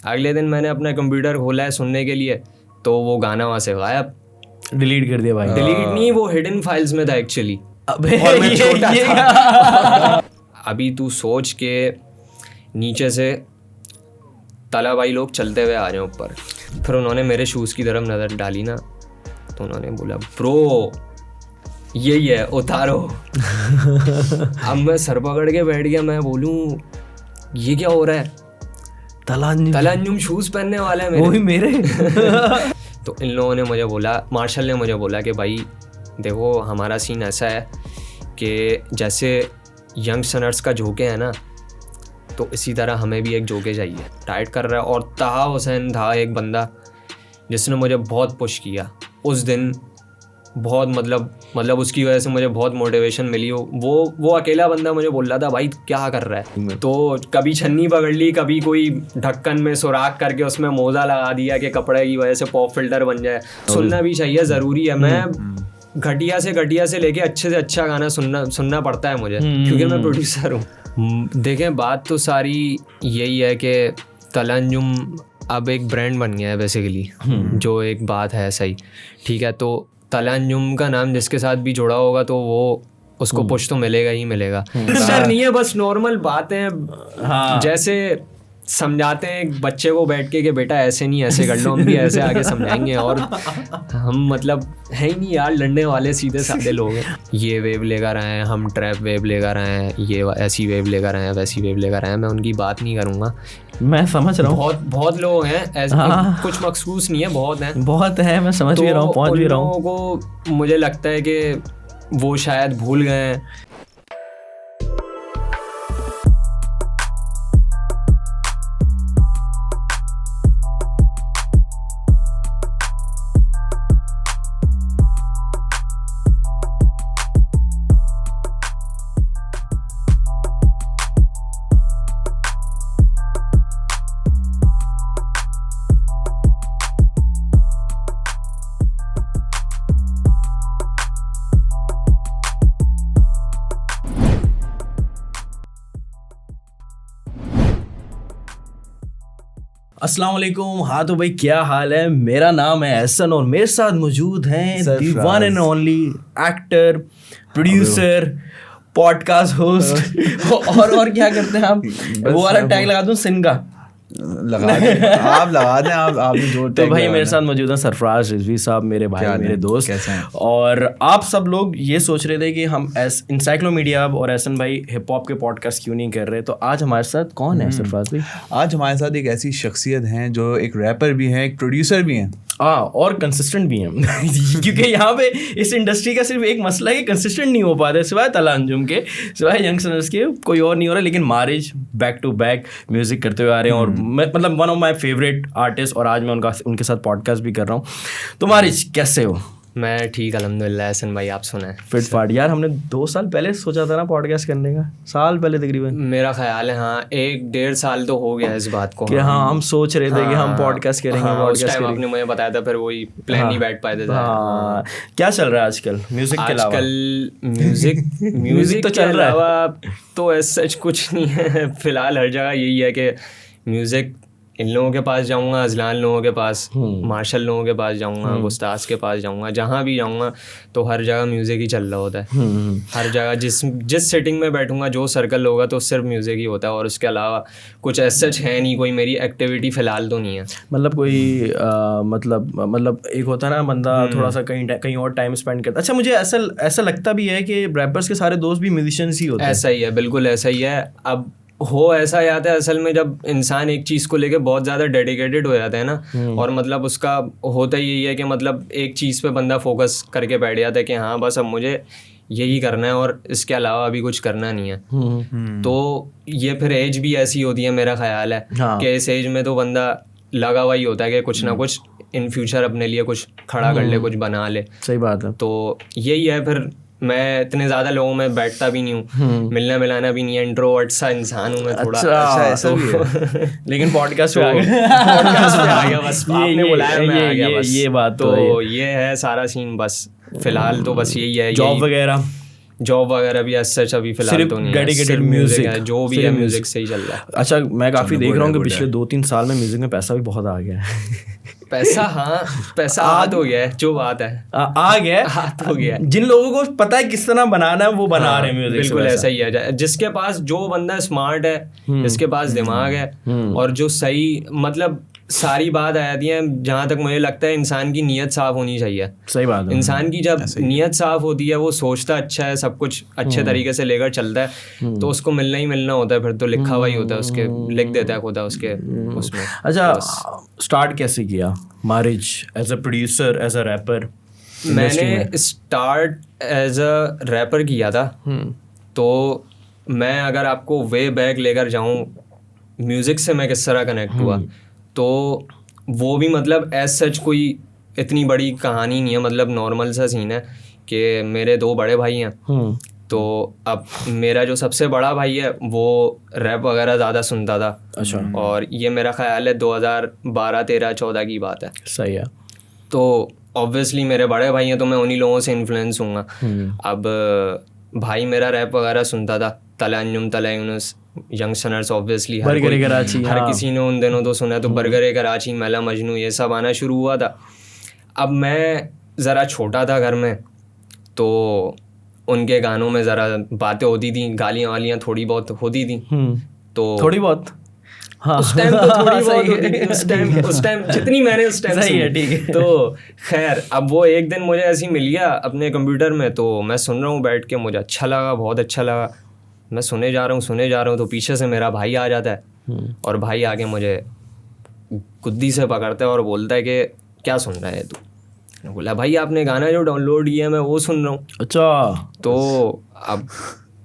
अगले दिन मैंने अपना कंप्यूटर खोला है सुनने के लिए, तो वो गाना वहाँ से गायब, डिलीट कर दिया भाई। डिलीट नहीं, वो हिडन फाइल्स में था एक्चुअली। अबे और मैं छोटा ये था। अभी तू सोच के नीचे से तला भाई लोग चलते हुए आ रहे हैं ऊपर, फिर उन्होंने मेरे शूज़ की तरफ नज़र डाली ना, तो उन्होंने बोला ब्रो यही है उतारो। अब मैं सर पकड़ के बैठ गया, मैं बोलूँ ये क्या हो रहा है, तलांजुम शूज़ पहनने वाला है वही मेरे। तो इन लोगों ने मुझे बोला, मार्शल ने मुझे बोला कि भाई देखो हमारा सीन ऐसा है कि जैसे यंग सनर्स का झोंके है ना, तो इसी तरह हमें भी एक झोंके चाहिए। टाइट कर रहा है। और ताहा हुसैन था एक बंदा जिसने मुझे बहुत पुश किया उस दिन, बहुत मतलब उसकी वजह से मुझे बहुत मोटिवेशन मिली। वो अकेला बंदा मुझे बोल रहा था भाई क्या कर रहा है, तो कभी छन्नी पकड़ ली, कभी कोई ढक्कन में सुराख करके उसमें मोजा लगा दिया कि कपड़े की वजह से पॉप फिल्टर बन जाए। सुनना भी चाहिए, ज़रूरी है। मैं घटिया से लेके अच्छे से अच्छा गाना सुनना पड़ता है मुझे, क्योंकि मैं प्रोड्यूसर हूँ। देखें बात तो सारी यही है कि तलांजुम अब एक ब्रांड बन गया है बेसिकली, जो एक बात है सही, ठीक है। तो तलांजुम का नाम जिसके साथ भी जुड़ा होगा तो वो उसको पुश तो मिलेगा ही मिलेगा। सर नहीं है, बस नॉर्मल बातें जैसे समझाते हैं एक बच्चे को बैठ के कि बेटा ऐसे नहीं ऐसे कर लो, हम भी ऐसे आगे समझाएंगे। और हम मतलब है ही नहीं यार, लड़ने वाले सीधे साधे लोग हैं। ये वेव लेकर आए हैं, हम ट्रैप वेव लेकर आए हैं, ये ऐसी वेव लेकर आए हैं, वैसी वेव लेकर आए हैं। मैं उनकी बात नहीं करूँगा, मैं समझ रहा हूँ। बहुत लोग हैं ऐसे, कुछ मखसूस नहीं है, बहुत है, मैं समझ भी रहा हूँ, पहुँच भी रहा हूँ। लोगों को मुझे लगता है कि वो शायद भूल गए हैं। अस्सलाम वालेकुम। हाँ तो भाई क्या हाल है, मेरा नाम है एहसन और मेरे साथ मौजूद हैं the one and only actor, producer, podcast host और क्या करते हैं आप? वो वाला टैग लगा दूं, सिन का लगा दें आप जो। तो भाई मेरे साथ मौजूद हैं सरफराज रिजवी साहब, मेरे भाई, मेरे दोस्त। कैसे हैं? और आप सब लोग ये सोच रहे थे कि हम इंसाइक्लोमीडिया और एहसन भाई हिप हॉप के पॉडकास्ट क्यों नहीं कर रहे, तो आज हमारे साथ कौन है सरफराज भाई? आज हमारे साथ एक ऐसी शख्सियत हैं जो एक रैपर भी हैं, एक प्रोड्यूसर भी हैं, और कंसिस्टेंट भी हैं। क्योंकि यहाँ पे इस इंडस्ट्री का सिर्फ एक मसला है कि कंसिस्टेंट नहीं हो पाते, सिवाय तलांजुम के, सिवाय यंगस्टर्स के कोई और नहीं हो रहा। लेकिन मारिज बैक टू बैक म्यूजिक करते हुए आ रहे हैं, और मतलब one of my favourite artist, और आज मैं उनके साथ पॉडकास्ट भी कर रहा हूँ। तो मारिज कैसे हो? मैं ठीक अल्हम्दुलिल्लाह। एहसन भाई आप सुनाएं? फिट फाट यार, हमने 2 साल पहले सोचा था ना पॉडकास्ट करने का, साल पहले तकरीबन, मेरा ख्याल है। हाँ 1-1.5 साल तो हो गया इस बात को कि हाँ हम सोच रहे थे कि हम पॉडकास्ट करेंगे। उस टाइम आपने मुझे बताया था, फिर वही प्लान नहीं बैठ पाए थे। हाँ क्या चल रहा है आजकल म्यूजिक के अलावा? आजकल म्यूजिक तो चल रहा है, तो ऐसा कुछ नहीं है फिलहाल। हर जगह यही है कि म्यूजिक, इन लोगों के पास जाऊंगा, अजलान लोगों के पास, मार्शल लोगों के पास जाऊंगा, गुस्ताज के पास जाऊंगा, जहाँ भी जाऊंगा तो हर जगह म्यूज़िक ही चल रहा होता है। हर जगह जिस सेटिंग में बैठूंगा, जो सर्कल होगा, तो सिर्फ म्यूज़िक ही होता है। और उसके अलावा कुछ ऐसा है नहीं, कोई मेरी एक्टिविटी फ़िलहाल तो नहीं है। मतलब कोई मतलब एक होता है ना बंदा थोड़ा सा कहीं और टाइम स्पेंड करता। अच्छा, मुझे ऐसा लगता भी है कि रैपर्स के सारे दोस्त भी म्यूजिशियंस ही होते हैं। ऐसा ही है, बिल्कुल ऐसा ही है। अब हो ऐसा आता है असल में, जब इंसान एक चीज़ को लेके बहुत ज़्यादा डेडिकेटेड हो जाता है ना, और मतलब उसका होता ही यही है कि मतलब एक चीज़ पे बंदा फोकस करके बैठ जाता है कि हाँ बस अब मुझे यही करना है और इसके अलावा अभी कुछ करना नहीं है। तो ये फिर एज भी ऐसी होती है, मेरा ख्याल है कि इस एज में तो बंदा लगा हुआ ही होता है कि कुछ ना कुछ इन फ्यूचर अपने लिए कुछ खड़ा कर ले, कुछ बना ले। सही बात है। तो यही है। फिर मैं इतने ज़्यादा लोगों में बैठता भी नहीं हूँ, मिलना मिलाना भी नहीं है, इंट्रोवर्ट सा इंसान हूँ मैं थोड़ा। अच्छा ऐसा भी है। लेकिन पॉडकास्ट पे आ गया बस आपने बुलाया मैं आ गया बस। ये बात तो ये है सारा सीन। बस फिलहाल तो बस यही है। जॉब वगैरह जॉब वगैरह भी ऐसा सच अभी फिलहाल सिर्फ तो नहीं है, dedicated सिर्फ music, म्यूजिक है, जो भी सिर्फ है music। म्यूजिक से ही चल रहा है। अच्छा, मैं काफ़ी देख रहा हूँ कि good पिछले है। 2-3 साल में म्यूजिक में पैसा भी बहुत आ गया है। पैसा, हाँ पैसा आ तो गया है, जो बात है आ गया है। आ तो गया है। जिन लोगों को पता है किस तरह बनाना है वो बना हाँ, रहे हैं म्यूजिक से बिल्कुल पैसा। ऐसा ही है। जिसके पास, जो बंदा स्मार्ट है, जिसके पास दिमाग है और जो सही, मतलब सारी बात आ जाती है जहाँ तक मुझे लगता है इंसान की नीयत साफ होनी चाहिए। सही बात है। इंसान की जब नीयत साफ होती है, वो सोचता अच्छा है, सब कुछ अच्छे तरीके से लेकर चलता है, तो उसको मिलना ही मिलना होता है। फिर तो लिखा हुआ ही होता है, उसके लिख देता है खुदा उसके उसमें। अच्छा, स्टार्ट कैसे किया Maarij as a producer, as a rapper? मैंने स्टार्ट एज अ रैपर किया था। तो मैं अगर आपको वे बैक लेकर जाऊं, म्यूज़िक से मैं किस तरह कनेक्ट हुआ, तो वो भी मतलब एज सच कोई इतनी बड़ी कहानी नहीं है। मतलब नॉर्मल सा सीन है कि मेरे 2 बड़े भाई हैं। तो अब मेरा जो सबसे बड़ा भाई है वो रैप वगैरह ज़्यादा सुनता था। अच्छा। और ये मेरा ख्याल है 2012, 13, 14 की बात है। सही है। तो ऑब्वियसली मेरे बड़े भाई हैं, तो मैं उन्हीं लोगों से इन्फ्लुएंस हूँगा। अब भाई मेरा रैप वगैरह सुनता था, तला अंजुम, तला यूनुस, यंगस्टर्स, ऑब्वियसली बरगरे कराची, हर हाँ। किसी ने उन दिनों तो सुना है। तो बरगरे कराची, मैला मजनू, ये सब आना शुरू हुआ था। अब मैं ज़रा छोटा था घर में, तो उनके गानों में ज़रा बातें होती थी, गालियाँ वालियाँ थोड़ी बहुत होती थी। तो थोड़ी बहुत, हाँ उस टाइम तो थोड़ी बहुत सही है, होती थी। उस टाइम जितनी मैंने उस टाइम सही है, सुनी। ठीक है। तो खैर, अब वो एक दिन मुझे ऐसे ही मिल गया अपने कंप्यूटर में, तो मैं सुन रहा हूँ बैठ के, मुझे अच्छा लगा, बहुत अच्छा लगा। मैं सुने जा रहा हूँ, तो पीछे से मेरा भाई आ जाता है, और भाई आके मुझे गुद्दी से पकड़ता है और बोलता है कि क्या सुन रहा है तू? मैंने बोला भाई आपने गाना जो डाउनलोड किया मैं वो सुन रहा हूँ। अच्छा। तो अब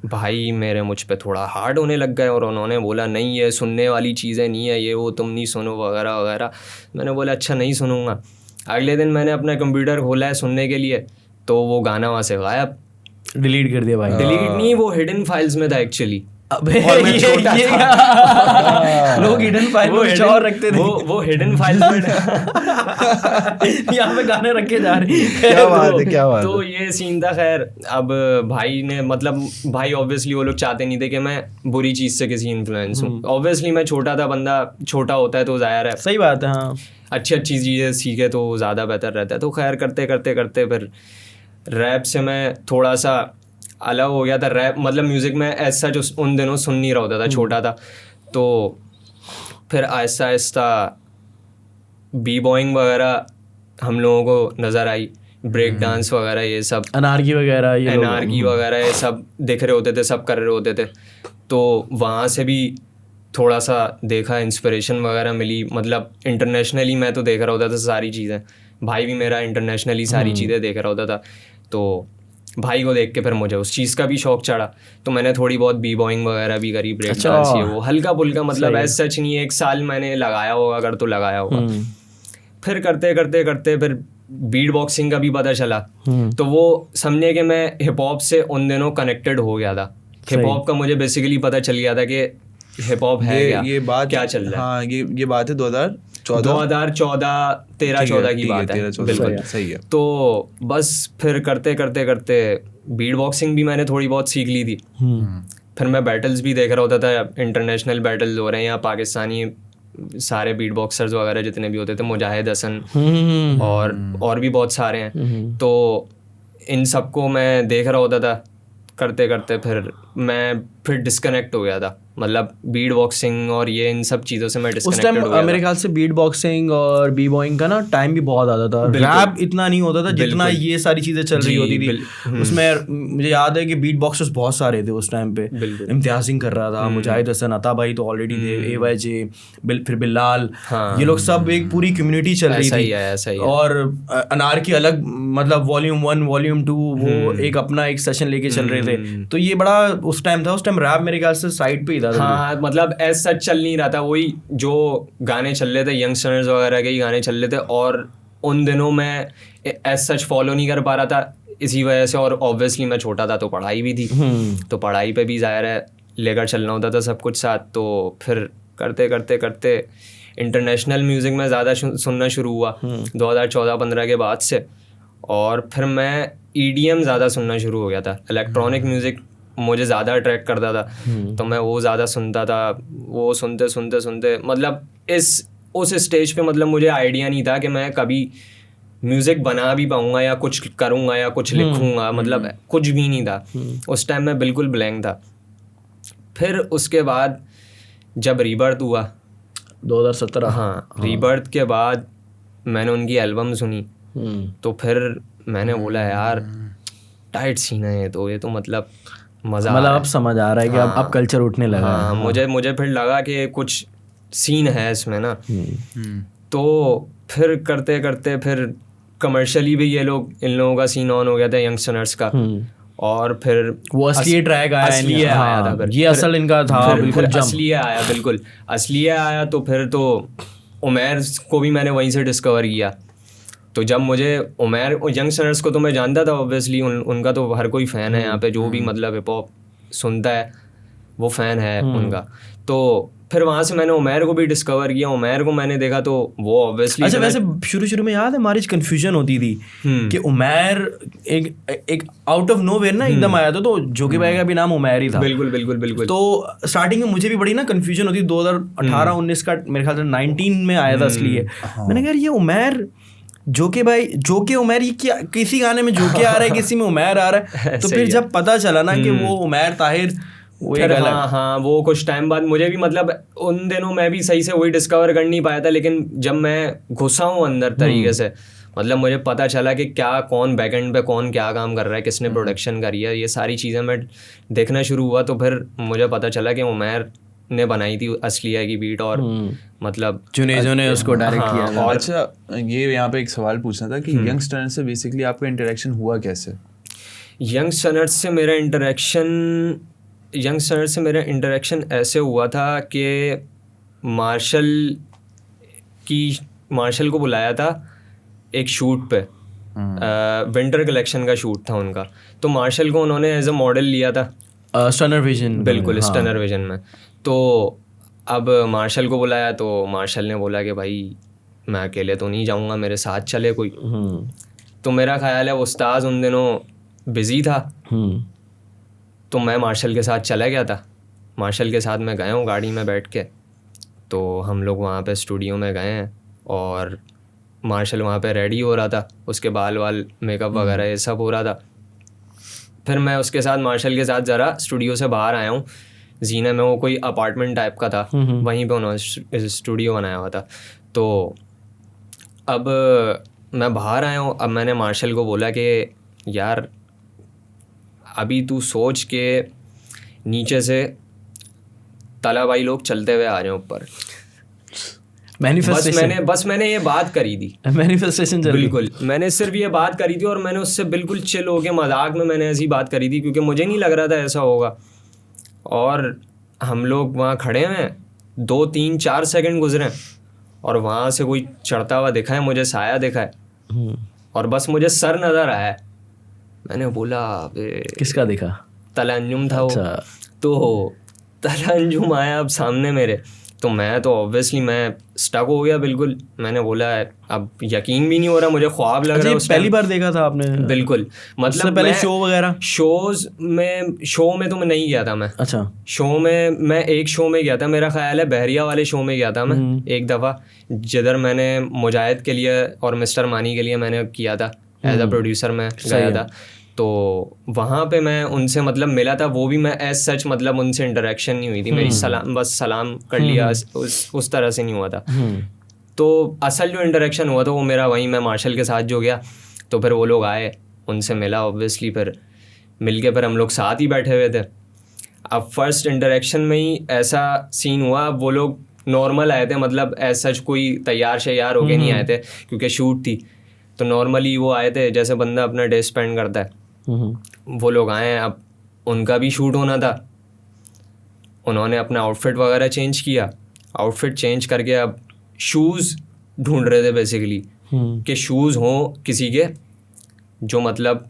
भाई मेरे मुझ पे थोड़ा हार्ड होने लग गए, और उन्होंने बोला नहीं ये सुनने वाली चीज़ें नहीं है, ये वो तुम नहीं सुनो वगैरह वगैरह। मैंने बोला अच्छा नहीं सुनूंगा। अगले दिन मैंने अपना कंप्यूटर खोला है सुनने के लिए, तो वो गाना वहाँ से गायब, डिलीट कर दिया भाई। डिलीट नहीं, वो हिडन फाइल्स में था एक्चुअली। अबे और मैं छोटा था। लोग हिडन फाइल में कुछ और रखते थे। वो हिडन फाइल्स में यहाँ पे गाने रखे जा रहे हैं। क्या बात है, क्या बात तो है। ये सीन था। खैर अब भाई ने, मतलब भाई ऑब्वियसली वो लोग चाहते नहीं थे कि मैं बुरी चीज़ से किसी इन्फ्लुएंस हूँ। ऑब्वियसली मैं छोटा था, बंदा छोटा होता है तो ज़ाहिर है सही बात है, हाँ। अच्छी चीज़ें सीखे तो ज़्यादा बेहतर रहता है। तो खैर करते करते करते फिर रैप से मैं थोड़ा सा अलग हो गया था। रैप मतलब म्यूज़िक में ऐसा जो उन दिनों सुन नहीं रहा होता था, छोटा था। तो फिर आहिस्ता आहिस्ता बी बॉइंग वगैरह हम लोगों को नज़र आई, ब्रेक डांस वगैरह, ये सब अनारकी वगैरह, ये एनार्की वगैरह, ये सब दिख रहे होते थे, सब कर रहे होते थे। तो वहाँ से भी थोड़ा सा देखा, इंस्पिरेशन वगैरह मिली। मतलब इंटरनेशनली मैं तो देख रहा होता था सारी चीज़ें, भाई भी मेरा इंटरनेशनली सारी चीज़ें देख रहा होता था। तो भाई को देख के फिर मुझे उस चीज़ का भी शौक चढ़ा, तो मैंने थोड़ी बहुत बी बॉइंग वगैरह भी करी, ब्रेक डांस, ये वो हल्का फुल्का, मतलब ऐसा सच नहीं 1 साल मैंने लगाया होगा, अगर तो लगाया होगा। फिर करते करते करते फिर बीट बॉक्सिंग का भी पता चला, तो वो समझे कि मैं हिप हॉप से उन दिनों कनेक्टेड हो गया था। हिप हॉप का मुझे बेसिकली पता चल गया था कि हिप हॉप है ये बात क्या चल रहा है। हाँ, ये बात है 2014, 13-14 की बात है, बिल्कुल सही है। तो बस फिर करते करते करते बीट बॉक्सिंग भी मैंने थोड़ी बहुत सीख ली थी। फिर मैं बैटल्स भी देख रहा होता था, इंटरनेशनल बैटल्स हो रहे हैं, या पाकिस्तानी सारे बीट बॉक्सर्स वगैरह जितने भी होते थे, मुजाहिद हसन और भी बहुत सारे हैं। तो इन सबको मैं देख रहा होता था। करते करते फिर डिस्कनेक्ट हो गया था, मतलब बीट बॉक्सिंग और ये इन सब चीज़ों से मैं उस डिस्कनेक्टेड टाइम हो गया मेरे ख्याल से बीट बॉक्सिंग और बी बॉइंग का ना टाइम भी बहुत आता था। रैप इतना नहीं होता था जितना ये सारी चीजें चल रही होती थी उसमें। मुझे याद है कि बीट बॉक्सर्स बहुत सारे थे उस टाइम पे। इम्तियाज सिंह कर रहा था, मुजाहिद हसन, अता भाई तो ऑलरेडी थे, AYJ, फिर बिलाल, ये लोग सब एक पूरी कम्युनिटी चल रही थी। और अनारकी अलग, मतलब वॉल्यूम 1 वॉल्यूम 2 वो एक अपना एक सेशन लेके चल रहे थे। तो ये बड़ा उस टाइम था। उस टाइम रैप मेरे ख्याल से साइड पे ही था। हाँ, मतलब ऐसा सच चल नहीं रहा था, वही जो गाने चल रहे थे यंगस्टर्स वगैरह के ही गाने चल रहे थे, और उन दिनों मैं ऐसा सच फॉलो नहीं कर पा रहा था इसी वजह से। और ऑब्वियसली मैं छोटा था तो पढ़ाई भी थी, तो पढ़ाई पे भी ज़ाहिर है लेकर चलना होता था सब कुछ साथ। तो फिर करते करते करते इंटरनेशनल म्यूज़िक में ज़्यादा सुनना शुरू हुआ 2014-15 के बाद से। और फिर मैं EDM ज़्यादा सुनना शुरू हो गया था, इलेक्ट्रॉनिक म्यूज़िक मुझे ज़्यादा अट्रैक्ट करता था, तो मैं वो ज़्यादा सुनता था। वो सुनते सुनते सुनते मतलब उस स्टेज पे मतलब मुझे आइडिया नहीं था कि मैं कभी म्यूज़िक बना भी पाऊँगा या कुछ करूँगा या कुछ लिखूँगा, मतलब कुछ भी नहीं था उस टाइम, मैं बिल्कुल ब्लैंक था। फिर उसके बाद जब रीबर्थ हुआ 2017, हाँ, रीबर्थ के बाद मैंने उनकी एल्बम सुनी, तो फिर मैंने बोला यार टाइट सीन है ये तो मतलब मज़ा, मतलब अब समझ आ रहा है कि अब कल्चर उठने लगा है। हाँ, मुझे फिर लगा कि कुछ सीन है इसमें ना। तो फिर करते करते फिर कमर्शियली भी इन लोगों का सीन ऑन हो गया था, यंगस्टर्स का। और फिर वो असली ट्रैक आया, असली आया था, फिर ये असल इनका था, बिल्कुल असली आया, बिल्कुल असली आया। तो फिर तो उमैर को भी मैंने वहीं से डिस्कवर किया। तो जब मुझे उमैर, यंगस्टर्स को तो मैं जानता था ऑब्वियसली, उनका तो हर कोई फ़ैन है यहाँ पे, जो भी मतलब हिप हॉप सुनता है वो फ़ैन है उनका। तो फिर वहाँ से मैंने उमैर को भी डिस्कवर किया, उमैर को मैंने देखा तो वो ऑब्वियसली। अच्छा, वैसे शुरू में याद है हमारी कंफ्यूजन होती थी कि उमैर एक आउट ऑफ नोवेयर ना एकदम आया था, तो जोगी भाई का भी नाम उमैर ही था। बिल्कुल बिल्कुल बिल्कुल। तो स्टार्टिंग में मुझे भी बड़ी ना कंफ्यूजन होती, 2018-19 का मेरे ख्याल से 19 में आया था असली है। मैंने कहा ये उमैर जोके उमैर, ये क्या, किसी गाने में जोके आ रहा है, किसी में उमैर आ रहा है। तो फिर जब पता चला ना कि वो उमैर ताहिर, फिर हाँ, वो कुछ टाइम बाद मुझे भी मतलब उन दिनों मैं भी सही से वही डिस्कवर कर नहीं पाया था, लेकिन जब मैं घुसा हूँ अंदर तरीके से, मतलब मुझे पता चला कि क्या, कौन बैकएंड पे कौन क्या काम कर रहा है, किसने प्रोडक्शन करी है, ये सारी चीज़ें मैं देखना शुरू हुआ। तो फिर मुझे पता चला कि उमैर ने बनाई थी असलिया की बीट, और मतलब जुनेजो ने उसको डायरेक्ट किया। और अच्छा, ये यहाँ पे एक सवाल पूछना था कि यंगस्टर्स से बेसिकली आपका इंटरेक्शन हुआ कैसे? यंगस्टर्स से मेरा इंटरेक्शन ऐसे हुआ था कि मार्शल को बुलाया था एक शूट पे, विंटर कलेक्शन का शूट था उनका। तो मार्शल को उन्होंने एज अ मॉडल लिया था स्टनर विजन, बिल्कुल स्टनर विजन में। तो अब मार्शल को बुलाया तो मार्शल ने बोला कि भाई मैं अकेले तो नहीं जाऊंगा, मेरे साथ चले कोई। तो मेरा ख्याल है उस्ताद उन दिनों बिजी था, तो मैं मार्शल के साथ चला गया था। मार्शल के साथ मैं गया हूँ गाड़ी में बैठ के। तो हम लोग वहाँ पे स्टूडियो में गए हैं और मार्शल वहाँ पे रेडी हो रहा था, उसके बाल मेकअप वगैरह ये सब हो रहा था। फिर मैं उसके साथ मार्शल के साथ ज़रा स्टूडियो से बाहर आया हूँ, जीना में, वो कोई अपार्टमेंट टाइप का था, वहीं पे उन्होंने स्टूडियो बनाया हुआ था। तो अब मैं बाहर आया हूँ, अब मैंने मार्शल को बोला कि यार अभी तू सोच के नीचे से तला भाई लोग चलते हुए आ रहे हैं ऊपर। बस मैंने ये बात करी थी, मैनिफेस्टेशन बिल्कुल, मैंने सिर्फ ये बात करी थी और मैंने उससे बिल्कुल चिल हो के मजाक में मैंने ऐसी बात करी थी, क्योंकि मुझे नहीं लग रहा था ऐसा होगा। और हम लोग वहाँ खड़े हैं, 2 3 4 सेकंड गुजरे और वहाँ से कोई चढ़ता हुआ दिखा है, मुझे साया दिखा है और बस मुझे सर नज़र आया है। मैंने बोला किसका दिखा? तलंजुम था वो। तो तलंजुम आया अब सामने मेरे, तो मैं तो ऑब्वियसली मैं स्टक हो गया बिल्कुल। मैंने बोला अब यकीन भी नहीं हो रहा, मुझे ख्वाब लग रहा है। पहली बार देखा था आपने? बिल्कुल, मतलब पहले शो वगैरह शो में तो मैं नहीं गया था मैं। अच्छा, शो में मैं एक शो में गया था, मेरा ख्याल है बहरिया वाले शो में गया था मैं एक दफ़ा, जिधर मैंने मुजाहिद के लिए और मिस्टर मानी के लिए मैंने किया था, एज अ प्रोड्यूसर मैं गया था। तो वहाँ पे मैं उनसे मतलब मिला था, वो भी मैं एज सच मतलब उनसे इंटरेक्शन नहीं हुई थी मेरी, सलाम कर लिया, उस तरह से नहीं हुआ था। तो असल जो इंटरेक्शन हुआ था वो मेरा वहीं मैं मार्शल के साथ जो गया, तो फिर वो लोग आए, उनसे मिला ऑब्वियसली, फिर मिल के फिर हम लोग साथ ही बैठे हुए थे। अब फर्स्ट इंटरेक्शन में ही ऐसा सीन हुआ, वो लोग नॉर्मल आए थे, मतलब एज सच कोई तैयार शैयार होके नहीं आए थे क्योंकि शूट थी। तो नॉर्मली वो आए थे जैसे बंदा अपना डे स्पेंड करता है, वो लोग आए हैं। अब उनका भी शूट होना था, उन्होंने अपना आउटफिट वगैरह चेंज किया, आउटफिट चेंज करके अब शूज़ ढूंढ रहे थे बेसिकली, कि शूज़ हों किसी के जो मतलब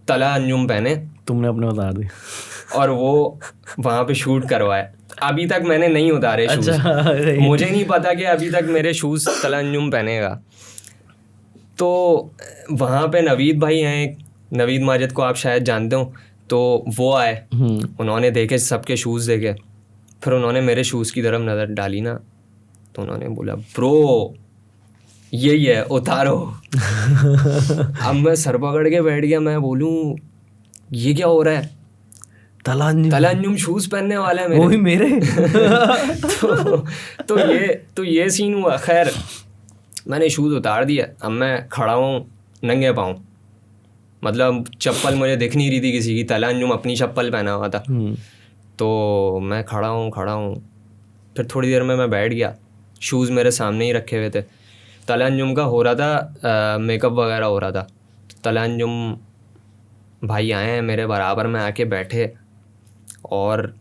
तला अंजुम पहने। तुमने अपने उतार दी और वो वहाँ पे शूट करवाए। अभी तक मैंने नहीं उतारे शूज़। अच्छा, मुझे नहीं पता कि अभी तक मेरे शूज़ तला अंजुम पहनेगा। तो वहाँ पे नवीद भाई हैं, नवीद माजिद को आप शायद जानते हो, तो वो आए, उन्होंने देखे सबके शूज़ देखे, फिर उन्होंने मेरे शूज़ की तरफ नज़र डाली ना, तो उन्होंने बोला ब्रो यही है, उतारो। अब मैं सर पकड़ के बैठ गया, मैं बोलूँ ये क्या हो रहा है, तलांजुम शूज़ पहनने वाला है मेरे। वही मेरे। तो ये सीन हुआ। खैर मैंने शूज़ उतार दिया, अब मैं खड़ा हूँ नंगे पाँव, मतलब चप्पल मुझे दिख नहीं रही थी किसी की, तलांजुम अपनी चप्पल पहना हुआ था। तो मैं खड़ा हूँ, फिर थोड़ी देर में मैं बैठ गया, शूज़ मेरे सामने ही रखे हुए थे, तलांजुम का हो रहा था, मेकअप वगैरह हो रहा था। तलांजुम भाई आए हैं मेरे बराबर में, आके बैठे और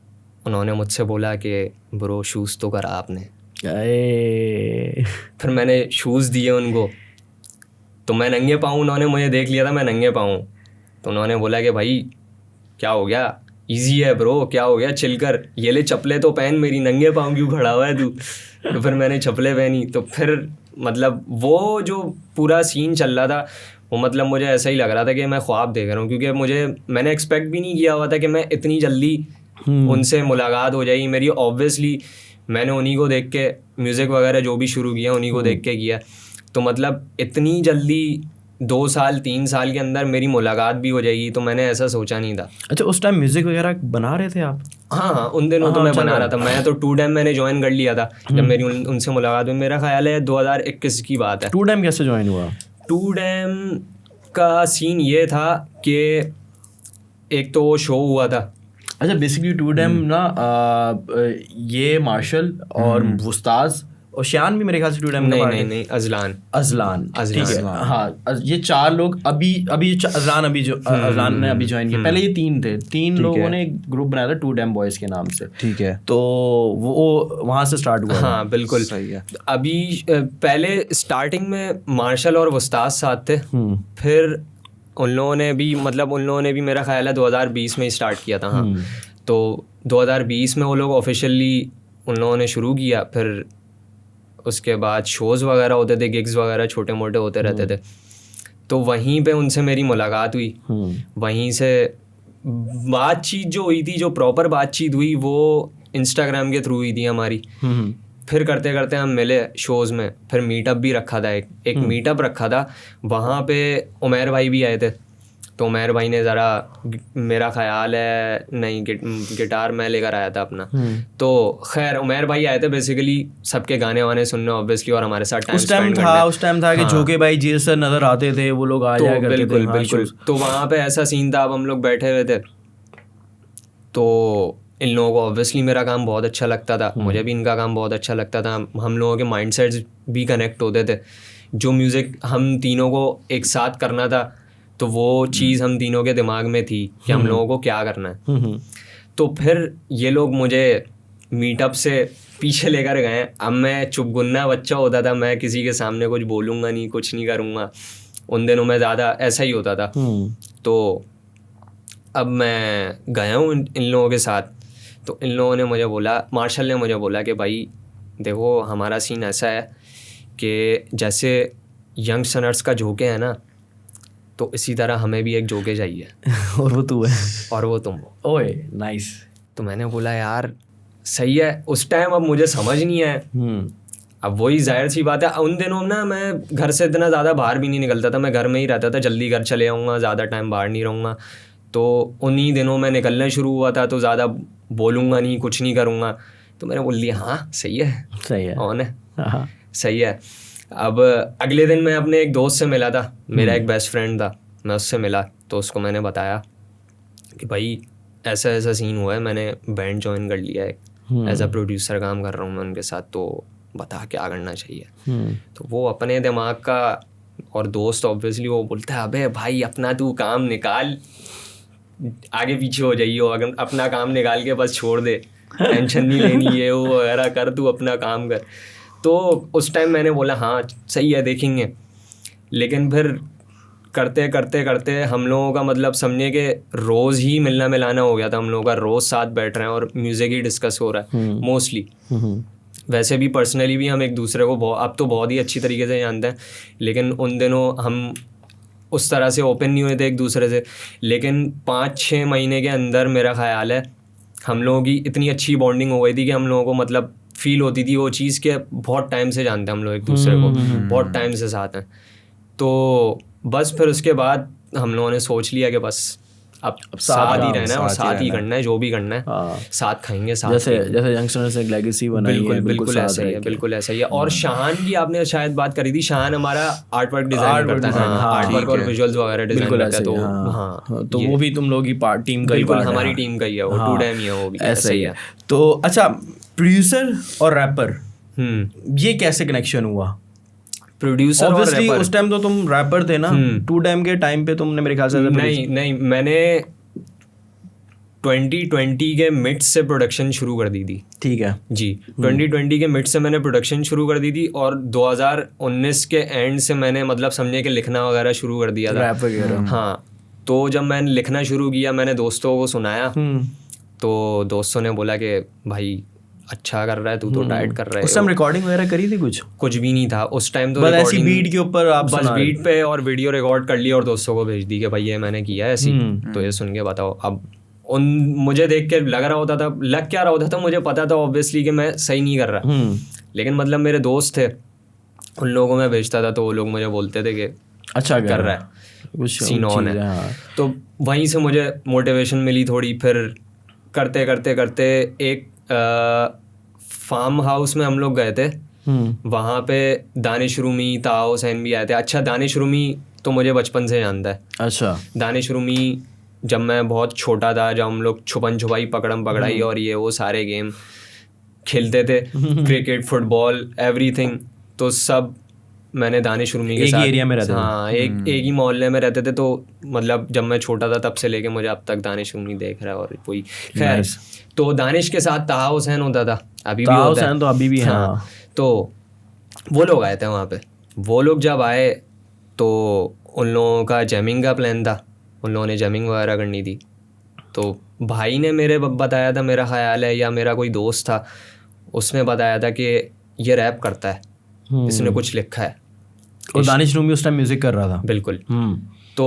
उन्होंने मुझसे बोला कि ब्रो शूज़ तो करा आपने। फिर मैंने शूज़ दिए उनको, तो मैं नंगे पाँव, उन्होंने मुझे देख लिया था मैं नंगे पाँव, तो उन्होंने बोला कि भाई क्या हो गया, इजी है ब्रो, क्या हो गया, चिल कर, ये ले चप्पलें तो पहन, मेरी नंगे पाँव क्यों खड़ा हुआ है तू। तो फिर मैंने चप्पलें पहनी, तो फिर मतलब वो जो पूरा सीन चल रहा था वो मतलब मुझे ऐसा ही लग रहा था कि मैं ख्वाब देख रहा हूँ, क्योंकि मैंने एक्सपेक्ट भी नहीं किया हुआ था कि मैं इतनी जल्दी उनसे मुलाकात हो जाएगी मेरी। ऑब्वियसली मैंने उन्हीं को देख के म्यूज़िक वगैरह जो भी शुरू किया उन्हीं को देख के किया, तो मतलब इतनी जल्दी 2 साल 3 साल के अंदर मेरी मुलाकात भी हो जाएगी, तो मैंने ऐसा सोचा नहीं था। अच्छा, उस टाइम म्यूजिक वगैरह बना रहे थे आप? हाँ उन दिनों तो मैं बना रहा था। मैं तो 2 डैम मैंने ज्वाइन कर लिया था जब मेरी उनसे मुलाकात हुई। मेरा ख्याल है 2021 की बात है। 2 डैम कैसे ज्वाइन हुआ? 2 डैम का सीन ये था कि एक तो वो शो हुआ था। अच्छा, बेसिकली 2 डैम ना ये मार्शल और वुस्ताज और शान भी मेरे ख्याल से 2 डैम का पार्ट है। नहीं अजलान ठीक है। हाँ, ये 4 लोग अभी अजलान ने अभी ज्वाइन किया। पहले ये 3 थे, 3 लोगों ने एक ग्रुप बनाया था 2 डैम बॉयज़ के नाम से। ठीक है, तो वो वहाँ से स्टार्ट हुआ। हाँ बिल्कुल सही है। अभी पहले स्टार्टिंग में मार्शल और वुस्ताज साथ थे, फिर उन लोगों ने भी मेरा ख्याल है 2020 में स्टार्ट किया था। हाँ, तो 2020 में वो लोग ऑफिशियली उन लोगों ने शुरू किया। फिर उसके बाद शोज़ वगैरह होते थे, गिग्स वगैरह छोटे मोटे होते रहते थे, तो वहीं पे उनसे मेरी मुलाकात हुई। वहीं से बातचीत जो हुई थी, जो प्रॉपर बातचीत हुई, वो इंस्टाग्राम के थ्रू हुई थी हमारी। फिर करते करते हम मिले शोज़ में, फिर मीटअप भी रखा था, एक मीटअप रखा था, वहाँ पे उमैर भाई भी आए थे। तो उमैर भाई ने ज़रा, मेरा ख्याल है नहीं, गिटार मैं लेकर आया था अपना। तो खैर उमैर भाई आए थे बेसिकली सबके गाने वाने सुनने ऑब्वियसली, और हमारे साथ उस टाइम था कि झोंके भाई जी सर नज़र आते थे, वो लोग आ जाया करते थे। बिल्कुल। तो वहाँ पे ऐसा सीन था, अब हम लोग बैठे हुए थे, तो इन लोगों को ऑब्वियसली मेरा काम बहुत अच्छा लगता था, मुझे भी इनका काम बहुत अच्छा लगता था। हम लोगों के माइंडसेट्स भी कनेक्ट होते थे। जो म्यूज़िक हम तीनों को एक साथ करना था, तो वो चीज़ हम तीनों के दिमाग में थी कि हम लोगों को क्या करना है। तो फिर ये लोग मुझे मीटअप से पीछे लेकर गए। अब मैं चुपगुन्ना बच्चा होता था, मैं किसी के सामने कुछ बोलूँगा नहीं, कुछ नहीं करूँगा। उन दिनों में ज़्यादा ऐसा ही होता था। तो अब मैं गया हूँ इन लोगों के साथ, तो इन लोगों ने मुझे बोला, मार्शल ने मुझे बोला कि भाई देखो हमारा सीन ऐसा है कि जैसे यंग सनर्स का झोंके है ना, तो इसी तरह हमें भी एक झोंके चाहिए। और वो तू है, और वो तुम हो। ओए नाइस। तो मैंने बोला यार सही है। उस टाइम अब मुझे समझ नहीं आया। अब वही जाहिर सी बात है, उन दिनों ना मैं घर से इतना ज़्यादा बाहर भी नहीं निकलता था, मैं घर में ही रहता था, जल्दी घर चले आऊँगा, ज़्यादा टाइम बाहर नहीं रहूँगा। तो उन्हीं दिनों में निकलना शुरू हुआ था, तो ज़्यादा बोलूँगा नहीं, कुछ नहीं करूँगा। तो मैंने बोल लिया हाँ सही है, ऑन है, सही है। अब अगले दिन मैं अपने एक दोस्त से मिला था, मेरा एक बेस्ट फ्रेंड था, मैं उससे मिला, तो उसको मैंने बताया कि भाई ऐसा ऐसा सीन हुआ है, मैंने बैंड ज्वाइन कर लिया है, एज अ प्रोड्यूसर काम कर रहा हूँ मैं उनके साथ, तो बता क्या करना चाहिए। तो वो अपने दिमाग का, और दोस्त ऑब्वियसली वो बोलता है अबे भाई अपना तू काम निकाल, आगे पीछे हो जाइए, अगर अपना काम निकाल के बस छोड़ दे, टेंशन नहीं लेनी, ये वो वगैरह कर, तू अपना काम कर। तो उस टाइम मैंने बोला हाँ सही है, देखेंगे। लेकिन फिर करते करते करते हम लोगों का मतलब समझे कि रोज़ ही मिलना मिलाना हो गया था हम लोगों का, रोज़ साथ बैठ रहे हैं और म्यूज़िक ही डिस्कस हो रहा है मोस्टली। वैसे भी पर्सनली भी हम एक दूसरे को अब तो बहुत ही अच्छी तरीके से जानते हैं, लेकिन उन दिनों हम उस तरह से ओपन नहीं हुए थे एक दूसरे से, लेकिन 5-6 महीने के अंदर मेरा ख्याल है हम लोगों की इतनी अच्छी बॉन्डिंग हो गई थी कि हम लोगों को मतलब फील होती थी वो चीज़ के बहुत टाइम से जानते हैं हम लोग एक दूसरे को, बहुत टाइम से साथ हैं। तो बस फिर उसके बाद हम लोगों ने सोच लिया कि बस अब साथ ही रहना है और साथ ही करना है, जो भी करना है साथ खाएंगे, साथ जैसे यंगस्टर्स एक लेगेसी बनाई है, बिल्कुल ऐसा ही है, बिल्कुल ऐसा ही है। और शाहान की आपने शायद बात करी थी, शाहान हमारा आर्ट वर्क डिजाइन करता है, आर्ट वर्क और विजुअल्स वगैरह डिजाइन करता है, तो हाँ तो वो भी तुम लोग की टीम का ही बिल्कुल पार्ट है, हमारी टीम का ही है वो, 2 टाइम ही है वो भी, ऐसा ही है। तो अच्छा, प्रोड्यूसर और रैपर ये कैसे कनेक्शन हुआ? प्रोड्यूसर और ऑब्वियसली रैपर, उस टाइम तो तुम रैपर थे ना, 2 टाइम के टाइम पे तुमने मेरे ख्याल से नहीं मैंने 2020 के मिड से प्रोडक्शन शुरू कर दी थी। ठीक है जी, 2020 के मिड से मैंने प्रोडक्शन शुरू कर दी थी और 2019 के एंड से मैंने मतलब समझे कि लिखना वगैरह शुरू कर दिया था, रैप वगैरह। हाँ, तो जब मैंने लिखना शुरू किया मैंने दोस्तों को सुनाया, तो दोस्तों ने बोला कि भाई अच्छा कर रहा है तू, तो टाइट कर रहा है। उस टाइम रिकॉर्डिंग वगैरह करी थी? कुछ भी नहीं था उस टाइम, तो बस ऐसी बीट के ऊपर आप बस बीट पे और वीडियो रिकॉर्ड कर लिया और दोस्तों को भेज दी कि भाई ये मैंने किया है ऐसी, तो ये सुन के बताओ। अब मुझे देख के लग क्या रहा होता था, मुझे पता था ऑब्वियसली कि मैं सही नहीं कर रहा, लेकिन मतलब मेरे दोस्त थे उन लोगों को मैं भेजता था, तो वो लोग मुझे बोलते थे कि अच्छा कर रहा है, सीन ऑन है। तो वहीं से मुझे मोटिवेशन मिली थोड़ी, फिर करते करते करते एक फार्म हाउस में हम लोग गए थे, वहाँ पे दानिश रूमी, ताहा हुसैन भी आए थे। अच्छा, दानिश रूमी तो मुझे बचपन से जानता है। अच्छा, दानिश रूमी जब मैं बहुत छोटा था, जब हम लोग छुपन छुपाई, पकड़म पकड़ाई और ये वो सारे गेम खेलते थे, क्रिकेट, फुटबॉल, एवरीथिंग, तो सब मैंने दानिश रूमी के साथ, एरिया में रहते थे। हाँ, एक ही मोहल्ले में रहते थे। तो मतलब जब मैं छोटा था तब से लेके मुझे अब तक दानिश रूमी देख रहा है और कोई खैर। तो दानिश के साथ ताहा हुसैन होता था, अभी भी होता है, तो अभी भी है। हाँ, तो वो लोग आए थे वहाँ पे। वो लोग जब आए तो उन लोगों का जैमिंग का प्लान था, उन लोगों ने जैमिंग वगैरह करनी थी। तो भाई ने मेरे बताया था, मेरा ख्याल है, या मेरा कोई दोस्त था उसने बताया था कि ये रैप करता है, इसने कुछ लिखा है। और दानिश रूमी उस टाइम म्यूजिक कर रहा था। बिल्कुल। तो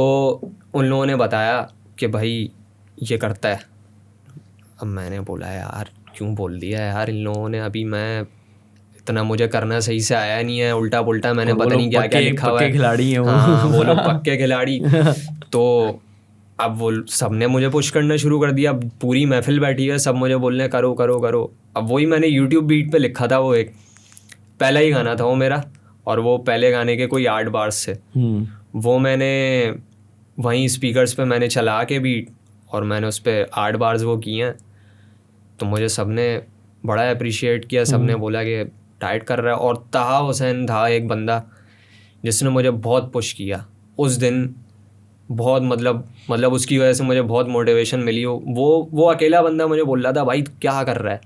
उन लोगों ने बताया कि भाई ये करता है। अब मैंने बोला यार क्यों बोल दिया यार इन लोगों ने, अभी मैं इतना मुझे करना सही से आया नहीं है, उल्टा पुल्टा मैंने पता नहीं क्या क्या लिखा हुआ है। खिलाड़ी हैं वो। हाँ, वो लोग पक्के खिलाड़ी। तो अब वो सब ने मुझे पुश करना शुरू कर दिया, अब पूरी महफिल बैठी है, सब मुझे बोलने करो करो करो। अब वही मैंने यूट्यूब बीट पे लिखा था, वो एक पहला ही गाना था वो मेरा, और वो पहले गाने के कोई 8 बार्स थे। वो मैंने वहीं स्पीकर्स पे मैंने चला के बीट और मैंने उस पर 8 बार्स वो किए हैं। तो मुझे सबने बड़ा अप्रिशिएट किया, सबने बोला कि टाइट कर रहा है। और ताहा हुसैन था एक बंदा जिसने मुझे बहुत पुश किया उस दिन, बहुत मतलब उसकी वजह से मुझे बहुत मोटिवेशन मिली। वो अकेला बंदा मुझे बोल रहा था भाई क्या कर रहा है,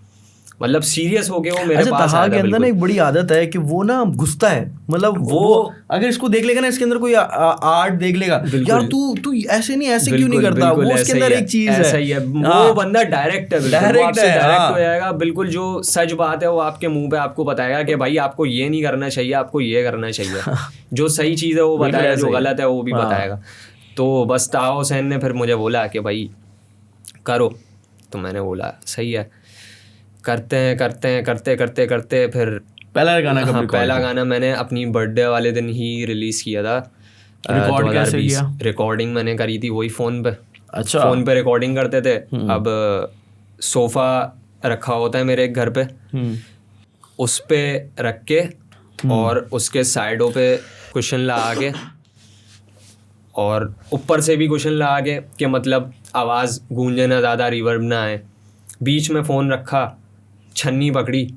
मतलब सीरियस हो गए वो मेरे पास आया था। के अंदर ना एक बड़ी आदत है कि वो ना घुसता है, मतलब वो अगर इसको देख लेगा ना, इसके अंदर कोई आर्ट देख लेगा, यार तू ऐसे नहीं, ऐसे क्यों नहीं करता, वो उसके अंदर एक चीज है, ऐसा ही है। वो बंदा डायरेक्ट है, डायरेक्ट हो जाएगा बिल्कुल। जो सच बात है वो आपके मुंह पे आपको बताएगा कि भाई आपको ये नहीं करना चाहिए, आपको ये करना चाहिए। जो सही चीज़ है वो बताएगा, जो गलत है वो भी बताएगा। तो बस ताहा हुसैन ने फिर मुझे बोला कि भाई करो, तो मैंने बोला सही है, करते हैं करते फिर पहला गाना मैंने अपनी बर्थडे वाले दिन ही रिलीज़ किया था। रिकॉर्ड कैसे किया? रिकॉर्डिंग मैंने करी थी वही फ़ोन पे। अच्छा, फ़ोन पे रिकॉर्डिंग करते थे। अब सोफ़ा रखा होता है मेरे एक घर पे, उस पे रख के और उसके साइडों पे कुशन लगा के और ऊपर से भी कुशन लगा के कि मतलब आवाज़ गूंजे ना, ज़्यादा रिवर्ब ना आए। बीच में फ़ोन रखा, छन्नी पकड़ी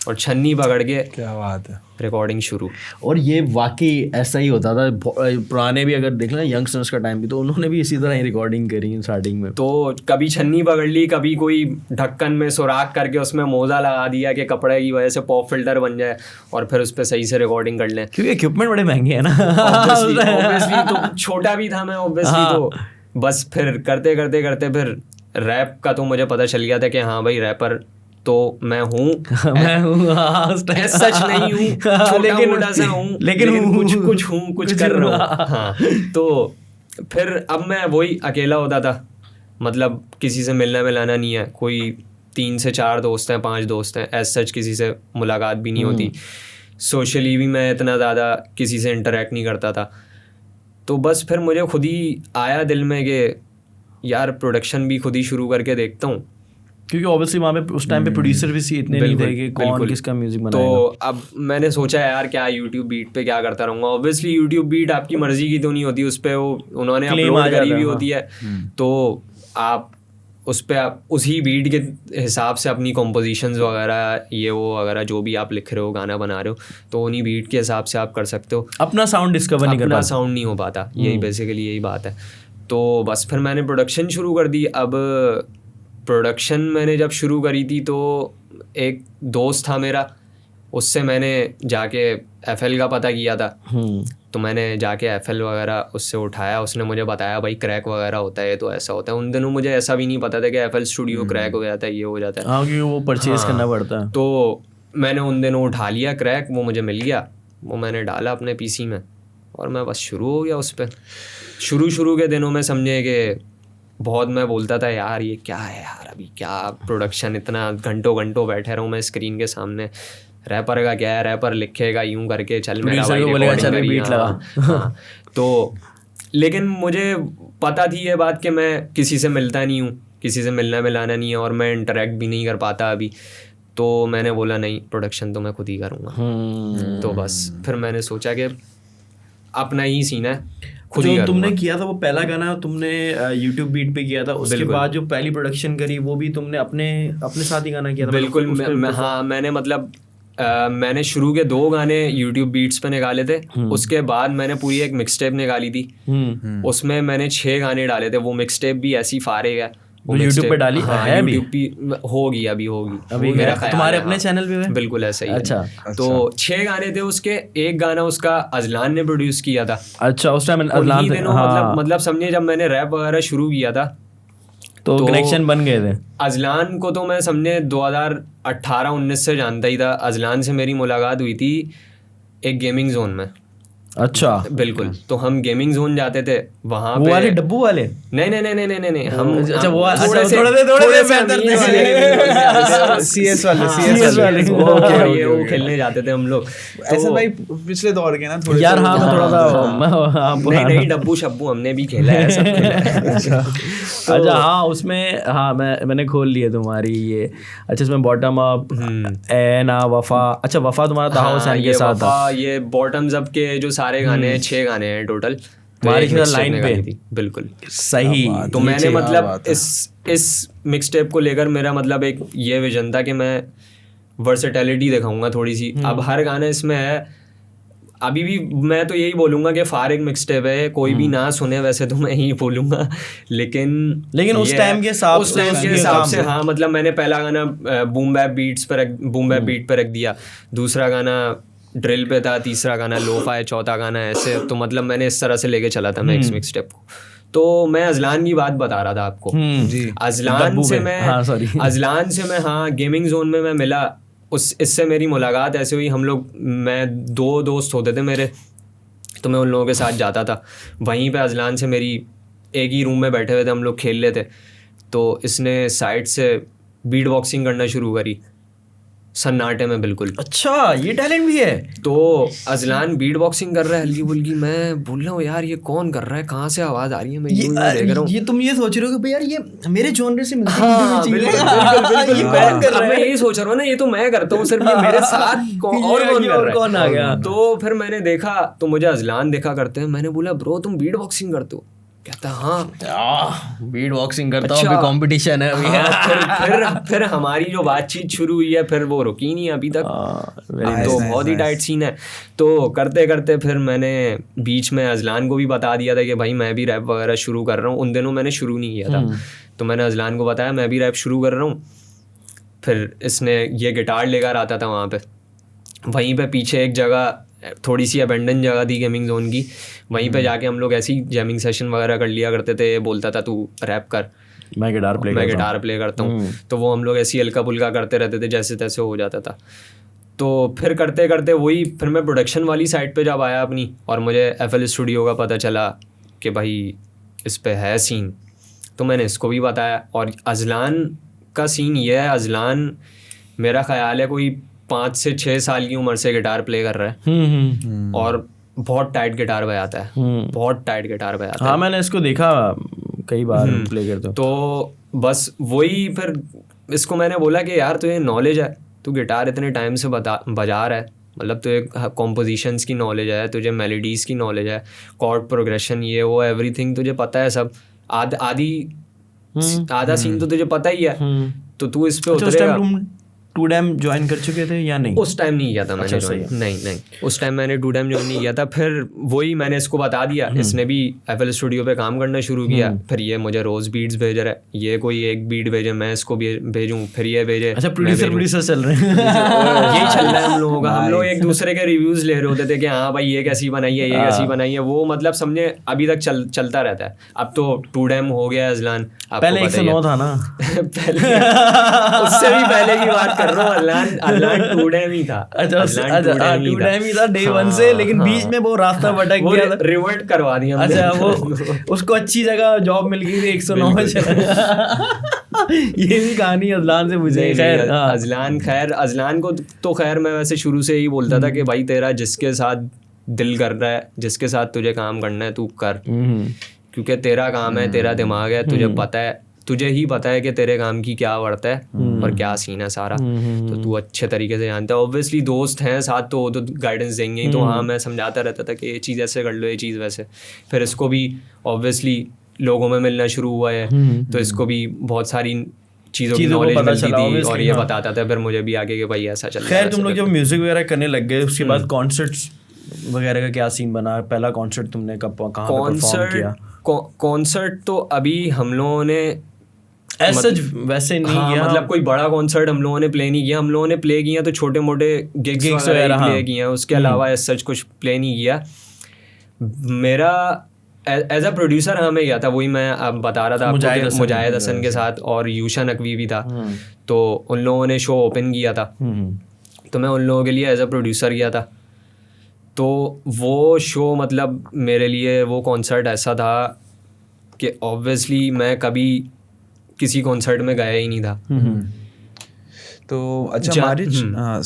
और छन्नी पकड़ के, क्या बात है, रिकॉर्डिंग शुरू। और ये वाकई ऐसा ही होता था। पुराने भी अगर देख लें, यंगस्टर्स का टाइम भी, तो उन्होंने भी इसी तरह ही रिकॉर्डिंग करी स्टार्टिंग में। तो कभी छन्नी पकड़ ली, कभी कोई ढक्कन में सुराख करके उसमें मोजा लगा दिया कि कपड़े की वजह से पॉप फिल्टर बन जाए और फिर उस पर सही से रिकॉर्डिंग कर लें, क्योंकि इक्विपमेंट बड़े महंगे हैं ना। ऑब्वियसली तो छोटा भी था मैं ऑब्वियसली। तो बस फिर करते फिर रैप का तो मुझे पता चल गया था कि हाँ भाई रैपर तो मैं हूँ मैं हूँ, हाँ, उस time- सच नहीं हूँ, छोटा मोटा सा हूँ, लेकिन कुछ हूँ, कुछ कर रहा हूँ। हाँ, तो फिर अब मैं वही अकेला होता था, मतलब किसी से मिलना मिलाना नहीं है, कोई 3 से 4 दोस्त हैं, 5 दोस्त हैं, एज सच किसी से मुलाकात भी नहीं होती, सोशली भी मैं इतना ज़्यादा किसी से इंटरेक्ट नहीं करता था। तो बस फिर मुझे खुद ही आया दिल में कि यार प्रोडक्शन भी खुद ही शुरू करके देखता हूँ। क्योंकि ऑब्वियसली वहाँ पे उस टाइम पे प्रोड्यूसर भी इतने नहीं थे कि कौन बिल्कुल। किसका म्यूजिक बनाएगा। तो अब मैंने सोचा यार क्या यूट्यूब बीट पे क्या करता रहूँगा। ऑब्वियसली यूट्यूब बीट आपकी मर्जी की तो नहीं होती, उस पर वो उन्होंने Claim अपलोड आ करी जाता भी है, होती है, तो आप उस पर आप उसी बीट के हिसाब से अपनी कॉम्पोजिशंस वगैरह ये वो वगैरह जो भी आप लिख रहे हो, गाना बना रहे हो, तो उन्हीं बीट के हिसाब से आप कर सकते हो। अपना साउंड डिस्कवर नहीं कर अपना पाते। साउंड नहीं हो पाता, यही बेसिकली यही बात है। तो बस फिर मैंने प्रोडक्शन शुरू कर दी। अब प्रोडक्शन मैंने जब शुरू करी थी तो एक दोस्त था मेरा, उससे मैंने जाके FL का पता किया था। तो मैंने जाके FL वगैरह उससे उठाया, उसने मुझे बताया भाई क्रैक वगैरह होता है, तो ऐसा होता है। उन दिनों मुझे ऐसा भी नहीं पता था कि FL स्टूडियो क्रैक हो जाता है, ये हो जाता है। हाँ, क्योंकि वो परचेज करना पड़ता है। तो मैंने उन दिनों उठा लिया क्रैक, वो मुझे मिल गया, वो मैंने डाला अपने PC में और मैं बस शुरू हो गया उस पर। शुरू के दिनों में समझे कि बहुत मैं बोलता था यार ये क्या है यार, अभी क्या प्रोडक्शन, इतना घंटों बैठे रहूँ मैं स्क्रीन के सामने, रैपर का क्या है, रैपर लिखेगा यूं करके चल मेरा भाई रिकॉर्डिंग बीट लगा। हाँ। तो लेकिन मुझे पता थी ये बात कि मैं किसी से मिलता नहीं हूँ, किसी से मिलना मिलाना नहीं है और मैं इंटरेक्ट भी नहीं कर पाता अभी। तो मैंने बोला नहीं, प्रोडक्शन तो मैं खुद ही करूँगा। तो बस फिर मैंने सोचा कि अपना ही सीन है, खुद ही जो तुमने करूँगा। किया था वो पहला गाना तुमने यूट्यूब बीट पे किया था, उसके बाद जो पहली प्रोडक्शन करी वो भी तुमने अपने साथ ही गाना किया था? बिल्कुल। हाँ, मैंने मतलब मैंने शुरू के 2 गाने यूट्यूब बीट्स पे निकाले थे, उसके बाद मैंने पूरी एक मिक्सटेप निकाली थी, उसमें मैंने 6 गाने डाले थे। वो मिक्सटेप भी ऐसी फारिग है, वो यूट्यूब पे डाली है अभी? यूट्यूब पे होगी, अभी अभी मेरा ख्याल तुम्हारे है, अपने हाँ। चैनल पे है? बिल्कुल ऐसा ही है। अच्छा। तो 6 गाने थे उसके, एक गाना उसका अजलान ने प्रोड्यूस किया था। अच्छा, उस टाइम उन्हीं दिनों मतलब समझे जब मैंने रैप वगैरह शुरू किया था तो कनेक्शन बन गए थे। अजलान को तो मैं समझे 2018-19 से जानता ही था। अजलान से मेरी मुलाकात हुई थी एक गेमिंग जोन में। अच्छा, बिल्कुल। तो हम गेमिंग जोन जाते थे, वहाँ वो पे वाले डब्बू वाले? नहीं हम अच्छा, वो थोड़े से बेहतर CS वाले वो खेलने जाते थे हम लोग। ऐसा भाई पिछले दौर के ना थोड़े यार। हाँ, मैं थोड़ा सा नहीं डब्बू शब्बू हमने भी खेला है, सब खेला है। अच्छा, हाँ उसमें, हाँ मैंने खोल लिया तुम्हारी ये। अच्छा, इसमें बॉटम अप, एना, वफा। अच्छा, वफा तुम्हारा ताहा हुसैन के साथ था। ये बॉटम्स अप के जो सारे गाने हैं, 6 गाने हैं टोटल, हमारी लाइन पे थी। बिल्कुल सही। तो मैंने मतलब इस मिक्सटेप को लेकर मेरा मतलब एक ये विजन था कि मैं वर्सेटैलिटी दिखाऊंगा थोड़ी सी। अब हर गाना इसमें है, अभी भी मैं तो यही बोलूंगा कि फारिग मिक्सटेप है, कोई भी ना सुने वैसे तो मैं यही बोलूंगा, लेकिन उस टाइम के हिसाब से हाँ, मतलब मैंने पहला गाना बूम बैप बीट पर रख दिया, दूसरा गाना ड्रिल पे था, तीसरा गाना लोफा है, चौथा गाना ऐसे। तो मतलब मैंने इस तरह से लेके चला था मैं इस मिक्सटेप को। तो मैं अजलान की बात बता रहा था आपको। अजलान से मैं हाँ गेमिंग जोन में मैं मिला, इससे मेरी मुलाकात ऐसे हुई। हम लोग, मैं 2 दोस्त होते थे मेरे, तो मैं उन लोगों के साथ जाता था। वहीं पे अजलान से मेरी एक ही रूम में बैठे हुए थे, हम लोग खेल लेते, तो इसने साइड से बीट बॉक्सिंग करना शुरू करी सन्नाटे में। बिल्कुल। अच्छा, ये टैलेंट भी है? तो अजलान बीट बॉक्सिंग कर रहा है हल्की फुल्की, मैं बोल रहा हूँ यार ये कौन कर रहा है, कहाँ से आवाज आ रही है, मैं यूं देख रहा हूँ। ये तुम ये सोच रहे हो कि यार ये मेरे जॉनर से मिलता है। बिल्कुल मैं यही सोच रहा हूँ ना, ये तो मैं करता हूँ, सिर्फ ये मेरे साथ कौन आ गया। तो फिर मैंने देखा, तो मुझे अजलान देखा करते हैं, मैंने बोला ब्रो तुम बीट बॉक्सिंग करते हो? कहता हाँ बीट बॉक्सिंग करता हूँ, कंपटीशन है अभी। फिर हमारी जो बातचीत शुरू हुई है, फिर वो रुकी नहीं अभी तक। तो बहुत ही टाइट सीन है। तो करते करते फिर मैंने बीच में अजलान को भी बता दिया था कि भाई मैं भी रैप वगैरह शुरू कर रहा हूँ। उन दिनों मैंने शुरू नहीं किया था, तो मैंने अजलान को बताया मैं भी रैप शुरू कर रहा हूँ। फिर इसने ये गिटार लेकर आता था वहाँ पे, वहीं पे पीछे एक जगह थोड़ी सी अबेंडन जगह थी गेमिंग जोन की, वहीं पे जाके हम लोग ऐसी जैमिंग सेशन वगैरह कर लिया करते थे। बोलता था तू रैप कर, मैं गिटार प्ले करता हूँ, तो वो हम लोग ऐसी हल्का फुल्का करते रहते थे, जैसे तैसे हो जाता था। तो फिर करते करते वही, फिर मैं प्रोडक्शन वाली साइड पे जब आया अपनी, और मुझे FL स्टूडियो का पता चला कि भाई इस पे है सीन, तो मैंने इसको भी बताया। और अजलान का सीन ये है, अजलान मेरा ख्याल है कोई 5 से 6 साल की उम्र से गिटार प्ले कर रहा है, और बहुत टाइट गिटार बजाता है, बहुत टाइट गिटार बजाता है। हाँ, मैंने इसको देखा कई बार प्ले करते हो। तो बस वही, फिर इसको मैंने बोला कि यार तुझे नॉलेज है, तू गिटार इतने टाइम से बजा रहा है, मतलब तुझे कॉम्पोजिशंस की नॉलेज है, तुझे मेलोडीज़ की नॉलेज है, कॉर्ड प्रोग्रेशन, ये वो एवरीथिंग तुझे पता है सब, आधा सीन तो तुझे पता ही है, तो तू इस पे उतरेगा। टू डैम ज्वाइन कर चुके थे या नहीं? उस टाइम नहीं किया था मैंने ज्वाइन, नहीं उस टाइम मैंने टू डैम ज्वाइन नहीं किया था। फिर वही मैंने इसको बता दिया, इसने भी FL स्टूडियो पे काम करना शुरू किया। फिर ये मुझे रोज बीट्स भेज रहा है, ये कोई एक बीट भेजे, मैं इसको भी भेजूँ, फिर ये भेजे। अच्छा, प्रोड्यूसर चल रहे हैं। यही चल रहा है हम लोगों का। हम लोग एक दूसरे के रिव्यूज ले रहे होते थे कि हाँ भाई ये कैसी बनाई है, ये कैसी बनाई है, वो मतलब समझे अभी तक चलता रहता है। अब तो टू डैम हो गया अजलान, पहले 109 था ना। पहले उससे भी पहले की बात कर रहा हूँ, अजलान टू डैम ही था। अच्छा, टू डैम ही था डे 1 से, लेकिन बीच में वो रास्ता भटक गया था, रिवर्ट करवा दिया। अच्छा, वो उसको अच्छी जगह जॉब मिल गई थी 109 में। ये भी कहानी अजलान से मुझे। खैर अजलान को तो खैर मैं वैसे शुरू से ही बोलता था कि भाई तेरा जिसके साथ दिल कर रहा है, जिसके साथ तुझे काम करना है तू कर, क्योंकि तेरा काम है, तेरा दिमाग है, तुझे पता है, तुझे ही पता है कि तेरे काम की क्या वर्थ है और क्या सीन है सारा, तो तू अच्छे तरीके से जानता है। ऑब्वियसली दोस्त हैं साथ, तो वो तो गाइडेंस देंगे ही। तो हाँ, मैं समझाता रहता था कि ये चीज़ ऐसे कर लो, ये चीज़ वैसे। फिर इसको भी ऑब्वियसली लोगों में मिलना शुरू हुआ है, तो इसको भी बहुत सारी चीज़ों की नॉलेज मिलती थी, और ये बताता था फिर मुझे भी आगे कि भाई ऐसा चल रहा है। खैर, तुम लोग जब म्यूजिक वगैरह करने लग गए, उसके बाद कॉन्सर्ट्स वगैरह का क्या सीन बना? पहला कॉन्सर्ट तुमने कहाँ परफॉर्म किया? कॉन्सर्ट तो अभी हम लोगों ने वैसे नहीं किया, मतलब कोई बड़ा कॉन्सर्ट हम लोगों ने प्ले नहीं किया। हम लोगों ने प्ले किया तो छोटे मोटे गिग्स वगैरह प्ले किए हैं, उसके अलावा एज सच कुछ प्ले नहीं किया। मेरा एज अ प्रोड्यूसर हाँ मैं गया था, वही मैं अब बता रहा था आपको, मुजाहिद हसन के साथ, और यूशा नकवी भी था, तो उन लोगों ने शो ओपन किया था, तो मैं उन लोगों के लिए एज अ प्रोड्यूसर गया था। तो वो शो मतलब मेरे लिए वो कॉन्सर्ट ऐसा था कि ऑब्वियसली मैं कभी किसी कॉन्सर्ट में गया ही नहीं था। तो अच्छा मारिज,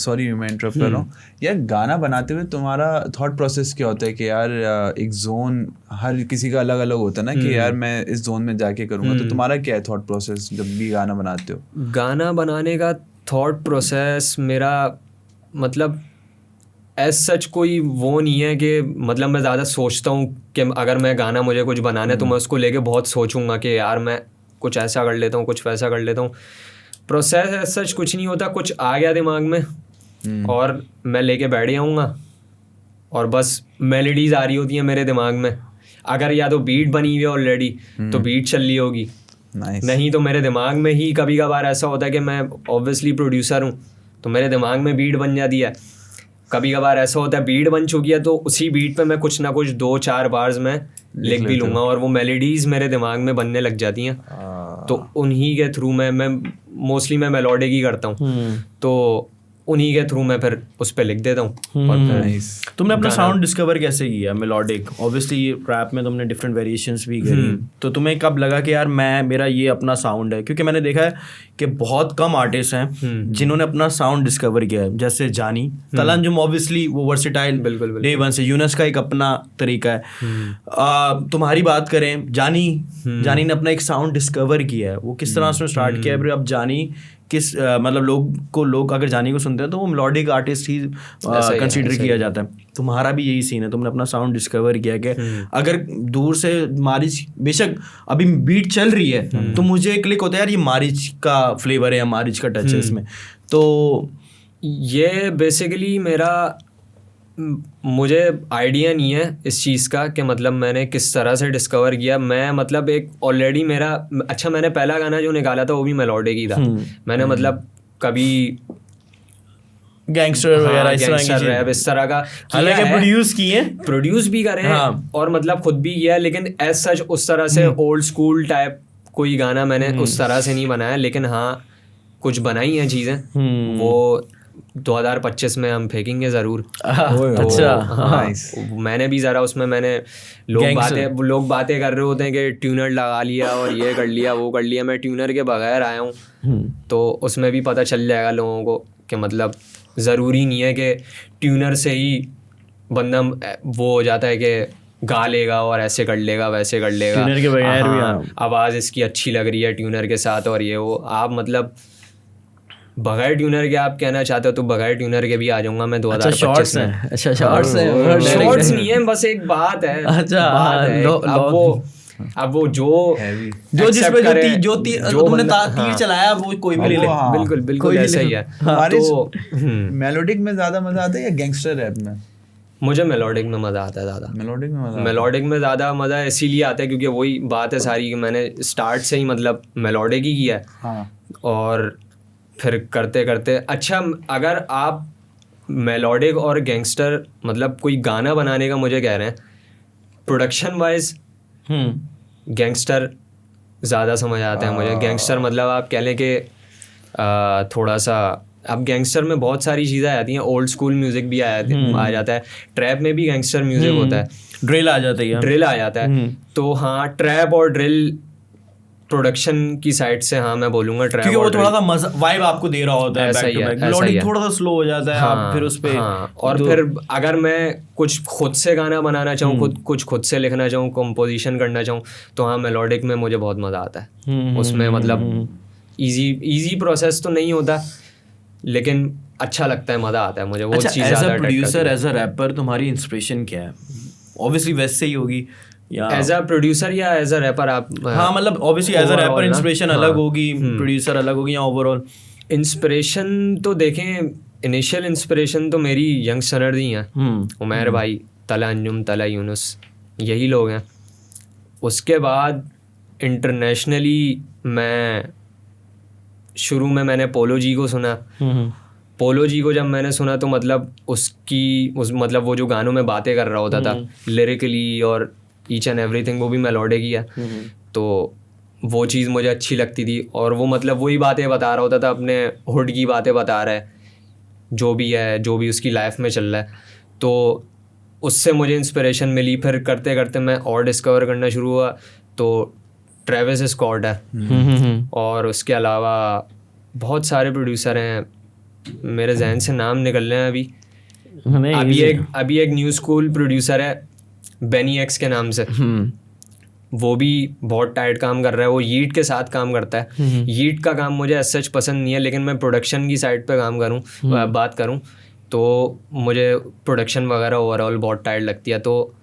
सॉरी मैं इंटरप्ट कर रहा हूँ यार, गाना बनाते हुए तुम्हारा थॉट प्रोसेस क्या होता है कि यार एक जोन हर किसी का अलग अलग होता है ना, कि यार मैं इस जोन में जाके करूँगा, तो तुम्हारा क्या है थॉट प्रोसेस जब भी गाना बनाते हो? गाना बनाने का थॉट प्रोसेस मेरा मतलब एज सच कोई वो नहीं है कि मतलब मैं ज़्यादा सोचता हूँ कि अगर मैं गाना मुझे कुछ बनाना है तो मैं उसको लेके बहुत सोचूंगा कि यार मैं कुछ ऐसा कर लेता हूँ, कुछ वैसा कर लेता हूँ। प्रोसेस एज सच कुछ नहीं होता, कुछ आ गया दिमाग में और मैं लेके बैठ जाऊँगा, और बस मेलोडीज आ रही होती हैं मेरे दिमाग में। अगर या तो बीट बनी हुई है ऑलरेडी तो बीट चल रही होगी, नहीं तो मेरे दिमाग में ही कभी कभार ऐसा होता है कि मैं ऑब्वियसली प्रोड्यूसर हूँ तो मेरे दिमाग में बीट बन जाती है। कभी कभार ऐसा होता है बीट बन चुकी है तो उसी बीट पे मैं कुछ ना कुछ 2-4 बार्स में लिख भी लूँगा, और वो मेलोडीज मेरे दिमाग में बनने लग जाती हैं। तो उन्हीं के थ्रू मैं मोस्टली मैं मेलोडिक ही करता हूँ, तो उन्हीं के थ्रू मैं फिर उस पर लिख देता हूँ। और फिर तुमने अपना साउंड डिस्कवर कैसे किया? मेलोडिक, ऑब्वियसली रैप में तुमने डिफरेंट वेरिएशंस भी करी, तो तुम्हें कब लगा कि यार मेरा ये अपना साउंड है? क्योंकि मैंने देखा है कि बहुत कम आर्टिस्ट हैं जिन्होंने अपना साउंड डिस्कवर किया है, जैसे जानी, तलंजुम ऑब्वियसली वो वर्सेटाइल बिल्कुल डे वन से, यूनस का एक अपना तरीका है। तुम्हारी बात करें, जानी ने अपना एक साउंड डिस्कवर किया है, वो किस तरह उसने स्टार्ट किया है? अब जानी किस मतलब लोग अगर जानी को सुनते हैं तो वो मेलोडिक आर्टिस्ट ही कंसीडर किया जाता है। तुम्हारा भी यही सीन है, तुमने अपना साउंड डिस्कवर किया कि अगर दूर से मारिच, बेशक अभी बीट चल रही है तो मुझे क्लिक होता है यार ये मारिच का फ्लेवर है या मारिच का टच है इसमें। तो ये बेसिकली मुझे आइडिया नहीं है इस चीज़ का कि मतलब मैंने किस तरह से डिस्कवर किया। मैं मतलब एक ऑलरेडी मैंने पहला गाना जो निकाला था वो भी मेलोडिक ही था। मैंने मतलब कभी गैंगस्टर वगैरह इस तरह का हालांकि प्रोड्यूस भी करे हैं और मतलब खुद भी किया है, लेकिन एज सच उस तरह से ओल्ड स्कूल टाइप कोई गाना मैंने उस तरह से नहीं बनाया, लेकिन हाँ कुछ बनाई हैं चीज़ें, वो 2025 में हम फेंकेंगे ज़रूर। अच्छा, हाँ, मैंने भी ज़रा उसमें मैंने लोग बातें कर रहे होते हैं कि ट्यूनर लगा लिया और ये कर लिया वो कर लिया, मैं ट्यूनर के बगैर आया हूँ। तो उसमें भी पता चल जाएगा लोगों को कि मतलब ज़रूरी नहीं है कि ट्यूनर से ही बंदा वो हो जाता है कि गा लेगा और ऐसे कर लेगा वैसे कर लेगा, ट्यूनर के बगैर भी आवाज़ इसकी अच्छी लग रही है ट्यूनर के साथ और ये वो। आप मतलब बगैर ट्यूनर के आप कहना चाहते हो तो बगैर ट्यूनर के भी आ जाऊंगा मैं 2025 में। अच्छा शॉर्ट्स शॉर्ट्स नहीं है, बस एक बात है। अच्छा, बात है। अब वो जो जिसमें जो तुमने तीर चलाया वो कोई भी ले ले। बिल्कुल ऐसा ही है। तो मेलोडिक में ज्यादा मजा आता है या गैंगस्टर रैप में? मुझे मेलोडिक में मज़ा आता है ज़्यादा। मेलोडिक में ज़्यादा मज़ा इसीलिए आता है क्योंकि वही बात है सारी कि मैंने स्टार्ट से ही मतलब मेलोडिक ही किया है। और फिर करते करते अच्छा, अगर आप मेलोडिक और गैंगस्टर मतलब कोई गाना बनाने का मुझे कह रहे हैं, प्रोडक्शन वाइज गैंगस्टर ज़्यादा समझ आता है मुझे। गैंगस्टर मतलब आप कह लें कि थोड़ा सा, अब गैंगस्टर में बहुत सारी चीज़ें आती हैं, ओल्ड स्कूल म्यूज़िक भी आ जाता है, ट्रैप में भी गैंगस्टर म्यूज़िक होता है, ड्रिल आ जाता है। तो हाँ, ट्रैप और ड्रिल प्रोडक्शन की साइड से हाँ मैं बोलूँगा ट्रैप, क्योंकि वो थोड़ा सा मजा वाइब आपको दे रहा होता है, ऐसा ही है, मेलोडी थोड़ा सा स्लो हो जाता है। आप फिर उस पे और फिर अगर मैं कुछ खुद से गाना बनाना चाहूँ, कुछ खुद से लिखना चाहूँ, कंपोजिशन करना चाहूँ, तो हाँ मेलोडिक में मुझे बहुत मज़ा आता है। उसमें मतलब इजी प्रोसेस तो नहीं होता, लेकिन अच्छा लगता है, मज़ा आता है मुझे वो चीज़। As a producer, as a rapper तुम्हारी इंस्पिरेशन क्या है? ऑब्वियसली वैसे ही होगी, या एज अ प्रोड्यूसर या एज अ रैपर आप? हाँ मतलब obviously as a rapper inspiration अलग होगी, प्रोड्यूसर अलग होगी, या ओवरऑल इंस्पिरेशन तो देखें, इनिशियल इंस्पिरेशन तो मेरी यंगस्टर ही हैं, उमैर भाई, तला अंजुम, तला यूनुस, यही लोग हैं। उसके बाद इंटरनेशनली मैं शुरू में मैंने पोलो जी को सुना। पोलो जी को जब मैंने सुना तो मतलब मतलब वो जो गानों में बातें कर रहा होता था लिरिकली और ईच एंड एवरीथिंग, वो भी मेलोडिक ही है। तो वो चीज़ मुझे अच्छी लगती थी, और वो मतलब वही बातें बता रहा होता था, अपने हुड की बातें बता रहा है, जो भी उसकी लाइफ में चल रहा है। तो उससे मुझे इंस्पिरेशन मिली। फिर करते करते मैं और डिस्कवर करना शुरू हुआ, तो ट्रेविस स्कॉट है, और उसके अलावा बहुत सारे प्रोड्यूसर हैं, मेरे जहन से नाम निकल रहे हैं अभी एक न्यू स्कूल प्रोड्यूसर है बेनी एक्स के नाम से, वो भी बहुत टाइट काम कर रहा है, वो यीट के साथ काम करता है। यीट का काम मुझे सच पसंद नहीं है, लेकिन मैं प्रोडक्शन की साइड पे काम बात करूं तो मुझे प्रोडक्शन वगैरह ओवरऑल बहुत टाइट लगती है। तो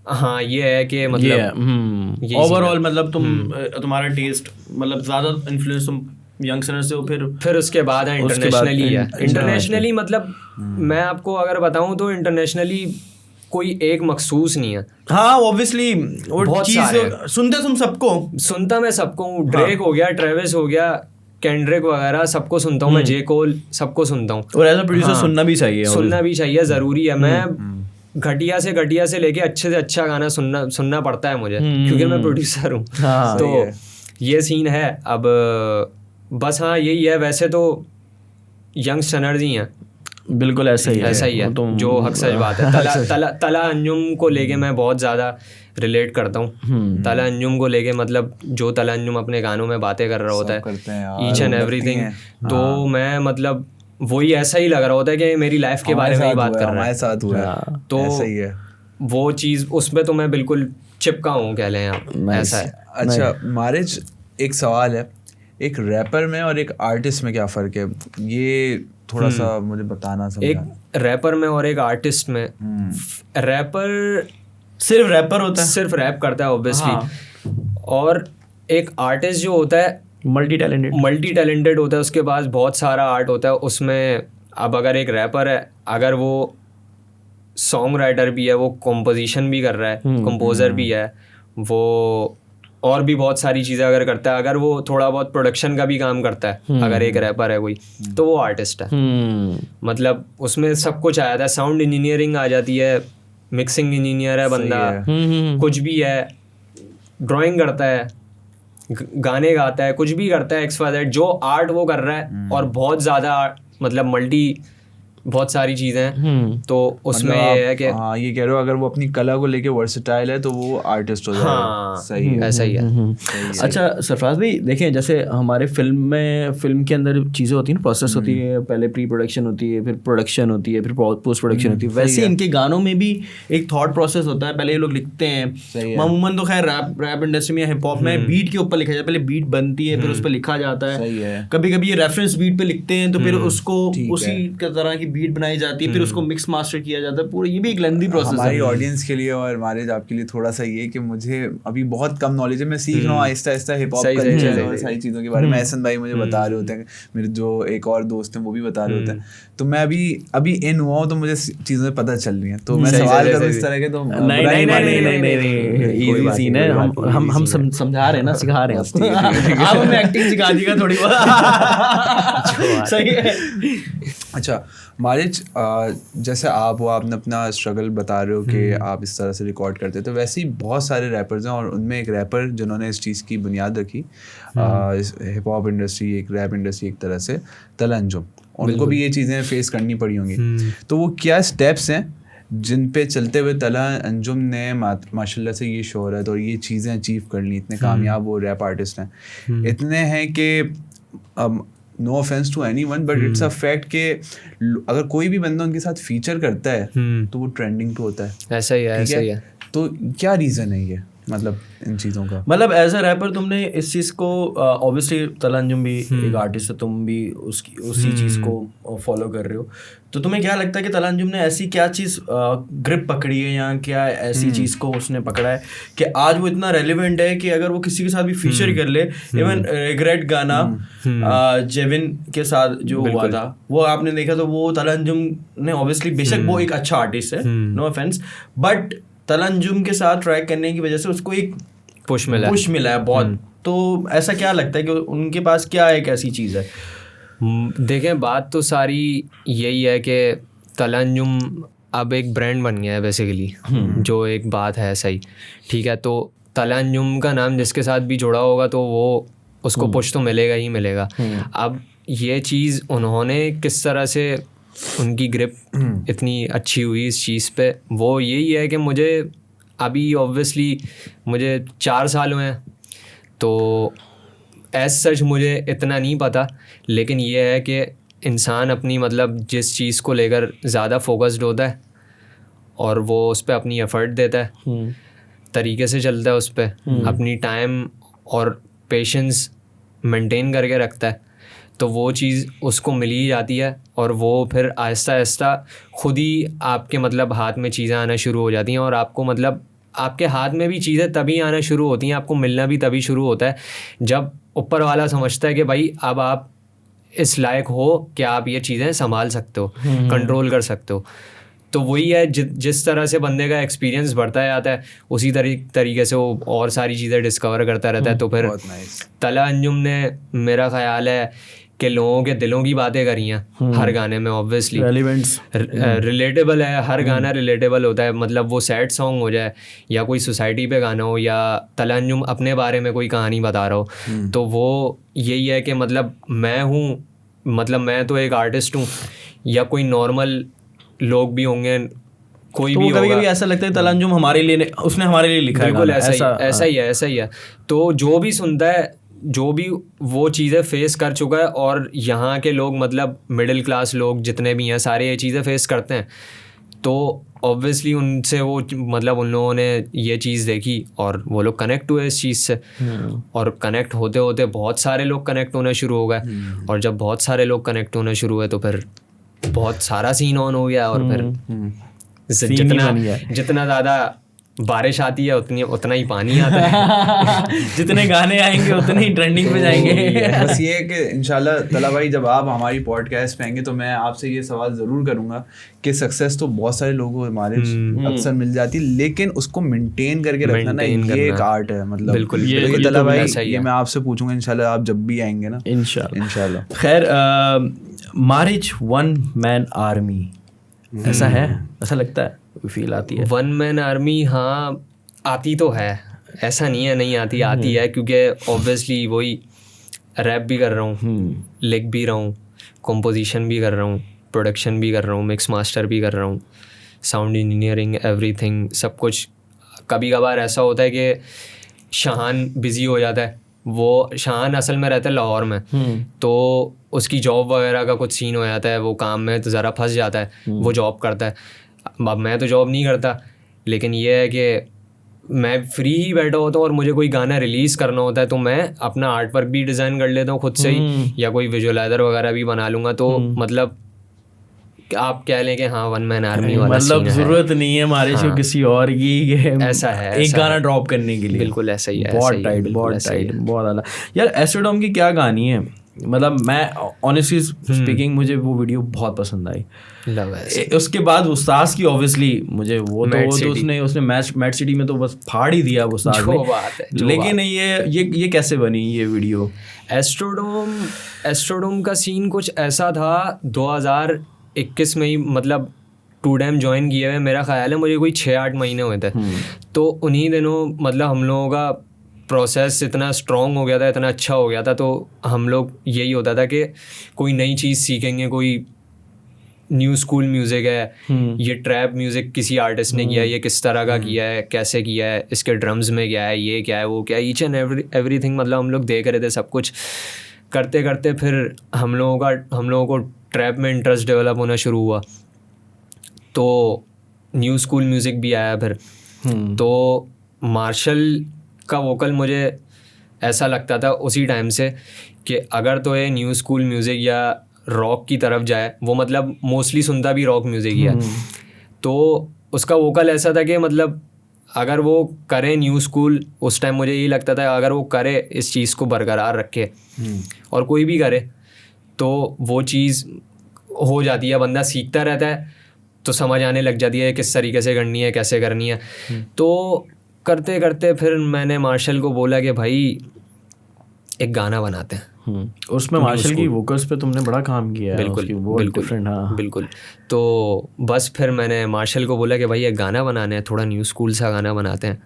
हाँ ये है कि मतलब ओवरऑल मतलब तुम्हारा टेस्ट मतलब ज़्यादा इन्फ्लुएंस तुम यंगस्टर से हो, फिर उसके बाद है इंटरनेशनली मतलब मैं आपको अगर बताऊं तो इंटरनेशनली कोई एक मखसूस नहीं है। हाँ ऑब्वियसली वो चीज़ सुनता मैं सबको हूँ। ड्रेक हो गया, ट्रेविस हो गया, केंड्रिक वगैरह सबको सुनता हूँ मैं, जे कोल सबको सुनता हूँ। और एज अ प्रोड्यूसर सुनना भी चाहिए, ज़रूरी है। मैं घटिया से लेके अच्छे से अच्छा गाना सुनना पड़ता है मुझे, क्योंकि मैं प्रोड्यूसर हूँ। तो ये सीन है। अब बस हाँ यही है। वैसे तो यंगस्टर्स ही हैं, बिल्कुल ऐसा ही है जो हक सच बात है। तला अंजुम को लेके मैं बहुत ज़्यादा रिलेट करता हूँ। तला अंजुम को लेके मतलब जो तला अंजुम अपने गानों में बातें कर रहा होता है, ईच एंड एवरीथिंग, तो मैं मतलब वही ऐसा ही लग रहा होता है कि मेरी लाइफ के बारे में ही बात कर रहा है। तो वो चीज़ उसमें तो मैं बिल्कुल चिपका हूँ, कह लें आप, ऐसा है। अच्छा मारिज, एक सवाल है, एक रैपर में और एक आर्टिस्ट में क्या फ़र्क है? ये थोड़ा सा मुझे बताना। एक रैपर में और एक आर्टिस्ट में, रैपर सिर्फ रैपर होता है, सिर्फ रैप करता है ऑब्वियसली, और एक आर्टिस्ट जो होता है मल्टी टैलेंटेड होता है, उसके पास बहुत सारा आर्ट होता है उसमें। अब अगर एक रैपर है, अगर वो सॉन्ग राइटर भी है, वो कंपोजिशन भी कर रहा है, कंपोजर भी है, वो और भी बहुत सारी चीज़ें अगर करता है, अगर वो थोड़ा बहुत प्रोडक्शन का भी काम करता है, अगर एक रैपर है कोई, तो वो आर्टिस्ट है। मतलब उसमें सब कुछ आ जाता है, साउंड इंजीनियरिंग आ जाती है, मिक्सिंग इंजीनियर है बंदा, कुछ भी है, ड्राइंग करता है, गाने गाता है, कुछ भी करता है XYZ, जो आर्ट वो कर रहा है और बहुत ज़्यादा मतलब बहुत सारी चीज़ें हैं, तो उसमें मतलब ये है कि हाँ, ये कह रहे हो अगर वो अपनी कला को लेके वर्सेटाइल है तो वो आर्टिस्ट हो जाएगा। हाँ, सही है, ऐसा ही है। अच्छा सरफराज भाई, देखें जैसे हमारे फिल्म के अंदर चीज़ें होती हैं ना, प्रोसेस होती है, पहले प्री प्रोडक्शन होती है, फिर प्रोडक्शन होती है, फिर पोस्ट प्रोडक्शन होती है, वैसे इनके गानों में भी एक थॉट प्रोसेस होता है। पहले ये लोग लिखते हैं, मामूमन तो खैर रैप इंडस्ट्री में, हिप हॉप में बीट के ऊपर लिखा जाता है, पहले बीट बनती है फिर उस पर लिखा जाता है। कभी कभी ये रेफरेंस बीट पे लिखते हैं तो फिर उसको उसी तरह की बीट बनाई जाती है, फिर उसको मिक्स मास्टर किया जाता है पूरा। ये भी एक लेंथी प्रोसेस है हमारी ऑडियंस के लिए और हमारे आपके लिए थोड़ा सा ये कि मुझे अभी बहुत कम नॉलेज है, मैं सीख रहा हूँ Aahista Aahista hip hop culture और सारी चीज़ों के बारे में। एहसन भाई मुझे बता रहे होते हैं, मेरे जो एक और दोस्त हैं वो भी बता रहे होते हैं, तो मैं अभी इन हुआ हूँ तो मुझे चीज़ें पता चल रही हैं, तो मैं सवाल करूँ इस तरह के तो नहीं, इजी सीन है। हम समझा रहे हैं ना, सिखा रहे हैं आप हमें एक्टिंग सिखा दीजिएगा थोड़ी बहुत। सही है। अच्छा मारिच, जैसे आप हो, आपने अपना स्ट्रगल बता रहे हो कि आप इस तरह से रिकॉर्ड करते, तो वैसे ही बहुत सारे रैपर्स हैं और उनमें एक रैपर जिन्होंने इस चीज़ की बुनियाद रखी, हिप हॉप इंडस्ट्री, एक रैप इंडस्ट्री एक तरह से, तला अंजुम, उनको भी ये चीज़ें फेस करनी पड़ी होंगी, तो वो क्या स्टेप्स हैं जिन पे चलते हुए तला अंजुम ने माशाल्लाह से ये शोहरत और ये चीज़ें अचीव कर ली, इतने कामयाब वो रैप आर्टिस्ट हैं, इतने हैं कि no offence to anyone but it's a fact कि अगर कोई भी बंदा उनके साथ फीचर करता है तो वो ट्रेंडिंग पे होता है। ऐसा ही है, ऐसा ही है। तो क्या रीज़न है ये, मतलब इन चीज़ों का? मतलब एज अ रैपर तुमने इस चीज़ को, ऑब्वियसली तला अंजुम भी एक आर्टिस्ट है, तुम भी उसी चीज़ को फॉलो कर रहे हो, तो तुम्हें क्या लगता है कि तला अंजुम ने ऐसी क्या चीज़ ग्रिप पकड़ी है या क्या ऐसी चीज़ को उसने पकड़ा है कि आज वो इतना रेलिवेंट है कि अगर वो किसी के साथ भी फीचर कर ले, इवन रिग्रेट गाना जेविन के साथ जो हुआ था वो आपने देखा, तो वो तला अंजुम ने ऑब्वियसली, बेशक वो एक अच्छा आर्टिस्ट है, नो ऑफेंस, बट तला अंजुम के साथ ट्रैक करने की वजह से उसको एक पुश मिला है बहुत। तो ऐसा क्या लगता है कि उनके पास क्या एक ऐसी चीज़ है? देखें, बात तो सारी यही है कि तला अंजुम अब एक ब्रांड बन गया है बेसिकली, जो एक बात है सही, ठीक है। तो तला अंजुम का नाम जिसके साथ भी जुड़ा होगा तो वो उसको पुश तो मिलेगा ही मिलेगा। अब ये चीज़ उन्होंने किस तरह से, उनकी ग्रिप इतनी अच्छी हुई इस चीज़ पे, वो यही है कि मुझे अभी ऑब्वियसली मुझे 4 साल हुए हैं, तो एज सच मुझे इतना नहीं पता, लेकिन ये है कि इंसान अपनी मतलब जिस चीज़ को लेकर ज़्यादा फोकस्ड होता है और वो उस पर अपनी एफर्ट देता है, तरीके से चलता है उस पर, अपनी टाइम और पेशेंस मेंटेन करके रखता है, तो वो चीज़ उसको मिल ही जाती है और वो फिर आहिस्ता आहिस्ता खुद ही आपके मतलब हाथ में चीज़ें आना शुरू हो जाती हैं, और आपको मतलब आपके हाथ में भी चीज़ें तभी आना शुरू होती हैं, आपको मिलना भी तभी शुरू होता है जब ऊपर वाला समझता है कि भाई अब आप इस लायक हो कि आप ये चीज़ें संभाल सकते हो, कंट्रोल कर सकते हो। तो वही है, जिस तरह से बंदे का एक्सपीरियंस बढ़ता जाता है उसी तरीके से वो और सारी चीज़ें डिस्कवर करता रहता है। तो फिर तला अंजुम ने मेरा ख्याल है कि लोगों के दिलों की बातें करी हैं हर गाने में, ऑब्वियसली रिलेटेबल है, हर गाना रिलेटेबल होता है, मतलब वो सैड सॉन्ग हो जाए या कोई सोसाइटी पे गाना हो या तला अंजुम अपने बारे में कोई कहानी बता रहा हो, तो वो यही है कि मतलब मैं हूँ, मतलब मैं तो एक आर्टिस्ट हूँ या कोई नॉर्मल लोग भी होंगे, कोई तो भी कभी कभी ऐसा लगता है तला अंजुम हमारे लिए, उसने हमारे लिए लिखा है। बिल्कुल ऐसा ही है। तो जो भी सुनता है, जो भी वो चीज़ें फेस कर चुका है, और यहाँ के लोग मतलब मिडिल क्लास लोग जितने भी हैं सारे ये चीज़ें फेस करते हैं, तो ऑब्वियसली उनसे वो मतलब उन लोगों ने ये चीज़ देखी और वो लोग कनेक्ट हुए इस चीज़ से, और कनेक्ट होते होते बहुत सारे लोग कनेक्ट होना शुरू हो गए, और जब बहुत सारे लोग कनेक्ट होना शुरू हुए तो फिर बहुत सारा सीन ऑन हो गया, और फिर जितना ज़्यादा बारिश आती है उतना ही पानी आता है जितने गाने आएंगे उतने ही ट्रेंडिंग पे जाएंगे। बस ये है कि इंशाल्लाह तला भाई जब आप हमारी पॉडकास्ट पे आएंगे तो मैं आपसे ये सवाल ज़रूर करूँगा कि सक्सेस तो बहुत सारे लोगों को हमारे अक्सर मिल जाती है, लेकिन उसको मेंटेन करके रखना ना ये एक आर्ट है। मतलब बिल्कुल ये तला भाई ये मैं आपसे पूछूंगा इंशाल्लाह आप जब भी आएंगे ना। इंशाल्लाह। खैर, मारिच वन मैन आर्मी ऐसा है, ऐसा लगता है, फील आती है? वन मैन आर्मी हाँ आती तो है, ऐसा नहीं है नहीं आती, आती है, क्योंकि ऑब्वियसली वही रैप भी कर रहा हूँ, लिख भी रहा हूँ, कंपोजिशन भी कर रहा हूँ, प्रोडक्शन भी कर रहा हूँ, मिक्स मास्टर भी कर रहा हूँ, साउंड इंजीनियरिंग, एवरीथिंग, सब कुछ। कभी कभार ऐसा होता है कि शाहान बिज़ी हो जाता है, वो शाहान असल में रहता है लाहौर में, तो उसकी जॉब वगैरह का कुछ सीन हो जाता है, वो काम में तो ज़रा फंस जाता है, वो जॉब करता है। अब मैं तो जॉब नहीं करता, लेकिन ये है कि मैं फ्री ही बैठा होता हूँ और मुझे कोई गाना रिलीज़ करना होता है तो मैं अपना आर्ट वर्क भी डिज़ाइन कर लेता हूँ खुद से ही, या कोई विजुअलाइजर वगैरह भी बना लूँगा। तो मतलब आप कह लें कि हाँ वन मैन आर्मी वाला मतलब सीन जरूरत नहीं है हमारे हाँ। को किसी और की ऐसा है, एक ऐसा गाना है। ड्रॉप करने के लिए। बिल्कुल ऐसा ही है, बहुत ऐसा ही है, टाइट, बिल्कुल बहुत ऐसा ही टाइट, है। बहुत आला। यार एस्ट्रोडोम की क्या गानी है, मतलब मैं ऑनेस्टली स्पीकिंग मुझे वो वीडियो बहुत पसंद आई। लव है। उसके बाद उस्ताद की ऑब्वियसली मुझे वो Mad तो City। उसने मैड सिटी में तो बस फाड़ ही दिया उस्ताद जो ने। बात है, जो लेकिन बात। ये कैसे बनी ये वीडियो? एस्ट्रोडोम का सीन कुछ ऐसा था 2021 में ही, मतलब टू डैम ज्वाइन किए हुए मेरा ख्याल है मुझे कोई 6-8 महीने हुए थे। तो उन्हीं दिनों मतलब हम लोगों का प्रोसेस इतना स्ट्रॉन्ग हो गया था, इतना अच्छा हो गया था, तो हम लोग यही होता था कि कोई नई चीज़ सीखेंगे, कोई न्यू स्कूल म्यूज़िक है, ये ट्रैप म्यूज़िक किसी आर्टिस्ट ने किया है, ये किस तरह का किया है, कैसे किया है, इसके ड्रम्स में क्या है, ये क्या है, वो क्या है, ईच एंड एवरीथिंग मतलब हम लोग देख रहे थे। सब कुछ करते करते फिर हम लोगों को ट्रैप में इंटरेस्ट डेवलप होना शुरू हुआ, तो न्यू स्कूल म्यूज़िक भी आया फिर। तो मार्शल का वोकल मुझे ऐसा लगता था उसी टाइम से कि अगर तो ये न्यू स्कूल म्यूज़िक या रॉक की तरफ जाए, वो मतलब मोस्टली सुनता भी रॉक म्यूज़िक ही है, तो उसका वोकल ऐसा था कि मतलब अगर वो करे न्यू स्कूल, उस टाइम मुझे यही लगता था अगर वो करे इस चीज़ को बरकरार रखे और कोई भी करे तो वो चीज़ हो जाती है, बंदा सीखता रहता है तो समझ आने लग जाती है किस तरीके से करनी है, कैसे करनी है। तो करते करते फिर मैंने मार्शल को बोला कि भाई एक गाना बनाते हैं। उसमें मार्शल की वोकल्स पे तुमने बड़ा काम किया है। बिल्कुल बिल्कुल हाँ। बिल्कुल। तो बस फिर मैंने मार्शल को बोला कि भाई एक गाना बनाने हैं, थोड़ा न्यू स्कूल सा गाना बनाते हैं।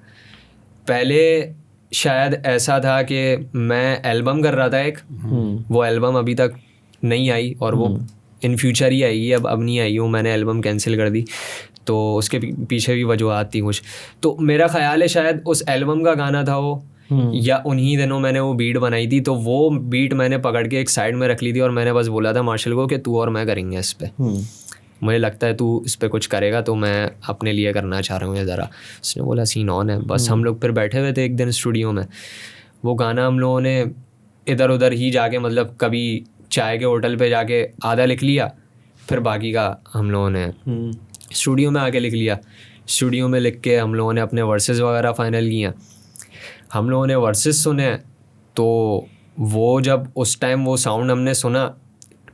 पहले शायद ऐसा था कि मैं एल्बम कर रहा था एक, वो एल्बम अभी तक नहीं आई और वो इन फ्यूचर ही आएगी, अब नहीं आई हूँ, मैंने एल्बम कैंसिल कर दी, तो उसके पीछे भी वजूहत थी कुछ। तो मेरा ख्याल है शायद उस एल्बम का गाना था वो, या उन्हीं दिनों मैंने वो बीट बनाई थी, तो वो बीट मैंने पकड़ के एक साइड में रख ली थी और मैंने बस बोला था मार्शल को कि तू और मैं करेंगे इस पर, मुझे लगता है तू इस पर कुछ करेगा, तो मैं अपने लिए करना चाह रहा हूँ ये ज़रा। उसने बोला सीन ऑन है। बस हम लोग फिर बैठे हुए थे एक दिन स्टूडियो में, वो गाना हम लोगों ने इधर उधर ही जाके, मतलब कभी चाय के होटल पे जाके आधा लिख लिया, फिर बाकी का हम लोगों ने स्टूडियो में आके लिख लिया। स्टूडियो में लिख के हम लोगों ने अपने वर्सेस वगैरह फाइनल किया। हम लोगों ने वर्सेस सुने, तो वो जब उस टाइम वो साउंड हमने सुना,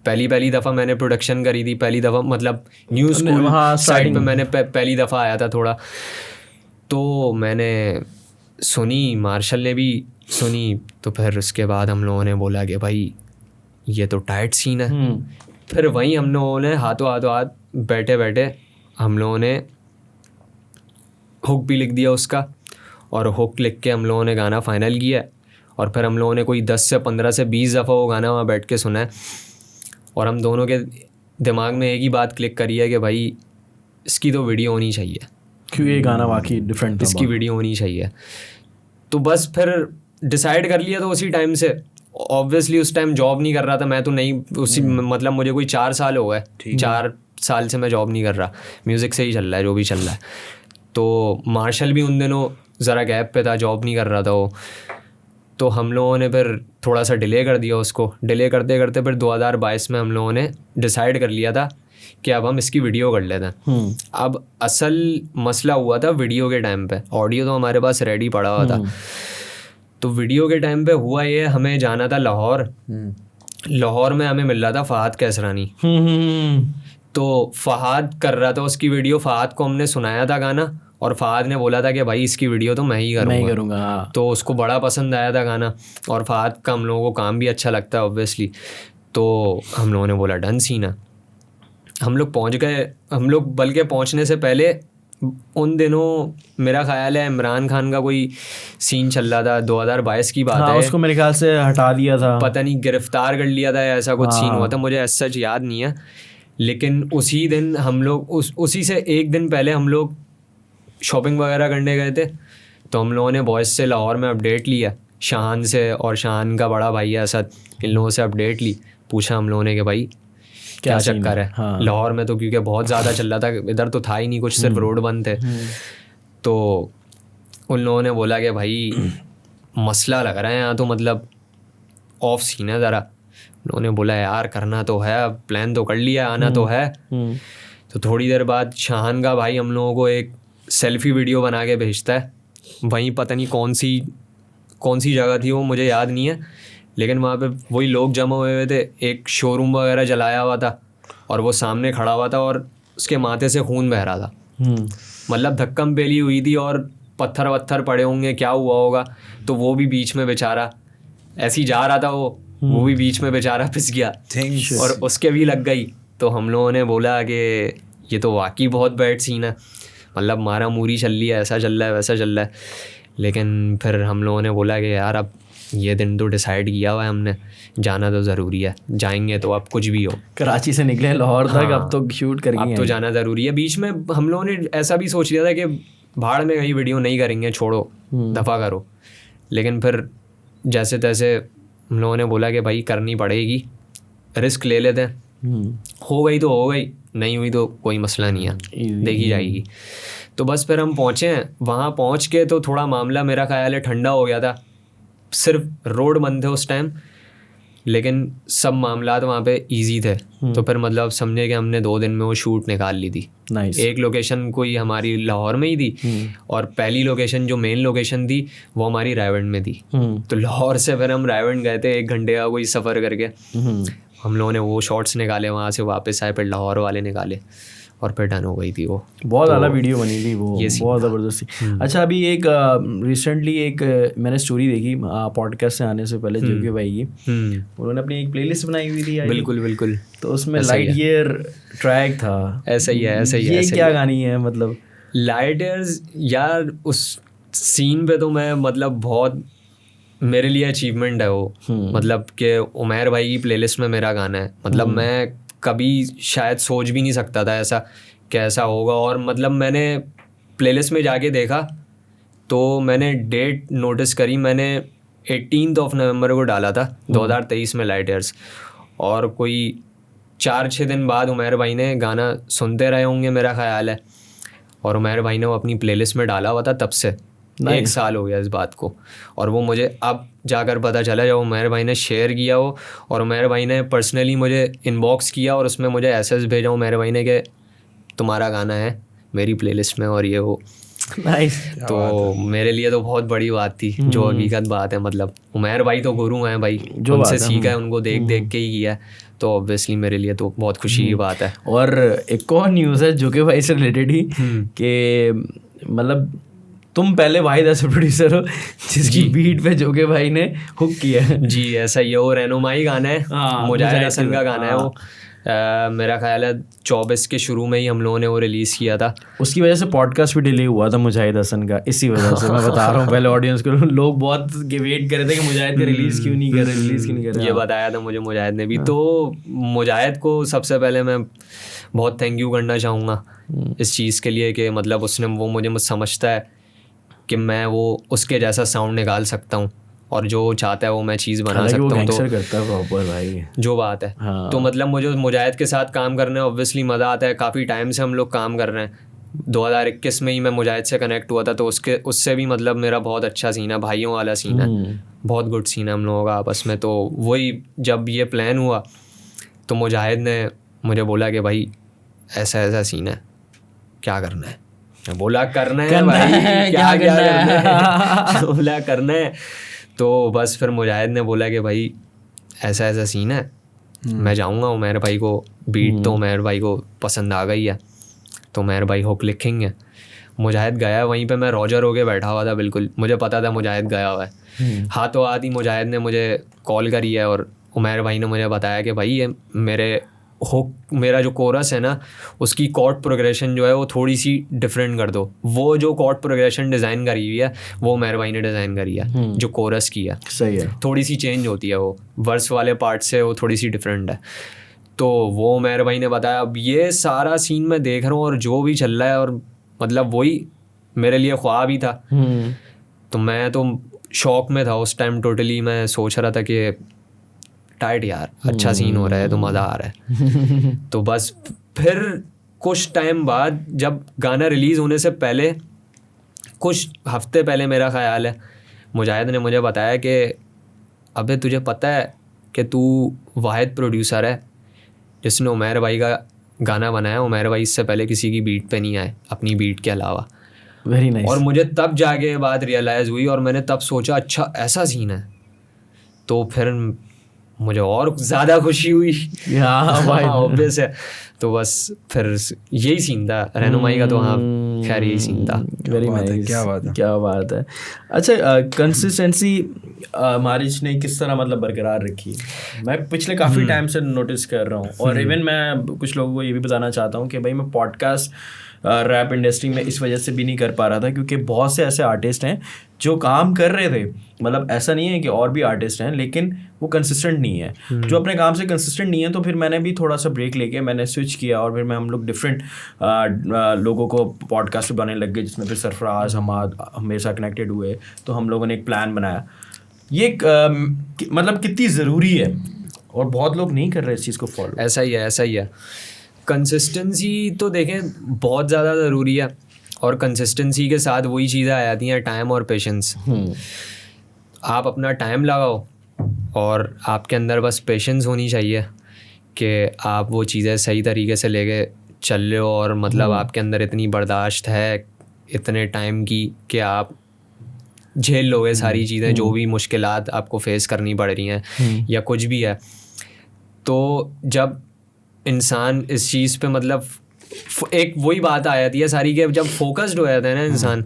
पहली दफ़ा मैंने प्रोडक्शन करी थी, पहली दफ़ा मतलब न्यू स्कूल साइड पे मैंने पहली दफ़ा आया था थोड़ा, तो मैंने सुनी, मार्शल ने भी सुनी, तो फिर उसके बाद हम लोगों ने बोला कि भाई ये तो टाइट सीन है। फिर वहीं हम लोगों ने हाथों हाथ बैठे बैठे हम लोगों ने हुक भी लिख दिया उसका, और हुक लिख के हम लोगों ने गाना फाइनल किया। और फिर हम लोगों ने कोई 10 से 15 से 20 दफ़ा वो गाना वहाँ बैठ के सुना है, और हम दोनों के दिमाग में एक ही बात क्लिक करी है कि भाई इसकी तो वीडियो होनी चाहिए, क्योंकि ये गाना वाकई डिफरेंट, इसकी वीडियो होनी चाहिए। तो बस फिर डिसाइड कर लिया। तो उसी टाइम से ऑब्वियसली उस टाइम जॉब नहीं कर रहा था मैं, तो नहीं उसी मतलब मुझे कोई 4 साल हो गए, 4 साल से मैं जॉब नहीं कर रहा, म्यूज़िक से ही चल रहा है जो भी चल रहा है। तो मार्शल भी उन दिनों ज़रा गैप पे था, जॉब नहीं कर रहा था वो, तो हम लोगों ने फिर थोड़ा सा डिले कर दिया उसको। डिले करते करते फिर 2022 में हम लोगों ने डिसाइड कर लिया था कि अब हम इसकी वीडियो कर लेते हैं। अब असल मसला हुआ था वीडियो के टाइम पे, ऑडियो तो हमारे पास रेडी पड़ा हुआ था, तो वीडियो के टाइम पे हुआ ये, हमें जाना था लाहौर। लाहौर में हमें मिल रहा था फहद कैसरानी, तो फहद कर रहा था उसकी वीडियो। फहद को हमने सुनाया था गाना, और फहद ने बोला था कि भाई इसकी वीडियो तो मैं ही करूँगा। तो उसको बड़ा पसंद आया था गाना, और फहद का हम लोगों को काम भी अच्छा लगता है ऑब्वियसली। तो हम लोगों ने बोला डन सीना। हम लोग पहुँच गए। हम लोग बल्कि पहुँचने से पहले उन दिनों मेरा ख्याल है इमरान खान का कोई सीन चल रहा था, 2022 की बात हाँ, है, उसको मेरे ख्याल से हटा दिया था, पता नहीं गिरफ्तार कर लिया था, ऐसा कुछ सीन हुआ था, मुझे ऐसा सच याद नहीं है। लेकिन उसी दिन हम लोग उसी से एक दिन पहले हम लोग शॉपिंग वगैरह करने गए थे, तो हम लोगों ने बॉयज़ से लाहौर में अपडेट लिया, शाहान से, और शाहान का बड़ा भाई है असद, इन लोगों से अपडेट ली, पूछा हम लोगों ने कि भाई क्या चक्कर है। हाँ। लाहौर में तो क्योंकि बहुत ज़्यादा चल रहा था, इधर तो था ही नहीं कुछ, सिर्फ रोड बंद थे। तो उन लोगों ने बोला कि भाई मसला लग रहा है यहाँ तो, मतलब ऑफ सीन है ज़रा। उन्होंने बोला यार करना तो है, अब प्लान तो कर लिया, आना तो है। तो थोड़ी देर बाद शाहान का भाई हम लोगों को एक सेल्फी वीडियो बना के भेजता है, वहीं पता नहीं कौन सी जगह थी वो, मुझे याद नहीं है, लेकिन वहाँ पे वही लोग जमा हुए थे, एक शोरूम वगैरह जलाया हुआ था और वो सामने खड़ा हुआ था और उसके माथे से खून बह रहा था, मतलब धक्कम पेली हुई थी और पत्थर वत्थर पड़े होंगे, क्या हुआ होगा। तो वो भी बीच में बेचारा ऐसे ही जा रहा था, वो भी बीच में बेचारा फिस गया और उसके भी लग गई। तो हम लोगों ने बोला कि ये तो वाकई बहुत बैड सीन है, मतलब मारा मूरी चल रही है, ऐसा चल रहा है वैसा चल रहा है। लेकिन फिर हम लोगों ने बोला कि यार अब ये दिन तो डिसाइड किया हुआ है हमने, जाना तो ज़रूरी है, जाएंगे तो अब कुछ भी हो। कराची से निकले लाहौर तक, अब तो शूट करेंगे, अब तो जाना ज़रूरी है। बीच में हम लोगों ने ऐसा भी सोच लिया था कि भाड़ में कहीं वीडियो नहीं करेंगे, छोड़ो, दफ़ा करो। लेकिन फिर जैसे तैसे हम लोगों ने बोला कि भाई करनी पड़ेगी, रिस्क ले लेते हैं, हो गई तो हो गई, नहीं हुई तो कोई मसला नहीं है, देखी जाएगी। तो बस फिर हम पहुँचे हैं, वहाँ पहुँच के तो थोड़ा मामला मेरा ख्याल है ठंडा हो गया था, सिर्फ रोड बंद थे उस टाइम, लेकिन सब मामलात वहाँ पे इजी थे। तो फिर मतलब समझे कि हमने 2 दिन में वो शूट निकाल ली थी। एक लोकेशन कोई हमारी लाहौर में ही थी और पहली लोकेशन जो मेन लोकेशन थी वो हमारी रायवंड में थी। तो लाहौर से फिर हम रायवंड गए थे 1 घंटे का कोई सफ़र करके, हम लोगों ने वो शॉट्स निकाले, वहाँ से वापस आए, फिर लाहौर वाले निकाले और फिर डन हो गई थी वो। बहुत आला वीडियो बनी थी वो, बहुत ज़बरदस्ती। अच्छा, अभी एक रिसेंटली एक मैंने स्टोरी देखी पॉडकास्ट से आने से पहले, जो कि भाई की उन्होंने अपनी एक प्लेलिस्ट बनाई हुई थी। बिल्कुल बिल्कुल। तो उसमें लाइट ईयर ट्रैक था। ऐसा ही है, ऐसा ही है। ये क्या गानी है मतलब? लाइट ईयर्स यार, उस सीन पे तो मैं मतलब बहुत मेरे लिए अचीवमेंट है वो, मतलब कि उमैर भाई की प्लेलिस्ट में मेरा गाना है। मतलब मैं कभी शायद सोच भी नहीं सकता था ऐसा कैसा होगा। और मतलब मैंने प्लेलिस्ट में जाके देखा तो मैंने डेट नोटिस करी, मैंने 18 नवंबर को डाला था 2023 में लाइट ईयर्स, और कोई 4-6 दिन बाद उमैर भाई ने गाना सुनते रहे होंगे मेरा ख्याल है, और उमैर भाई ने वो अपनी प्लेलिस्ट में डाला हुआ था। तब से 1 साल हो गया इस बात को, और वो मुझे अब जाकर पता चला जब उमैर भाई ने शेयर किया वो, और उमैर भाई ने पर्सनली मुझे इनबॉक्स किया और उसमें मुझे एसएस भेजा उमैर भाई ने कि तुम्हारा गाना है मेरी प्लेलिस्ट में और ये वो। तो मेरे लिए तो बहुत बड़ी बात थी, जो हकीकत बात है। मतलब उमैर भाई तो गुरु हैं भाई, उनसे सीखा है, उनको देख देख के ही किया है, तो ऑब्वियसली मेरे लिए तो बहुत खुशी की बात है। और एक और न्यूज़ है जो कि भाई से रिलेटेड ही, कि मतलब तुम पहले वाहिद ऐसे प्रोड्यूसर हो जिसकी बीट पे जोके भाई ने हुक किया है। जी ऐसा ही है, वो रहनुमाई गाना है, मुजाहिद हसन का गाना है वो। मेरा ख्याल है 24 के शुरू में ही हम लोगों ने वो रिलीज़ किया था। उसकी वजह से पॉडकास्ट भी डिले हुआ था मुजाहिद हसन का, इसी वजह से मैं बता रहा हूँ पहले ऑडियंस को। लोग बहुत वेट कर रहे थे कि मुजाहिद का रिलीज़ क्यों नहीं कर रहे, ये बताया था मुझे मुजाहिद ने भी। तो मुजाहिद को सबसे पहले मैं बहुत थैंक यू करना चाहूँगा इस चीज़ के लिए कि मतलब उसने वो मुझे समझता है कि मैं वो उसके जैसा साउंड निकाल सकता हूँ और जो चाहता है वो मैं चीज़ बना सकता हूँ। तो करता है प्रॉपर भाई, जो बात है। हाँ। तो मतलब मुझे मुजाहिद के साथ काम करने ऑब्वियसली मज़ा आता है। काफ़ी टाइम से हम लोग काम कर रहे हैं, 2021 में ही मैं मुजाहिद से कनेक्ट हुआ था, तो उससे भी मतलब मेरा बहुत अच्छा सीन है, भाइयों वाला सीन है, बहुत गुड सीन है हम लोगों का आपस में। तो वही जब ये प्लान हुआ तो मुजाहिद ने मुझे बोला कि भाई ऐसा ऐसा सीन है, क्या करना है? बोला करना है भाई, क्या करना है? बोला करना है। तो बस फिर मुजाहिद ने बोला कि भाई ऐसा ऐसा सीन है, मैं जाऊँगा। उमैर भाई को बीट तो उमैर भाई को पसंद आ गई है, तो उमैर भाई हुक लिखेंगे। मुजाहिद गया, वहीं पे मैं रॉजर होके बैठा हुआ था, बिल्कुल मुझे पता था मुजाहिद गया हुआ है। हाथों हाथ ही मुजाहिद ने मुझे कॉल करी है और उमैर भाई ने मुझे बताया कि भाई ये मेरे हो मेरा जो कोरस है ना उसकी कॉर्ड प्रोग्रेशन जो है वो थोड़ी सी डिफरेंट कर दो। वो जो कॉर्ड प्रोग्रेशन डिज़ाइन करी हुई है वो मेहर भाई ने डिज़ाइन करी है, जो कोरस की है। सही है। थोड़ी सी चेंज होती है, वो वर्स वाले पार्ट से वो थोड़ी सी डिफरेंट है। तो वो मेहर भाई ने बताया। अब ये सारा सीन मैं देख रहा हूँ और जो भी चल रहा है, और मतलब वही मेरे लिए ख्वाब ही था। तो मैं तो शौक में था उस टाइम टोटली। मैं सोच रहा था कि टाइट यार, अच्छा सीन हो रहा है तो मज़ा आ रहा है। तो बस फिर कुछ टाइम बाद जब गाना रिलीज़ होने से पहले, कुछ हफ्ते पहले मेरा ख़्याल है, मुजाहिद ने मुझे बताया कि अबे तुझे पता है कि तू वाहिद प्रोड्यूसर है जिसने उमैर भाई का गाना बनाया। उमैर भाई इससे पहले किसी की बीट पे नहीं आए अपनी बीट के अलावा। Very nice. और मुझे तब जाके ये बात रियलाइज़ हुई और मैंने तब सोचा अच्छा ऐसा सीन है। तो फिर मुझे और ज़्यादा खुशी हुई। ऑब्वियस है। तो बस फिर यही सीन था रहनुमाई का। तो हाँ खैर यही सीन था। Very nice. क्या बात है। अच्छा, कंसिस्टेंसी मारिज ने किस तरह मतलब बरकरार रखी? मैं पिछले काफ़ी टाइम से नोटिस कर रहा हूँ, और इवन मैं कुछ लोगों को ये भी बताना चाहता हूँ कि भाई मैं पॉडकास्ट रैप इंडस्ट्री में इस वजह से भी नहीं कर पा रहा था क्योंकि बहुत से ऐसे आर्टिस्ट हैं जो काम कर रहे थे। मतलब ऐसा नहीं है कि और भी आर्टिस्ट हैं, लेकिन वो कंसिस्टेंट नहीं है। जो अपने काम से कंसिस्टेंट नहीं है, तो फिर मैंने भी थोड़ा सा ब्रेक लेके मैंने स्विच किया, और फिर हम लोग डिफरेंट लोगों को पॉडकास्ट बनाने लग गए, जिसमें फिर सरफराज हमाद मेरे साथ कनेक्टेड हुए। तो हम लोगों ने एक प्लान बनाया। ये मतलब कितनी ज़रूरी है, और बहुत लोग नहीं कर रहे इस चीज़ को फॉलो। ऐसा ही है। कंसिस्टेंसी तो देखें बहुत ज़्यादा ज़रूरी है, और कंसिस्टेंसी के साथ वही चीज़ें आ जाती हैं, टाइम और पेशेंस। आप अपना टाइम लगाओ और आपके अंदर बस पेशेंस होनी चाहिए कि आप वो चीज़ें सही तरीके से लेके चल रहे हो, और मतलब आपके अंदर इतनी बर्दाश्त है इतने टाइम की कि आप झेल लोगे सारी चीज़ें, जो भी मुश्किलात आपको फेस करनी पड़ रही हैं या कुछ भी है। तो जब इंसान इस चीज़ पे मतलब एक वही बात आ जाती है सारी कि जब फोकस्ड हो जाता है ना इंसान,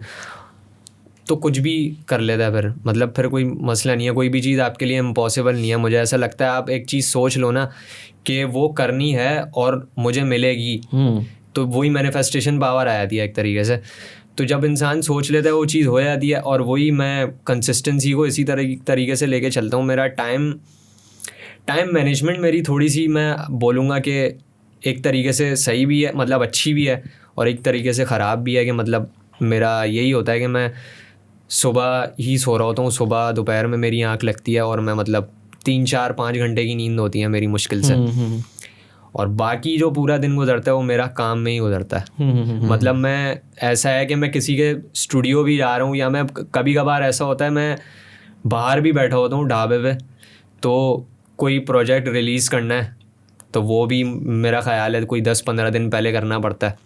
तो कुछ भी कर लेता है फिर। मतलब फिर कोई मसला नहीं है, कोई भी चीज़ आपके लिए इम्पॉसिबल नहीं है। मुझे ऐसा लगता है आप एक चीज़ सोच लो ना कि वो करनी है और मुझे मिलेगी, तो वही मैनिफेस्टेशन पावर आ जाती है एक तरीके से। तो जब इंसान सोच लेता है वो चीज़ हो जाती है। और वही मैं कंसिस्टेंसी को इसी तरीके से लेके चलता हूँ। मेरा टाइम मैनेजमेंट मेरी थोड़ी सी मैं बोलूँगा कि एक तरीके से सही भी है, मतलब अच्छी भी है, और एक तरीके से ख़राब भी है कि मतलब मेरा यही होता है कि मैं सुबह ही सो रहा होता हूँ। सुबह दोपहर में मेरी आँख लगती है और मैं मतलब 3-4-5 घंटे की नींद होती है मेरी मुश्किल से, और बाकी जो पूरा दिन गुजरता है वो मेरा काम में ही गुजरता है। मतलब मैं ऐसा है कि मैं किसी के स्टूडियो भी जा रहा हूँ, या मैं कभी कभार ऐसा होता है मैं बाहर भी बैठा होता हूँ ढाबे पे, तो कोई प्रोजेक्ट रिलीज़ करना है तो वो भी मेरा ख्याल है कोई 10-15 दिन पहले करना पड़ता है।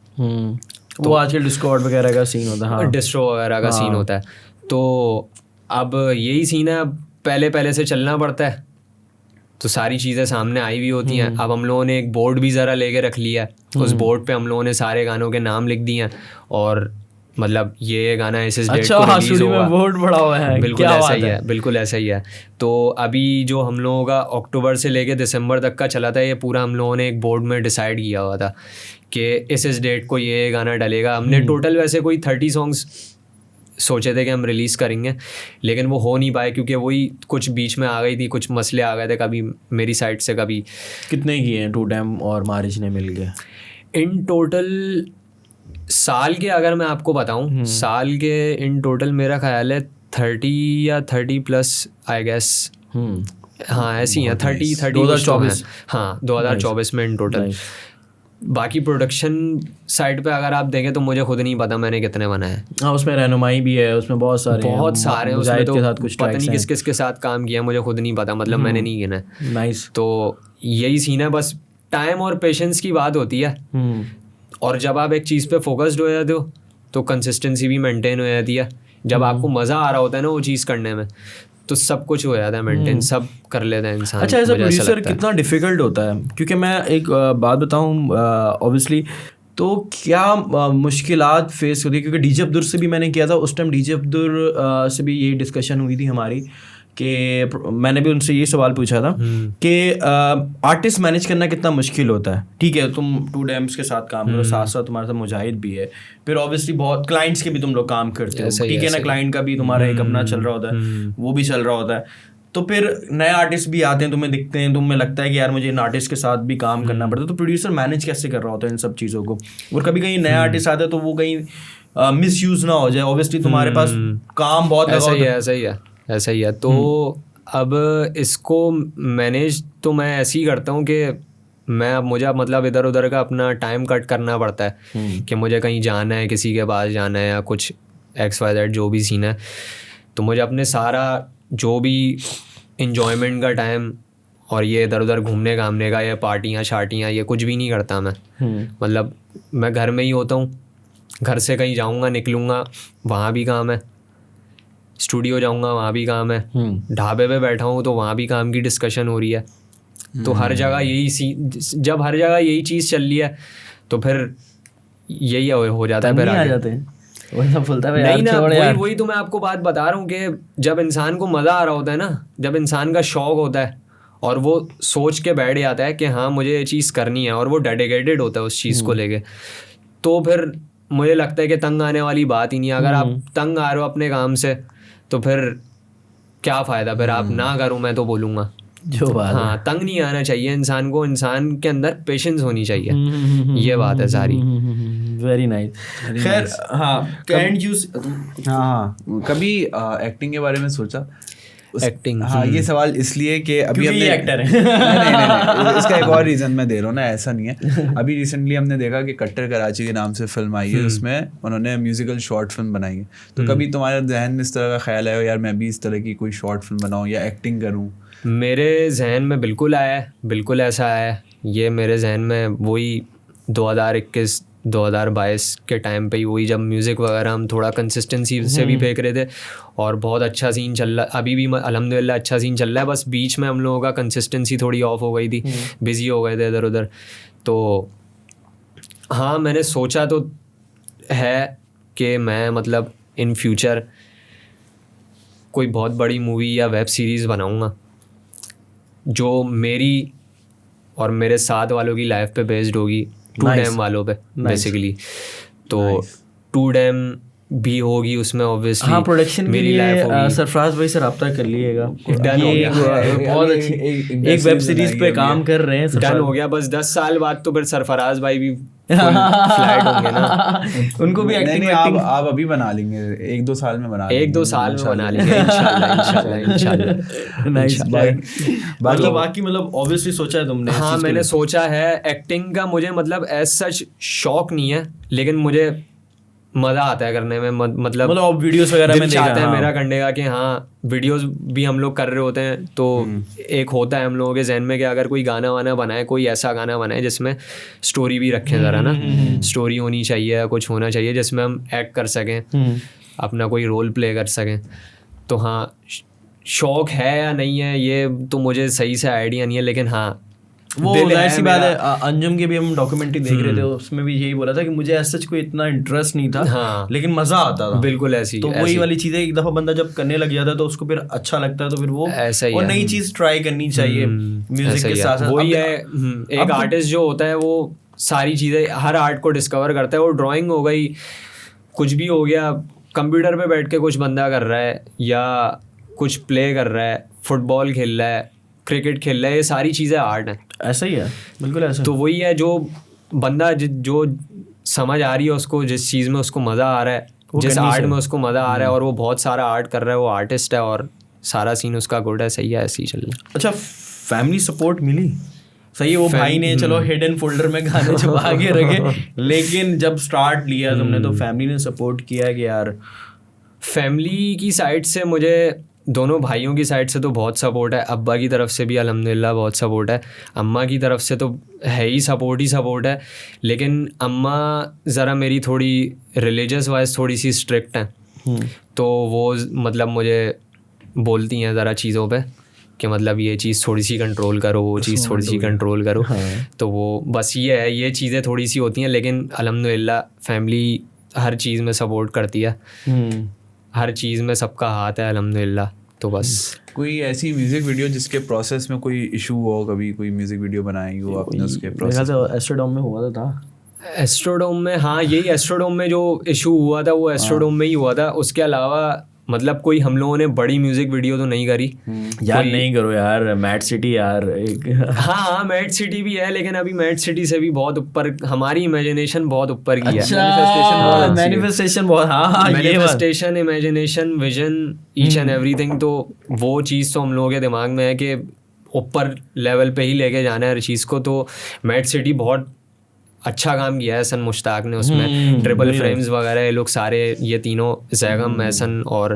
तो आजकल डिस्कॉर्ड वगैरह का सीन होता है। हाँ, डिस्ट्रो वगैरह का सीन होता है। तो अब यही सीन है, पहले से चलना पड़ता है, तो सारी चीज़ें सामने आई हुई होती हैं। अब हम लोगों ने एक बोर्ड भी ज़रा लेके रख लिया है। उस बोर्ड पे हम लोगों ने सारे गानों के नाम लिख दिए हैं, और मतलब ये गाना इस डेट को रिलीज होगा। बोर्ड बड़ा हुआ है। बिल्कुल ऐसा ही है, बिल्कुल ऐसा ही है। तो अभी जो हम लोगों का अक्टूबर से लेके दिसंबर तक का चला था, ये पूरा हम लोगों ने एक बोर्ड में डिसाइड किया हुआ था कि इस डेट को ये गाना डलेगा। हमने टोटल वैसे कोई 30 सॉन्ग्स सोचे थे कि हम रिलीज़ करेंगे, लेकिन वो हो नहीं पाए क्योंकि वही कुछ बीच में आ गई थी, कुछ मसले आ गए थे, कभी मेरी साइड से कभी। कितने किए हैं 2Dam और मारिज ने मिल गए इन टोटल? साल के अगर मैं आपको बताऊं, साल के इन टोटल मेरा ख्याल है 30 या 30+ आई गेस। हाँ ऐसी हैं 30 2024। हाँ 2024 में इन टोटल। बाकी प्रोडक्शन साइड पे अगर आप देखें तो मुझे खुद नहीं पता मैंने कितने बनाए हैं। हाँ उसमें रहनुमाई भी है, उसमें बहुत सारे उसमें तो पता नहीं किस के साथ काम किया, मुझे खुद नहीं पता, मतलब मैंने नहीं गिना। नाइस। तो यही सीन है, बस टाइम और पेशेंस की बात होती है। और जब आप एक चीज़ पे फोकस्ड हो जाते हो तो कंसिस्टेंसी भी मेंटेन हो जाती है। जब आपको मज़ा आ रहा होता है ना वो चीज़ करने में, तो सब कुछ हो जाता है मेंटेन, सब कर लेता है इंसान। अच्छा एज अ प्रोड्यूसर कितना डिफिकल्ट होता है? क्योंकि मैं एक बात बताऊँ ऑब्वियसली, तो क्या मुश्किलात फेस होती है? क्योंकि डीजे अब्दुल से भी मैंने किया था, उस टाइम डीजे अब्दुल से भी ये डिस्कशन हुई थी हमारी कि मैंने भी उनसे ये सवाल पूछा था कि आर्टिस्ट मैनेज करना कितना मुश्किल होता है। ठीक है, तुम 2Dams के साथ काम करो, साथ साथ तुम्हारे साथ मुजाहिद भी है, फिर ऑब्वियसली बहुत क्लाइंट्स के भी तुम लोग काम करते हो, ठीक है ना, क्लाइंट का भी तुम्हारा एक अपना चल रहा होता है, वो भी चल रहा होता है। तो फिर नए आर्टिस्ट भी आते हैं, तुम्हें दिखते हैं, तुम्हें लगता है कि यार मुझे इन आर्टिस्ट के साथ भी काम करना पड़ता है, तो प्रोड्यूसर मैनेज कैसे कर रहा होता है इन सब चीज़ों को? और कभी कहीं नया आर्टिस्ट आता है तो वो कहीं मिस यूज ना हो जाए, ऑब्वियसली तुम्हारे पास काम बहुत ऐसा ही है। तो अब इसको मैनेज तो मैं ऐसे ही करता हूँ कि मुझे मतलब इधर उधर का अपना टाइम कट करना पड़ता है कि मुझे कहीं जाना है, किसी के पास जाना है या कुछ XYZ जो भी सीन है, तो मुझे अपने सारा जो भी इंजॉयमेंट का टाइम और ये इधर उधर घूमने घामने का या पार्टियाँ शार्टियाँ ये कुछ भी नहीं करता मैं। मतलब मैं घर में ही होता हूँ, घर से कहीं जाऊँगा निकलूँगा वहाँ भी काम है, स्टूडियो जाऊँगा वहाँ भी काम है, ढाबे पे बैठा हूँ तो वहाँ भी काम की डिस्कशन हो रही है। तो हर जगह जब हर जगह यही चीज़ चल रही है तो फिर यही हो जाता है। फिर आ जाते हैं नहीं ना, वही तो मैं आपको बात बता रहा हूँ कि जब इंसान को मज़ा आ रहा होता है ना, जब इंसान का शौक होता है और वो सोच के बैठ जाता है कि हाँ मुझे ये चीज़ करनी है और वो डेडिकेटेड होता है उस चीज़ को लेके, तो फिर मुझे लगता है कि तंग आने वाली बात ही नहीं है। अगर आप तंग आ रहे हो अपने काम से तो फिर क्या फ़ायदा, फिर आप ना करो मैं तो बोलूँगा जो बात। हाँ, तंग नहीं आना चाहिए इंसान को, इंसान के अंदर पेशेंस होनी चाहिए, ये बात है सारी। Very nice. खैर हाँ, कैंट यूज हाँ कभी एक्टिंग के बारे में सोचा? एक्टिंग, हाँ ये सवाल इसलिए कि अभी हमने एक्टर है नहीं, इसका एक और रीज़न मैं दे रहा हूँ ना, ऐसा नहीं है। अभी रिसेंटली हमने देखा कि कट्टर कराची के नाम से फिल्म आई है, उसमें उन्होंने म्यूजिकल शॉर्ट फिल्म बनाई है। तो कभी तुम्हारे जहन में इस तरह का ख्याल आया यार मैं भी इस तरह की कोई शॉर्ट फिल्म बनाऊँ या एक्टिंग करूँ? मेरे जहन में बिल्कुल आया है, बिल्कुल ऐसा आया है। ये मेरे जहन में वही 2021-2022 के टाइम पे ही, वही जब म्यूज़िक वगैरह हम थोड़ा कंसिस्टेंसी से भी फेंक रहे थे और बहुत अच्छा सीन चल रहा, अभी भी अल्हम्दुलिल्लाह अच्छा सीन चल रहा है, बस बीच में हम लोगों का कंसिस्टेंसी थोड़ी ऑफ हो गई थी, बिज़ी हो गए थे इधर उधर। तो हाँ मैंने सोचा तो है कि मैं मतलब इन फ्यूचर कोई बहुत बड़ी मूवी या वेब सीरीज़ बनाऊँगा जो मेरी और मेरे साथ वालों की लाइफ पे बेस्ड होगी, 2Dam वालों पे बेसिकली। तो 2Dam भी होगी उसमें ऑब्वियसली। हाँ, प्रोडक्शन के लिए सरफराज भाई से रब्ता कर लीजिएगा, बहुत अच्छी एक वेब सीरीज पे काम कर रहे हैं, डन हो गया। बस 10 साल बाद तो फिर सरफराज भाई भी फ्लैट होंगे ना, उनको भी एक्टिंग आप अभी बना लेंगे, 1-2 साल में बना लेंगे, 1-2 साल में बना लेंगे इंशाल्लाह। नाइस। बाकी मतलब ऑब्वियसली सोचा है तुमने? हाँ मैंने सोचा है। एक्टिंग का मुझे मतलब एज सच शौक नहीं है, लेकिन मुझे मज़ा आता है करने में। मतलब वीडियोस वगैरह में चाहता है मेरा करने का कि हाँ वीडियोस भी हम लोग कर रहे होते हैं तो एक होता है हम लोगों के जहन में कि अगर कोई गाना वाना बनाए, कोई ऐसा गाना बनाए जिसमें स्टोरी भी रखें ज़रा ना, स्टोरी होनी चाहिए या कुछ होना चाहिए जिसमें हम एक्ट कर सकें, अपना कोई रोल प्ले कर सकें। तो हाँ शौक़ है या नहीं है ये तो मुझे सही से आइडिया नहीं है, लेकिन हाँ वो जाहिर सी बात है। अंजुम के भी हम डॉक्यूमेंट्री देख रहे थे, उसमें भी यही बोला था कि मुझे ऐसा कोई इतना इंटरेस्ट नहीं था, हाँ, लेकिन मजा आता था। बिल्कुल ऐसी तो वही वाली चीजें एक दफा बंदा जब करने लग जाता है तो उसको फिर अच्छा लगता है, तो फिर वो और नई चीज ट्राई करनी चाहिए म्यूजिक के साथ साथ। वही है, एक आर्टिस्ट जो होता है वो सारी चीजें, हर आर्ट को डिस्कवर करता है। वो ड्राइंग हो गई, कुछ भी हो गया, कंप्यूटर पे बैठ के कुछ बंदा कर रहा है या कुछ प्ले कर रहा है, फुटबॉल खेल रहा है, क्रिकेट खेल रहा है, ये सारी चीज़ें आर्ट हैं। ऐसा ही है, बिल्कुल ऐसा। तो वही है, जो बंदा जो समझ आ रही है उसको, जिस चीज़ में उसको मज़ा आ रहा है, जिस आर्ट में उसको मज़ा आ रहा है और वो बहुत सारा आर्ट कर रहा है, वो आर्टिस्ट है और सारा सीन उसका गुड है, सही है, ऐसे ही चल रहा है। अच्छा, फैमिली सपोर्ट मिली? सही है, वो भाई ने चलो हिडन फोल्डर में गाने छुपा के रखे, लेकिन जब स्टार्ट लिया तुमने तो फैमिली ने सपोर्ट किया कि यार? फैमिली की साइड से मुझे, दोनों भाइयों की साइड से तो बहुत सपोर्ट है। अब्बा की तरफ से भी अल्हम्दुलिल्लाह बहुत सपोर्ट है, अम्मा की तरफ से तो है ही सपोर्ट है। लेकिन अम्मा ज़रा मेरी थोड़ी रिलीजियस वाइज थोड़ी सी स्ट्रिक्ट हैं, तो वो मतलब मुझे बोलती हैं ज़रा चीज़ों पे कि मतलब ये चीज़ थोड़ी सी कंट्रोल करो, वो चीज़ थोड़ी सी कंट्रोल करो। तो वो बस ये है, ये चीज़ें थोड़ी सी होती हैं, लेकिन अल्हम्दुलिल्लाह फैमिली हर चीज़ में सपोर्ट करती है, हर चीज़ में सबका हाथ है अल्हम्दुलिल्लाह। तो बस कोई ऐसी म्यूजिक वीडियो जिसके प्रोसेस में कोई इशू हो, कभी कोई म्यूजिक वीडियो बनाई हो आपने उसके प्रोसेस? एस्ट्रोडोम में हुआ था। एस्ट्रोडोम में, हाँ यही एस्ट्रोडोम में जो इशू हुआ था वो एस्ट्रोडोम में ही हुआ था। उसके अलावा मतलब कोई हम लोगों ने बड़ी म्यूजिक वीडियो तो नहीं करी यार। नहीं करो यार, मैड सिटी यार एक हाँ मैड सिटी भी है, लेकिन अभी मैड सिटी से भी बहुत ऊपर हमारी इमेजिनेशन बहुत ऊपर की है। मैनिफेस्टेशन बहुत, हाँ manifestation, imagination, vision, each and everything. तो वो चीज़ तो हम लोगों के दिमाग में है कि ऊपर लेवल पे ही लेके जाना है हर चीज़ को। तो मैड सिटी बहुत अच्छा काम किया है सन मुश्ताक ने उसमें। ट्रिपल फ्रेम्स वगैरह ये लोग सारे, ये तीनों जैगम, मैसन और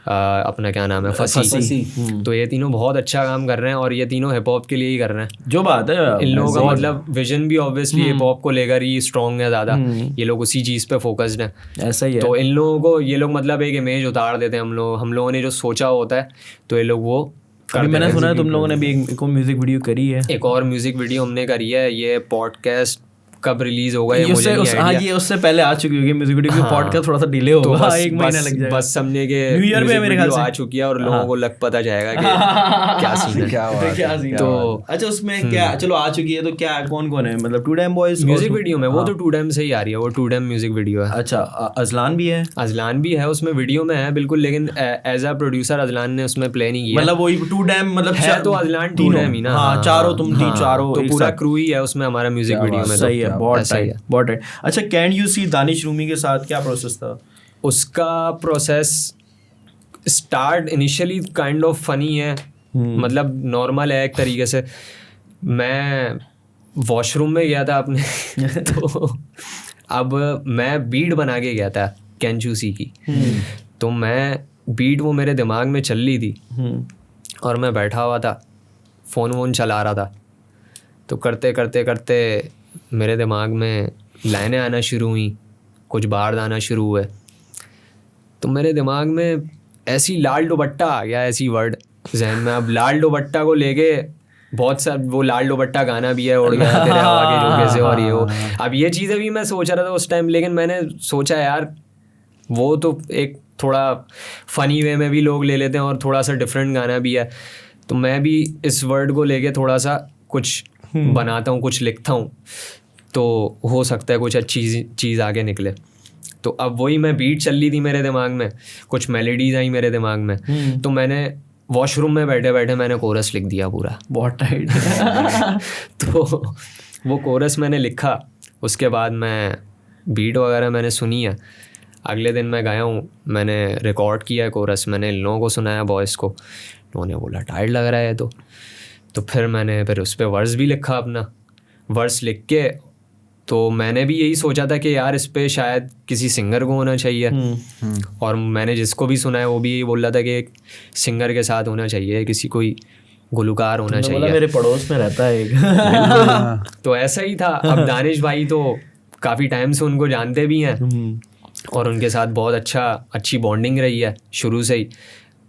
अपना क्या नाम है, फसी। तो ये तीनों बहुत अच्छा काम कर रहे हैं और ये तीनों हिप हॉप के लिए ही कर रहे हैं। जो बात है इन लोगों का मतलब विजन भी ऑब्वियसली हिप हॉप को लेकर ही स्ट्रॉन्ग है ज़्यादा। ये लोग उसी चीज़ पे फोकस्ड हैं। ऐसा ही है। तो इन लोगों को ये लोग मतलब एक इमेज उतार देते हैं। हम लोगों ने जो सोचा होता है तो ये लोग वो अभी मैंने सुना है तुम लोगों ने भी एक म्यूजिक वीडियो करी है। एक और म्यूजिक वीडियो हमने करी है। ये पॉडकास्ट कब रिलीज होगा ये मुझे नहीं आइडिया। ये उससे पहले आ चुकी होगी म्यूजिक वीडियो, पॉडकास्ट थोड़ा सा डिले होगा, तो एक महीना लग जाएगा। बस समझे कि न्यू ईयर में मेरे ख्याल से आ चुकी है और लोगों को लग पता जाएगा कि क्या सीन है, क्या सीन। तो अच्छा उसमें क्या, चलो आ चुकी है तो क्या कौन कौन है, मतलब two damn boys music video में? वो तो टू डैम से ही आ रही है, वो टू डैम म्यूजिक वीडियो है। अच्छा अजलान भी है? अजलान भी है उसमें, वीडियो में है बिल्कुल, लेकिन एज अ प्रोड्यूसर अजलान ने उसमें प्ले नहीं किया। मतलब वही टू डैम मतलब है तो अजलान टू डैम ही ना। हाँ चारों, तुम चारों तो पूरा क्रू ही है उसमें हमारा म्यूजिक वीडियो में। सही है, बहुत सही है, बहुत है। अच्छा can you see Danish Rumi के साथ क्या प्रोसेस था? उसका process start initially kind of funny है, मतलब नॉर्मल है एक तरीके से। मैं वॉशरूम में गया था अपने तो अब मैं बीट बना के गया था कैंचूसी की। तो मैं बीट वो मेरे दिमाग में चल रही थी और मैं बैठा हुआ था, फ़ोन वोन चला रहा था। तो करते करते करते मेरे दिमाग में लाइनें आना शुरू हुई, कुछ बार आना शुरू हुए। तो मेरे दिमाग में ऐसी लाल दुपट्टा आ गया, ऐसी वर्ड जहन में। अब लाल दुपट्टा को लेके बहुत सा, वो लाल दुपट्टा गाना भी है, उड़ गया तेरे हवा के झोंके से और ये वो। अब ये चीज़ें भी मैं सोच रहा था उस टाइम, लेकिन मैंने सोचा यार वो तो एक थोड़ा फ़नी वे में भी लोग ले लेते हैं और थोड़ा सा डिफरेंट गाना भी है। तो मैं भी इस वर्ड को लेके थोड़ा सा कुछ बनाता हूँ, कुछ लिखता हूँ, तो हो सकता है कुछ अच्छी चीज़ आगे निकले। तो अब वही मैं बीट चल रही थी मेरे दिमाग में, कुछ मेलोडीज आई मेरे दिमाग में। तो मैंने वॉशरूम में बैठे बैठे मैंने कोरस लिख दिया पूरा, बहुत टाइट तो वो कोरस मैंने लिखा। उसके बाद मैं बीट वगैरह मैंने सुनी है। अगले दिन मैं गया हूँ, मैंने रिकॉर्ड किया है कोरस, मैंने इन लोगों को सुनाया, बॉयज़ को। उन्होंने बोला टाइट लग रहा है तो फिर मैंने उस पर वर्स भी लिखा अपना। वर्स लिख के तो मैंने भी यही सोचा था कि यार इस पे शायद किसी सिंगर को होना चाहिए। और मैंने जिसको भी सुना है वो भी यही बोल रहा था कि एक सिंगर के साथ होना चाहिए, किसी कोई गुलकार होना चाहिए। मेरे पड़ोस में रहता है एक तो ऐसा ही था। अब दानिश भाई तो काफ़ी टाइम से उनको जानते भी हैं और उनके साथ बहुत अच्छी बॉन्डिंग रही है शुरू से ही।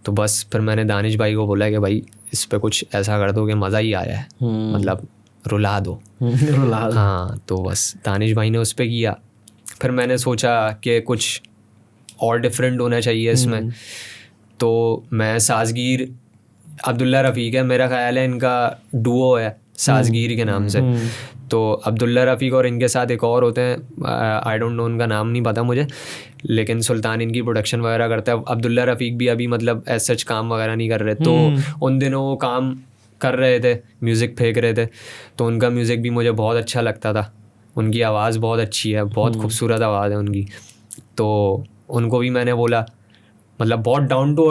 तो बस फिर मैंने दानिश भाई को बोला कि भाई इस पे कुछ ऐसा कर दो कि मज़ा ही आया है, मतलब रुला दो। हाँ, तो बस दानिश भाई ने उस पे किया। फिर मैंने सोचा कि कुछ और डिफरेंट होना चाहिए इसमें। तो मैं साजगीर, अब्दुल्ला रफ़ीक है मेरा ख्याल है, इनका डुओ है साजगीर के नाम से। तो अब्दुल्ला रफ़ीक और इनके साथ एक और होते हैं, आई डोंट नो, उनका नाम नहीं पता मुझे, लेकिन सुल्तान इनकी प्रोडक्शन वगैरह करता है। अब्दुल्ला रफ़ीक भी अभी मतलब ऐसा सच काम वगैरह नहीं कर रहे, तो उन दिनों वो काम कर रहे थे, म्यूज़िक फेंक रहे थे। तो उनका म्यूज़िक भी मुझे बहुत अच्छा लगता था। उनकी आवाज़ बहुत अच्छी है, बहुत खूबसूरत आवाज़ है उनकी। तो उनको भी मैंने बोला, मतलब बहुत डाउन टू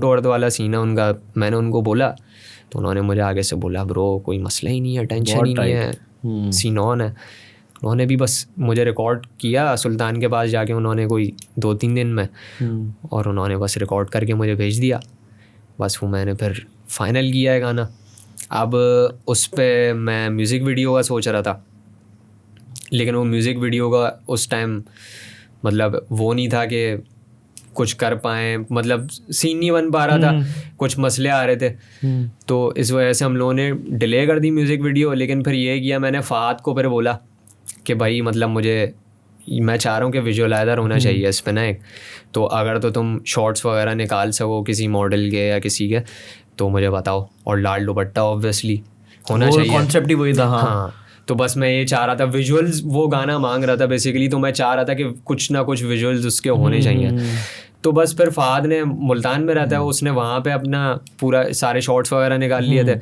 अर्थ वाला सीन है उनका। मैंने उनको बोला तो उन्होंने मुझे आगे से बोला ब्रो कोई मसला ही नहीं है, टेंशन ही नहीं है, सीन ऑन है। उन्होंने भी बस मुझे रिकॉर्ड किया सुल्तान के पास जाके, उन्होंने कोई 2-3 दिन में, और उन्होंने बस रिकॉर्ड करके मुझे भेज दिया। बस वो मैंने फिर फाइनल किया है गाना। अब उस पर मैं म्यूज़िक वीडियो का सोच रहा था, लेकिन वो म्यूज़िक वीडियो का उस टाइम मतलब वो नहीं था कि कुछ कर पाएँ, मतलब सीन नहीं बन पा रहा था, कुछ मसले आ रहे थे। तो इस वजह से हम लोगों ने डिले कर दी म्यूज़िक वीडियो। लेकिन फिर ये किया मैंने, फ़हाद को फिर बोला कि भाई मतलब मुझे मैं चाह रहा हूँ कि विजुअलाइजर होना चाहिए इस पे ना एक, तो अगर तो तुम शॉर्ट्स वगैरह निकाल सको किसी मॉडल के या किसी के तो मुझे बताओ, और लाल दुपट्टा ऑब्वियसली होना चाहिए, कॉन्सेप्ट ही वही था। हाँ तो बस मैं ये चाह रहा था, विजुअल्स वो गाना मांग रहा था बेसिकली, तो मैं चाह रहा था कि कुछ ना कुछ विजुअल्स उसके होने चाहिए। तो बस फिर फहद ने मुल्तान में रहता है, उसने वहाँ पे अपना पूरा सारे शॉट्स वगैरह निकाल लिए थे।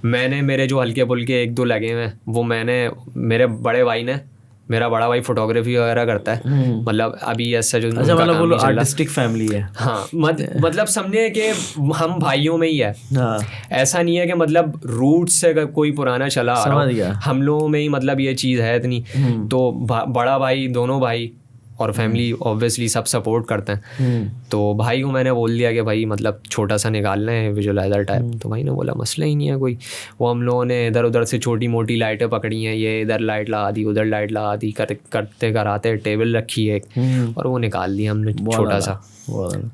मैंने मेरे जो हल्के फुल्के 1-2 लगे हैं वो मैंने, मेरे बड़े भाई ने, मेरा बड़ा भाई फोटोग्राफी वगैरह करता है, मतलब अभी ऐसा जो अच्छा मतलब वो आर्टिस्टिक फैमिली है। हाँ मतलब समझे कि हम भाइयों में ही है, ऐसा नहीं है कि मतलब रूट से कोई पुराना चला आ रहा है, हम लोगों में ही मतलब ये चीज़ है इतनी। तो बड़ा भाई, दोनों भाई और फैमिली ऑब्वियसली सब सपोर्ट करते हैं। तो भाई को मैंने बोल दिया कि भाई मतलब छोटा सा निकालना है विजुअलाइजर टाइप, तो भाई ने बोला मसला ही नहीं है कोई। वो हम लोगों ने इधर उधर से छोटी मोटी लाइटें पकड़ी हैं, ये इधर लाइट लगा दी उधर लाइट लगा दी, करते कराते टेबल रखी है और वो निकाल दिया हमने छोटा सा,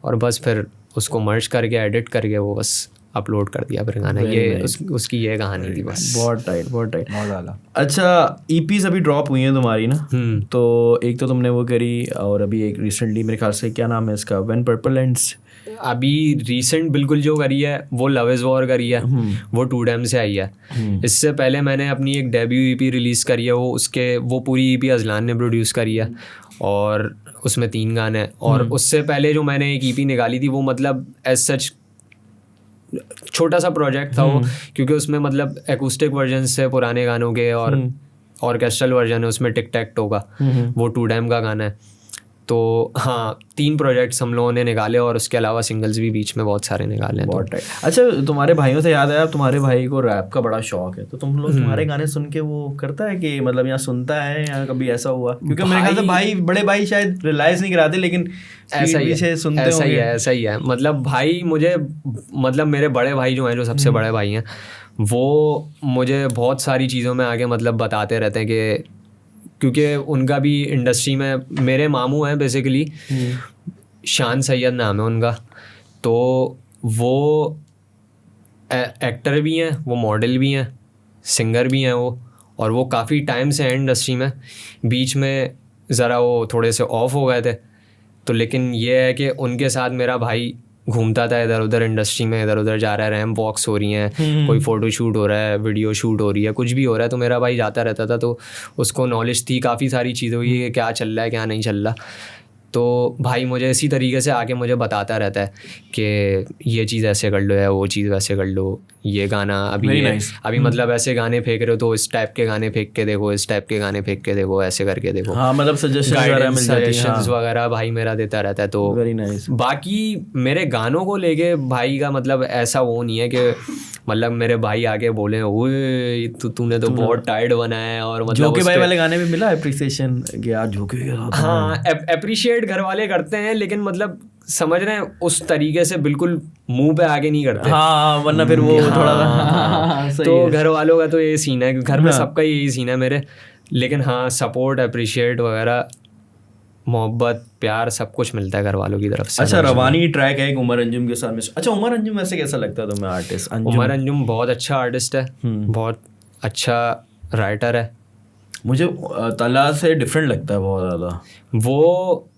और बस फिर उसको मर्ज करके एडिट करके वो बस अपलोड कर दिया फिर गाना। ये उसकी ये कहानी थी बस। बहुत टाइट बहुत डाला। अच्छा ईपीज अभी ड्रॉप हुई हैं तुम्हारी ना, तो एक तो तुमने वो करी और अभी एक रिसेंटली मेरे ख्याल से क्या नाम है इसका, व्हेन पर्पल एंड्स। अभी रीसेंट बिल्कुल जो करी है वो लव इज़ वॉर करी है, वो 2DM से आई है। इससे पहले मैंने अपनी एक डेब्यू ईपी रिलीज़ करी है, वो पूरी ईपी अजलान ने प्रोड्यूस करी है और उसमें 3 गाने हैं। और उससे पहले जो मैंने एक ईपी निकाली थी वो मतलब एज सच छोटा सा प्रोजेक्ट था वो, क्योंकि उसमें मतलब एकूस्टिक वर्जन से पुराने गानों के और ऑर्केस्ट्रल वर्जन है उसमें, टिक टैक टो का, वो 2DM का गाना है। तो हाँ 3 प्रोजेक्ट्स हम लोगों ने निकाले और उसके अलावा सिंगल्स भी बीच में बहुत सारे निकाले हैं। बहुत अच्छा तुम्हारे भाइयों से याद आया, तुम्हारे भाई को रैप का बड़ा शौक है, तो तुम लोग तुम्हारे गाने सुन के वो करता है कि मतलब यहाँ सुनता है या कभी ऐसा हुआ? क्योंकि मेरे ख्याल से भाई बड़े भाई शायद रियलाइज नहीं कराते, लेकिन ऐसा ही है, ऐसा ही है। मतलब भाई मुझे, मतलब मेरे बड़े भाई जो हैं, जो सबसे बड़े भाई हैं, वो मुझे बहुत सारी चीज़ों में आगे मतलब बताते रहते हैं कि, क्योंकि उनका भी इंडस्ट्री में, मेरे मामू हैं बेसिकली, शान सैयद नाम है उनका, तो वो एक्टर भी हैं, वो मॉडल भी हैं, सिंगर भी हैं वो, और वो काफ़ी टाइम से हैं इंडस्ट्री में। बीच में ज़रा वो थोड़े से ऑफ हो गए थे, तो लेकिन ये है कि उनके साथ मेरा भाई घूमता था इधर उधर इंडस्ट्री में, इधर उधर जा रहा है, रैम्प वॉक्स हो रही हैं, कोई फ़ोटो शूट हो रहा है, वीडियो शूट हो रही है, कुछ भी हो रहा है, तो मेरा भाई जाता रहता था। तो उसको नॉलेज थी काफ़ी सारी चीज़ों की कि क्या चल रहा है क्या नहीं चल रहा। तो भाई मुझे इसी तरीके से आके मुझे बताता रहता है कि ये चीज़ ऐसे कर लो या वो चीज़ वैसे कर लो, ये गाना अभी मतलब ऐसे गाने फेंक रहे हो तो इस टाइप के गाने फेंक के देखो, इस टाइप के गाने फेंक के देखो, ऐसे करके देखो। हाँ मतलब सजेशंस वगैरह भाई मेरा देता रहता है। तो बाकी मेरे गानों को लेके भाई का मतलब ऐसा वो नहीं है कि मतलब मेरे भाई आके बोले ओए तूने तो बहुत टाइट बनाया है, और मतलब जोके भाई वाले गाने में मिला अप्रिसिएशन कि यार जोके। हाँ अप्रिशिएट घर वाले करते हैं, लेकिन मतलब समझ रहे हैं उस तरीके से बिल्कुल मुंह पे आगे नहीं करते। हाँ वरना फिर वो थोड़ा तो घर वालों का तो ये सीन है, घर में सबका यही सीन है मेरे। लेकिन हाँ सपोर्ट अप्रिशिएट वगैरह मोहब्बत प्यार सब कुछ मिलता है घर वालों की तरफ से। अच्छा रवानी ट्रैक है एक उमर अंजुम के साथ में। अच्छा उमर अंजुम वैसे कैसा लगता है तुम्हें आर्टिस्ट? उमर अंजुम बहुत अच्छा आर्टिस्ट है, बहुत अच्छा राइटर है। मुझे तला से डिफरेंट लगता है बहुत ज़्यादा। वो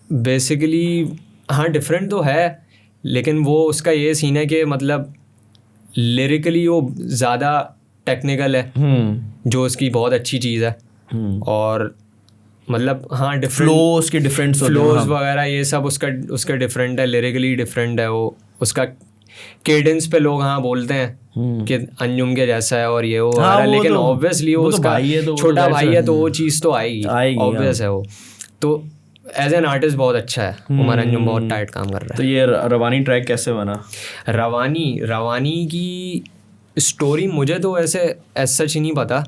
बेसिकली हाँ डिफरेंट तो है, लेकिन वो उसका ये सीन है कि मतलब लिरिकली वो ज़्यादा टेक्निकल है, जो उसकी बहुत अच्छी चीज़ है। और मतलब हाँ डिफरेंट फ्लोज वगैरह ये सब उसका डिफरेंट है, लिरिकली डिफरेंट है वो। उसका केडेंस पे लोग हाँ बोलते हैं कि अंजुम के जैसा है और ये वो वगैरह, लेकिन ऑब्वियसली वो उसका छोटा भाई है तो वो चीज़ तो आएगी, ऑब्वियस है वो। तो एज एन आर्टिस्ट बहुत अच्छा है उमर अंजुम, बहुत टाइट काम कर रहा है। तो ये रवानी ट्रैक कैसे बना? रवानी की स्टोरी मुझे तो ऐसे एज सच ही नहीं पता,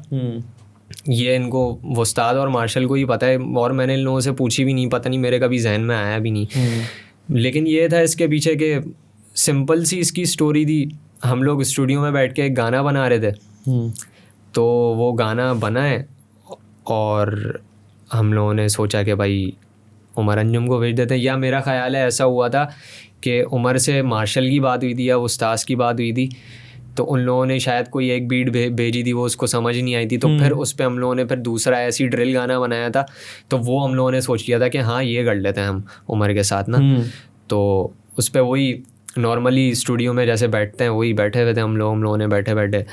ये इनको वस्ताद और मार्शल को ही पता है, और मैंने इन लोगों से पूछी भी नहीं, पता नहीं मेरे कभी जहन में आया भी नहीं। लेकिन ये था इसके पीछे कि सिंपल सी इसकी स्टोरी थी। हम लोग स्टूडियो में बैठ के एक गाना बना रहे थे, तो वो गाना बनाए और हम लोगों ने सोचा कि भाई उमर अंजुम को भेज देते हैं, या मेरा ख्याल है ऐसा हुआ था कि उमर से मार्शल की बात हुई थी या उस्ताद की बात हुई थी, तो उन लोगों ने शायद कोई एक बीट भेजी थी, वो उसको समझ नहीं आई थी, तो फिर उस पर हम लोगों ने फिर दूसरा ऐसी ड्रिल गाना बनाया था। तो वो हम लोगों ने सोच लिया था कि हाँ ये कर लेते हैं हम उमर के साथ ना। तो उस पर वही नॉर्मली स्टूडियो में जैसे बैठते हैं वही बैठे हुए थे हम लोगों ने बैठे बैठे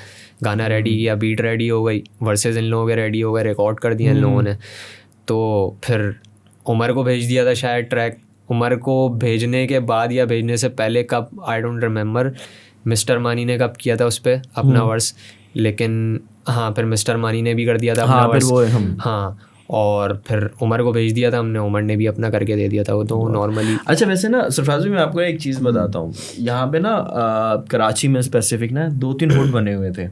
गाना रेडी किया, बीट रेडी हो गई, वर्सेस इन लोगों के रेडी हो गए, रिकॉर्ड कर दिया इन लोगों ने। तो फिर उमर को भेज दिया था शायद ट्रैक। उमर को भेजने के बाद या भेजने से पहले कब, आई डोंट रिमेंबर, मिस्टर मानी ने कब किया था उस पर अपना वर्स, लेकिन हाँ फिर मिस्टर मानी ने भी कर दिया था अपना वर्स। हाँ, और फिर उमर को भेज दिया था हमने, उमर ने भी अपना करके दे दिया था वो तो नॉर्मली। अच्छा वैसे ना सरफराज भाई मैं आपको एक चीज़ बताता हूँ, यहाँ पे ना कराची में स्पेसिफिक ना 2-3 हुड बने हुए थे।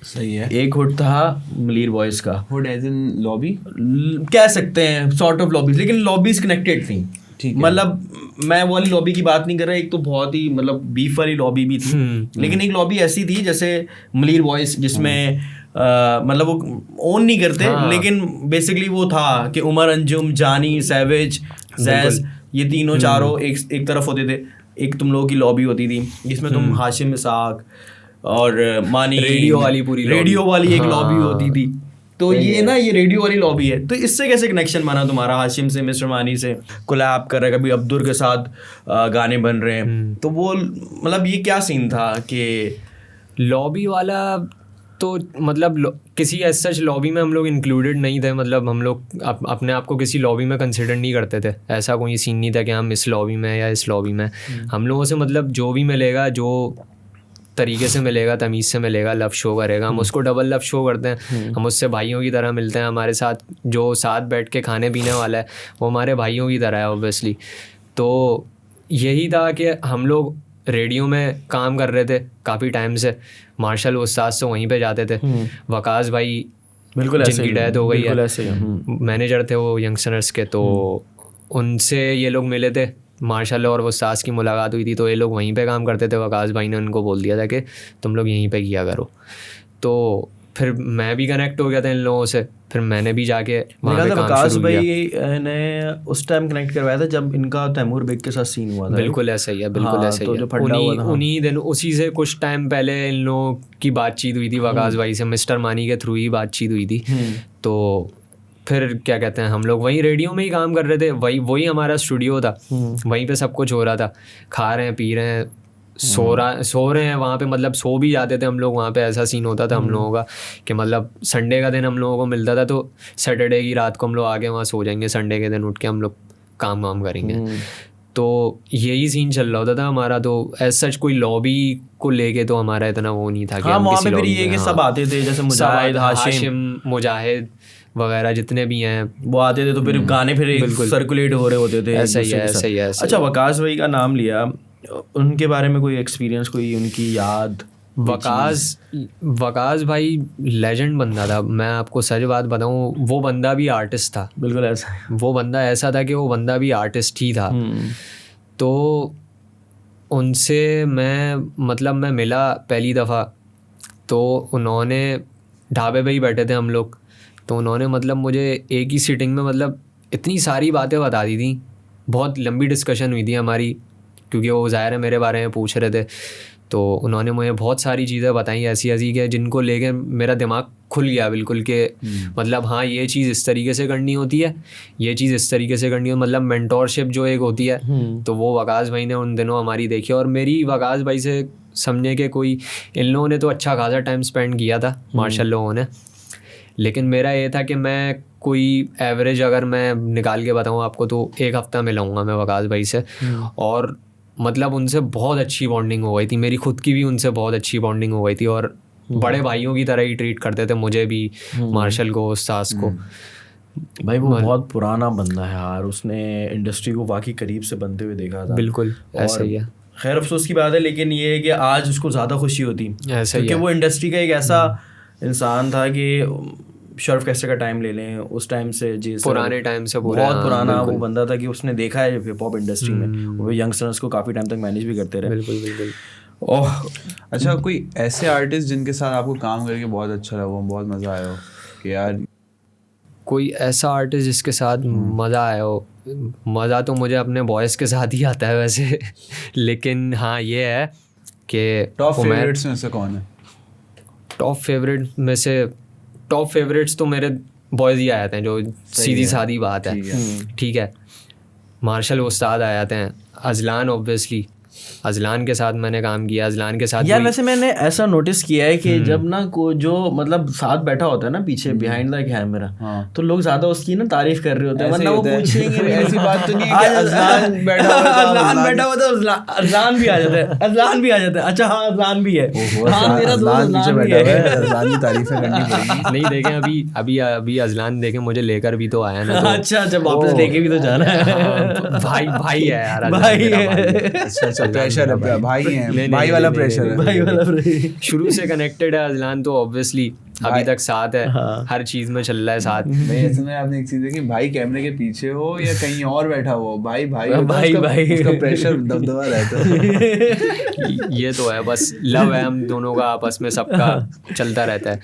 सही है। एक हुड था मलीर बॉयज़ का, हुड एज इन लॉबी कह सकते हैं, सॉर्ट ऑफ लॉबीज, लेकिन लॉबीज कनेक्टेड थी। मतलब मैं वो वाली लॉबी की बात नहीं कर रहा, एक तो बहुत ही मतलब बीफ वाली लॉबी भी थी, लेकिन एक लॉबी ऐसी थी जैसे मलीर बॉयज़ जिसमें मतलब वो ओन नहीं करते, लेकिन बेसिकली वो था कि उमर अंजुम, जानी, सैवेज, जैज, ये तीनों चारों एक तरफ होते थे। एक तुम लोगों की लॉबी होती थी जिसमें तुम हाशिम इसाक और मानी, रेडियो वाली एक लॉबी होती थी। तो ये ना ये रेडियो वाली लॉबी है। तो इससे कैसे कनेक्शन बना तुम्हारा हाशिम से, मिस्टर मानी से कोलैब कर रहे हैं, कभी अब्दुल के साथ गाने बन रहे हैं, तो वो मतलब ये क्या सीन था कि लॉबी वाला? तो मतलब किसी एज सच लॉबी में हम लोग इंक्लूडेड नहीं थे, मतलब हम लोग अपने आप को किसी लॉबी में कंसिडर नहीं करते थे। ऐसा कोई सीन नहीं था कि हम इस लॉबी में या इस लॉबी में। हम लोगों से मतलब जो भी मिलेगा, जो तरीके से मिलेगा, तमीज़ से मिलेगा, लव शो करेगा, हम उसको डबल लव शो करते हैं। हम उससे भाइयों की तरह मिलते हैं। हमारे साथ जो साथ बैठ के खाने पीने वाला है वो हमारे भाइयों की तरह है ऑब्वियसली। तो यही था कि हम लोग रेडियो में काम कर रहे थे काफ़ी टाइम से, मार्शल उस्ताद से वहीं पे जाते थे। वकास भाई बिल्कुल जिनकी डेथ हो गई है, मैनेजर थे वो यंगस्टर्स के, तो उनसे ये लोग मिले थे मार्शल और वो सास की मुलाकात हुई थी। तो ये लोग वहीं पे काम करते थे। वकास भाई ने उनको बोल दिया था कि तुम लोग यहीं पे किया करो। तो फिर मैं भी कनेक्ट हो गया था इन लोगों से, फिर मैंने भी जाके वहाँ पे काम शुरू किया। भाई ने उस टाइम कनेक्ट करवाया था जब इनका तैमूर बेग के साथ सीन हुआ था। बिल्कुल ऐसा ही है, बिल्कुल ऐसा ही है। उन्हीं दिन, उसी से कुछ टाइम पहले इन लोगों की बातचीत हुई थी वकास भाई से, मिस्टर मानी के थ्रू ही बातचीत हुई थी। तो फिर क्या कहते हैं, हम लोग वहीं रेडियो में ही काम कर रहे थे, वही हमारा स्टूडियो था, वहीं पे सब कुछ हो रहा था। खा रहे हैं, पी रहे हैं, सो रहे हैं वहाँ पे, मतलब सो भी जाते थे हम लोग वहाँ पे। ऐसा सीन होता था हम लोगों का कि मतलब संडे का दिन हम लोगों को मिलता था, तो सैटरडे की रात को हम लोग आके वहाँ सो जाएंगे, संडे के दिन उठ के हम लोग काम वाम करेंगे। तो यही सीन चल रहा होता था हमारा। तो एज सच कोई लॉबी को लेके तो हमारा इतना वो नहीं था कि हम वहाँ पे फिर ये कि सब आते थे, जैसे मुजाहिद, हाशिम, मुजाहिद वगैरह जितने भी हैं वो आते थे। तो फिर गाने फिर सर्कुलेट हो रहे होते थे। ऐसा ही है। अच्छा वकास भाई का नाम लिया, उनके बारे में कोई एक्सपीरियंस, कोई उनकी याद? वकास भाई लेजेंड बंदा था। मैं आपको सच बात बताऊं, वो बंदा भी आर्टिस्ट था। बिल्कुल ऐसा, वो बंदा ऐसा था कि वो बंदा भी आर्टिस्ट ही था। तो उनसे मैं मिला पहली दफ़ा, तो उन्होंने ढाबे पे ही बैठे थे हम लोग, तो उन्होंने मतलब मुझे एक ही सीटिंग में मतलब इतनी सारी बातें बता दी थी। बहुत लंबी डिस्कशन हुई थी हमारी, क्योंकि वो ज़ाहिर है मेरे बारे में पूछ रहे थे। तो उन्होंने मुझे बहुत सारी चीज़ें बताई ऐसी ऐसी कि जिनको लेके मेरा दिमाग खुल गया बिल्कुल कि मतलब हाँ ये चीज़ इस तरीके से करनी होती है, ये चीज़ इस तरीके से करनी हो, मतलब मेंटोरशिप जो एक होती है। तो वो वकास भाई ने उन दिनों हमारी देखी, और मेरी वकास भाई से समझे कि कोई इन लोगों ने तो अच्छा खासा टाइम स्पेंड किया था मार्शल लोगों ने, लेकिन मेरा ये था कि मैं कोई एवरेज अगर मैं निकाल के बताऊँ आपको तो 1 हफ़्ता मिलाऊँगा मैं वकास भाई से, और मतलब उनसे बहुत अच्छी बॉन्डिंग हो गई थी। मेरी खुद की भी उनसे बहुत अच्छी बॉन्डिंग हो गई थी, और बड़े भाइयों की तरह ही ट्रीट करते थे मुझे भी, मार्शल को, सास को। भाई वो बहुत पुराना बंदा है यार, उसने इंडस्ट्री को वाकई करीब से बनते हुए देखा था। बिल्कुल ऐसा ही है। खैर अफसोस की बात है, लेकिन ये है कि आज उसको ज़्यादा खुशी होती, क्योंकि वो इंडस्ट्री का एक ऐसा इंसान था कि शर्फ कैसे का टाइम ले लें, उस टाइम से जी पुराने टाइम से बहुत पुराना वो बंदा था कि उसने देखा है हिप हॉप इंडस्ट्री में, वो यंगस्टर्स को काफ़ी टाइम तक मैनेज भी करते रहे। बिल्कुल। ओह अच्छा, कोई ऐसे आर्टिस्ट जिनके साथ आपको काम करके बहुत अच्छा लगा, बहुत मज़ा आया हो कि यार? कोई ऐसा आर्टिस्ट जिसके साथ मज़ा आया हो? मज़ा तो मुझे अपने बॉयज़ के साथ ही आता है वैसे लेकिन हाँ ये है कि टॉप फेवरेट्स में से कौन है? टॉप फेवरेट्स तो मेरे बॉयज़ ही आ जाते हैं, जो सीधी सादी बात है, ठीक है। मार्शल उस्ताद आ जाते हैं, अजलान ऑब्वियसली, अजलान के साथ मैंने काम किया, अजलान के साथ यार वैसे मैंने ऐसा नोटिस किया है कि जब ना को जो मतलब साथ बैठा होता है ना पीछे बिहाइंड द कैमरा, तो लोग ज्यादा उसकी ना तारीफ कर रहे होते हैं, वरना वो पूछेंगे ऐसी बात तो नहीं है कि अजलान बैठा हुआ था, अजलान भी आ जाता है, अजलान भी आ जाता है, अच्छा हाँ अजलान भी है, हाँ मेरा दोस्त अजलान भी है, अजलान की तारीफें करनी पड़ेगी। नहीं देखें अभी अजलान देखें मुझे लेकर भी तो आया ना, तो अच्छा जब वापस लेके भी तो जाना है, भाई है यार, भाई है, अच्छा प्रेशर है, भाई है, भाई वाला प्रेशर है, भाई वाला शुरू से कनेक्टेड है अजलान, तो ऑब्वियसली अभी तक साथ है, हर चीज में चल रहा है साथ। नहीं इसमें आपने एक चीज देखी, भाई कैमरे के पीछे हो या कहीं और बैठा हो, भाई उसका प्रेशर दबदबा रहता है। ये तो है, बस लव है हम दोनों का आपस में, सबका चलता रहता है,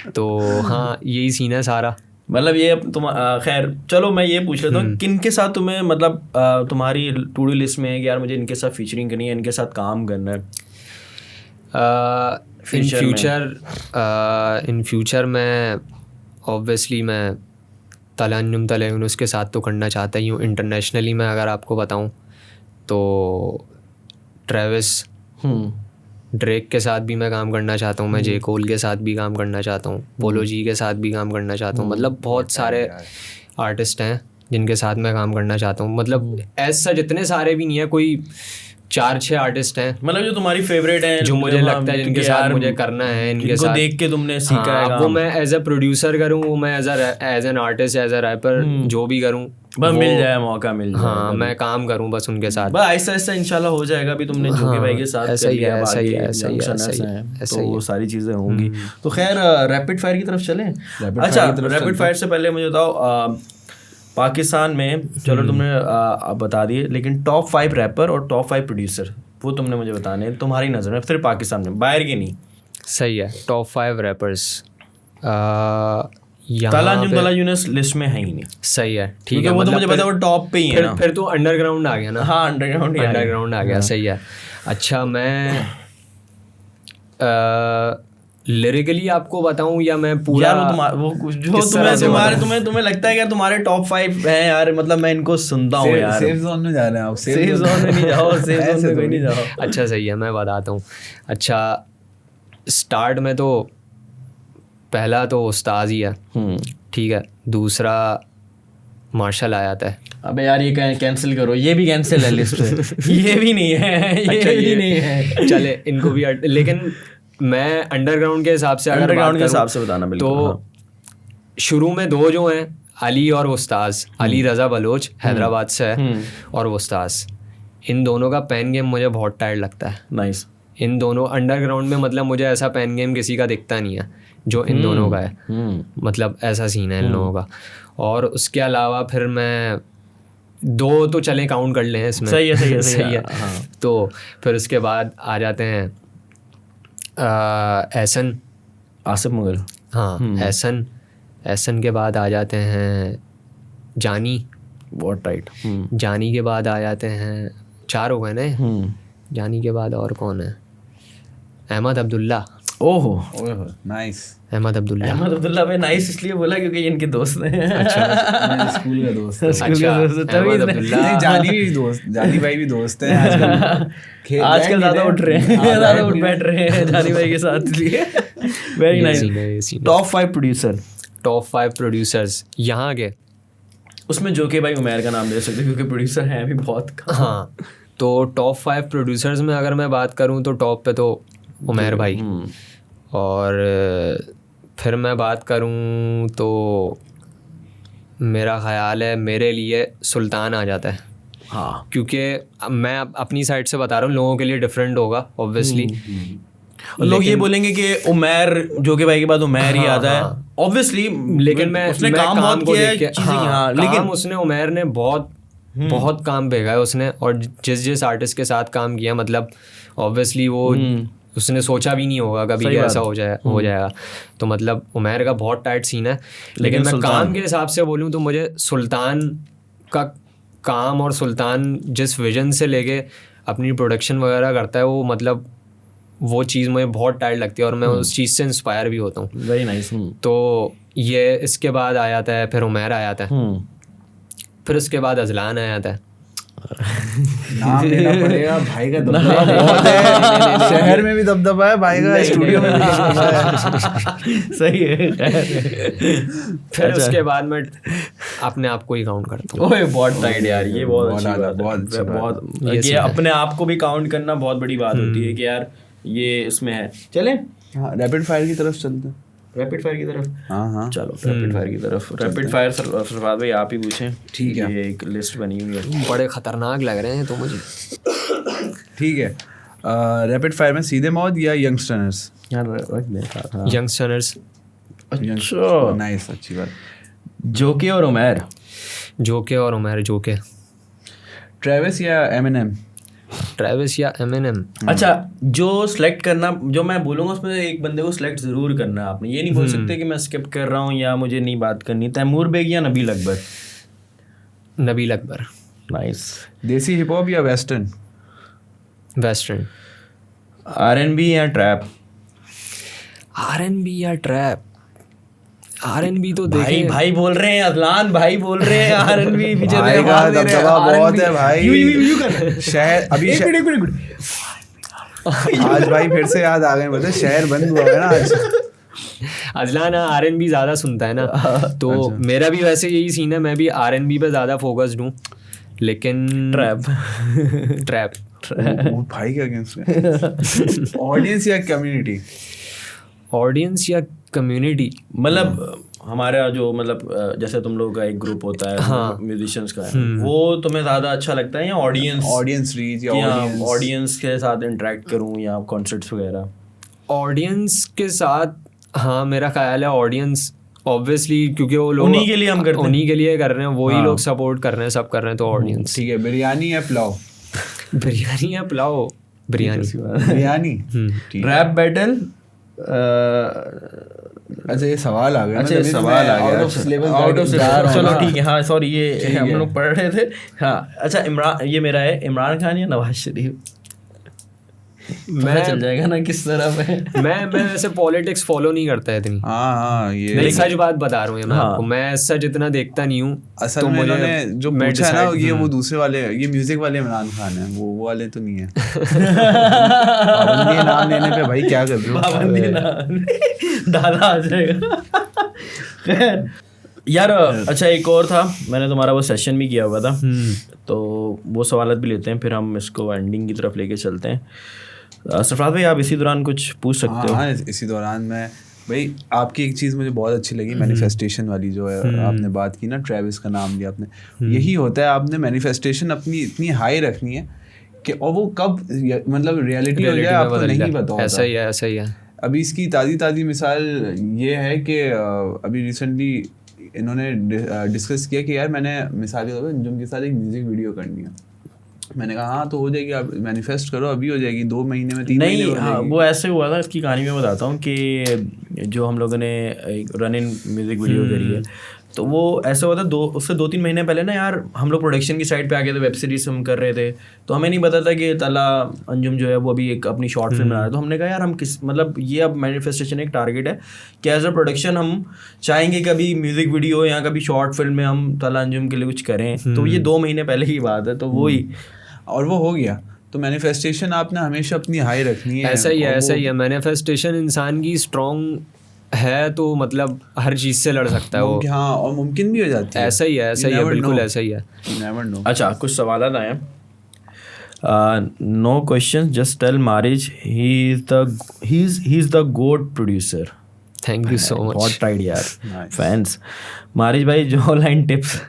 तो हाँ यही सीन है सारा। मतलब ये तुम खैर चलो मैं ये पूछ लेता हूँ, किन के साथ तुम्हें मतलब तुम्हारी टू डू लिस्ट में है कि यार मुझे इनके साथ फीचरिंग करनी है, इनके साथ काम करना है इन फ्यूचर में ऑब्वियसली मैं तलन्नुम तलयूनुस के साथ तो करना चाहता ही हूँ। इंटरनेशनली मैं अगर आपको बताऊँ तो ट्रेविस ड्रेक के साथ भी मैं काम करना चाहता हूँ, मैं जे कोल के साथ भी काम करना चाहता हूँ, पोलो जी के साथ भी काम करना चाहता हूँ। मतलब बहुत सारे आर्टिस्ट हैं जिनके साथ मैं काम करना चाहता हूँ, मतलब ऐसा जितने सारे भी नहीं है, कोई 4-6 आर्टिस्ट हैं मतलब जो तुम्हारी फेवरेट हैं, जो मुझे लगता है जिनके साथ मुझे करना है, इनके साथ देख के तुमने सीखा है। वो मैं एज अ प्रोड्यूसर करूँ, वो मैं as an artist, as a rapper जो भी करूँ, बस मिल जाए मौका मिल जाए, हाँ मैं काम करूँ बस उनके साथ, बस आहिस्ता आहिस्ता इंशाल्लाह हो जाएगा। अभी तुमने जोगी भाई के साथ ऐसा ही है, तो सारी चीज़ें होंगी। तो खैर रैपिड फायर की तरफ चलें। अच्छा रैपिड फायर से पहले मुझे बताओ, पाकिस्तान में चलो तुमने बता दिए, लेकिन टॉप 5 रैपर और टॉप 5 प्रोड्यूसर वो तुमने मुझे बताने हैं तुम्हारी नज़र में, सिर्फ पाकिस्तान में, बाहर के नहीं। सही है। टॉप 5 रैपर्स तलन्नुम तलयूनुस लिस्ट में है ही नहीं। सही है, ठीक है, वो तो मुझे पता है वो टॉप पे ही है ना। फिर तो अंडरग्राउंड आ गया ना। हाँ अंडरग्राउंड आ गया। सही है। अच्छा मैं लिरिकली आपको बताऊं या मैं पूरा यार वो जो तुम्हें लगता है कि तुम्हारे टॉप 5 हैं यार, मतलब मैं इनको सुनता हूँ यार। सेफ जोन में जा रहे हैं आप, सेफ जोन में नहीं जाओ, सेफ जोन में कोई नहीं जाओ। अच्छा सही है, मैं बताता हूँ। अच्छा स्टार्ट में तो पहला तो उस्ताद ही है, ठीक है, दूसरा मार्शल आ जाता है। अबे यार ये कैंसिल करो, ये भी कैंसिल है लिस्ट से। ये भी नहीं है, ये भी नहीं है, चले इनको भी लेकिन मैं अंडरग्राउंड के हिसाब से अंडरग्राउंड के हिसाब से बताना बिल्कुल। तो शुरू में 2 जो हैं, अली और उस्ताद, अली रज़ा बलोच हैदराबाद से है और उस्ताद, इन दोनों का पेन गेम मुझे बहुत टाइट लगता है। नाइस। इन दोनों अंडरग्राउंड में मतलब मुझे ऐसा पेन गेम किसी का दिखता नहीं है जो इन दोनों का है, मतलब ऐसा सीन है इन लोगों का। और उसके अलावा फिर मैं 2 तो चलें काउंट कर लें इसमें। सही है। सही है। तो फिर उसके बाद आ जाते हैं एहसन, आसिफ मुगल, हाँ एहसन के बाद आ जाते हैं जानी, बहुत टाइट। जानी के बाद आ जाते हैं, 4 हो गए ना। जानी के बाद और कौन है? अहमद अब्दुल्ला। ओहो नाइस। अहमद अब्दुल्ला भाई नाइस इसलिए बोला क्योंकि ये इनके दोस्त हैं। अच्छा स्कूल का दोस्त है। अहमद अब्दुल्ला, जानी भाई भी दोस्त हैं आजकल ज़्यादा उठ रहे हैं, ज़्यादा उठ बैठ रहे हैं जानी भाई के साथ, इसलिए very nice. Top 5 producer, top 5 producers यहाँ के, उसमें जो कि भाई उमैर का नाम ले सकते क्योंकि प्रोड्यूसर हैं अभी बहुत। हाँ तो टॉप 5 प्रोड्यूसर्स में अगर मैं बात करूँ तो टॉप पे तो उमैर भाई, और फिर मैं बात करूँ तो मेरा ख़्याल है मेरे लिए सुल्तान आ जाता है। हाँ क्योंकि मैं अपनी साइड से बता रहा हूँ, लोगों के लिए डिफरेंट होगा ऑब्वियसली। लोग ये बोलेंगे कि उमैर जो कि भाई के बाद उमैर ही आता है ऑब्वियसली, लेकिन उसने काम बहुत किया है चीज़ें, लेकिन उसने उमैर ने बहुत काम भेजा है उसने, और जिस आर्टिस्ट के साथ काम किया मतलब ऑब्वियसली वो उसने सोचा भी नहीं होगा कभी कि ऐसा हो जाएगा। तो मतलब उमैर का बहुत टाइट सीन है। लेकिन मैं काम के हिसाब से बोलूँ तो मुझे सुल्तान का काम और सुल्तान जिस विजन से लेके अपनी प्रोडक्शन वगैरह करता है वो मतलब वो चीज़ मुझे बहुत टाइट लगती है और मैं उस चीज़ से इंस्पायर भी होता हूँ। Very nice. तो ये इसके बाद आ जाता है, फिर उमैर आ जाता है, फिर उसके बाद अजलान आ जाता है। नाम लेना पड़ेगा, भाई का दबदबा बहुत है, शहर में भी दबदबा है भाई का, स्टूडियो में भी दबदबा है। सही है। फिर उसके बाद मैं अपने आप को ही काउंट करता हूँ। ओए बहुत टाइट यार, ये बहुत अच्छी बात है। बहुत बहुत ये अपने आप को भी काउंट करना बहुत बड़ी बात होती है कि यार ये इसमें है। चलें हाँ, रैपिड फायर की तरफ चलते हैं। रैपिड फायर की तरफ। हाँ चलो रैपिड फायर की तरफ। रैपिड फायर सरफराज भाई आप ही पूछें। ठीक है, ये एक लिस्ट बनी हुई है। बड़े खतरनाक लग रहे हैं तो मुझे। ठीक है, रैपिड फायर में सीधे मौत या यंगस्टर्स? यार रख दे साथ। हाँ। यंगस्टर्स। अच्छा नाइस, अच्छी बात। जोके और उमैर। जोके और उमैर। जोके। ट्रेविस या एमिनेम? ट्रेविस या एमिनेम। अच्छा, जो सिलेक्ट करना, जो मैं बोलूँगा उसमें एक बंदे को सिलेक्ट ज़रूर करना है आपने। ये नहीं बोल सकते कि मैं स्किप कर रहा हूँ या मुझे नहीं बात करनी। तैमूर बेग या नबील अकबर? नबील अकबर। नाइस। देसी हिप हॉप या वेस्टर्न? वेस्टर्न। R&B या ट्रैप? R&B या ट्रैप? R&B तो भाई देखिए। भाई बोल रहे हैं, अदलान भाई बोल रहे हैं R&B पीछे भाई का दबदबा बहुत है भाई। यू कर शहर अभी एक मिनट आज भाई फिर से याद आ गए, मतलब शहर बंद हुआ है ना आज। अजलान R&B ज़्यादा सुनता है ना, तो मेरा भी वैसे यही सीन है, मैं भी R&B पे ज़्यादा फोकस्ड हूँ, लेकिन ट्रैप। वो भाई के अगेंस्ट है। ऑडियंस या कम्युनिटी? ऑडियंस या कम्युनिटी? मतलब हमारा जो मतलब जैसे तुम लोग का एक ग्रुप होता है, हाँ, म्यूजिशियंस का है, वो तुम्हें ज़्यादा अच्छा लगता है या ऑडियंस रीच या ऑडियंस के साथ इंटरेक्ट करूँ या कॉन्सर्ट्स वगैरह? ऑडियंस के साथ, हाँ मेरा ख्याल है ऑडियंस ऑब्वियसली, क्योंकि वो लोग उन्हीं के लिए हम करते हैं, उन्हीं के लिए कर रहे हैं, वही लोग सपोर्ट कर रहे हैं, सब कर रहे हैं, तो ऑडियंस। ठीक है, बिरयानी या पुलाव? बिरयानी या पुलाव? बिरयानी। बिरयानी। Rap battle. अच्छा ये सवाल आ गया। अच्छा सवाल आ गया, आउट ऑफ सिलेबस। चलो ठीक है, हाँ सॉरी, ये हम लोग पढ़ रहे थे। हाँ अच्छा, इमरान, ये मेरा है, इमरान खान या नवाज शरीफ? मैं चल जाएगा ना किस तरफ है। मैं वैसे पॉलिटिक्स फॉलो नहीं करता है इतनी। हाँ ये नहीं, सच बात बता रहा हूँ मैं आपको, मैं सच इतना देखता नहीं हूँ। असल में इन्होंने जो पूछा है ना, ये वो दूसरे वाले, ये म्यूजिक वाले इमरान खान है, वो वाले तो नहीं है। पाबंदी नाम लेने पे भाई क्या कर रहे हो? पाबंदी नाम दादा आ जाएगा। खैर यार, अच्छा एक और था, मैंने तुम्हारा वो सेशन भी किया हुआ था, तो वो सवालत भी लेते हैं, फिर हम इसको एंडिंग की तरफ लेके चलते हैं। सरफराज भाई आप इसी दौरान कुछ पूछ सकते हो। हाँ, इसी दौरान मैं भाई, आपकी एक चीज़ मुझे बहुत अच्छी लगी, मैनिफेस्टेशन वाली जो है आपने बात की ना, ट्रेविस का नाम लिया आपने, यही होता है, आपने मैनिफेस्टेशन अपनी इतनी हाई रखनी है कि और वो कब मतलब रियलिटी हो जाए आपको नहीं पता होता। ऐसा ही है, ऐसा ही है। अभी इसकी ताज़ी मिसाल ये है कि अभी रिसेंटली इन्होंने डिस्कस किया कि यार मैंने मिसाल के तौर पर अंजुम के साथ एक म्यूज़िक वीडियो करनी है। मैंने कहा हाँ तो हो जाएगी, आप मैनिफेस्ट करो, अभी हो जाएगी, 2 महीने में 3 महीने में। हाँ वो ऐसे हुआ था, इसकी कहानी मैं बताता हूँ कि जो हम लोगों ने एक रन इन म्यूज़िक वीडियो करी है, तो वो ऐसा हुआ था उससे 2-3 महीने पहले ना यार, हम लोग प्रोडक्शन की साइड पे आ गए थे, वेब सीरीज हम कर रहे थे, तो हमें नहीं पता था कि ताला अंजुम जो है वो अभी एक अपनी शॉर्ट फिल्म बना रहा है। तो हमने कहा यार हम मतलब ये अब मैनिफेस्टेशन एक टारगेट है कि एज अ प्रोडक्शन हम चाहेंगे कभी म्यूज़िक वीडियो या कभी शॉर्ट फिल्म में हम ताला अंजुम के लिए कुछ करें। तो ये 2 महीने पहले की बात है, तो वही, और वो हो गया। तो मैनिफेस्टेशन आपने हमेशा अपनी हाई रखनी है। ऐसा ही है, ऐसा ही है। मैनिफेस्टेशन इंसान की स्ट्रॉन्ग है, तो मतलब हर चीज़ से लड़ सकता है वो। हाँ, और मुमकिन भी हो जाती है। ऐसा ही है, ऐसा ही है, बिल्कुल ऐसा ही है। Never no. अच्छा कुछ सवाल आए हैं। No question, just tell Maarij he is the GOAT producer. Thank you so much. बहुत टाइट यार, फैंस। मारिज भाई जो लाइन टिप्स।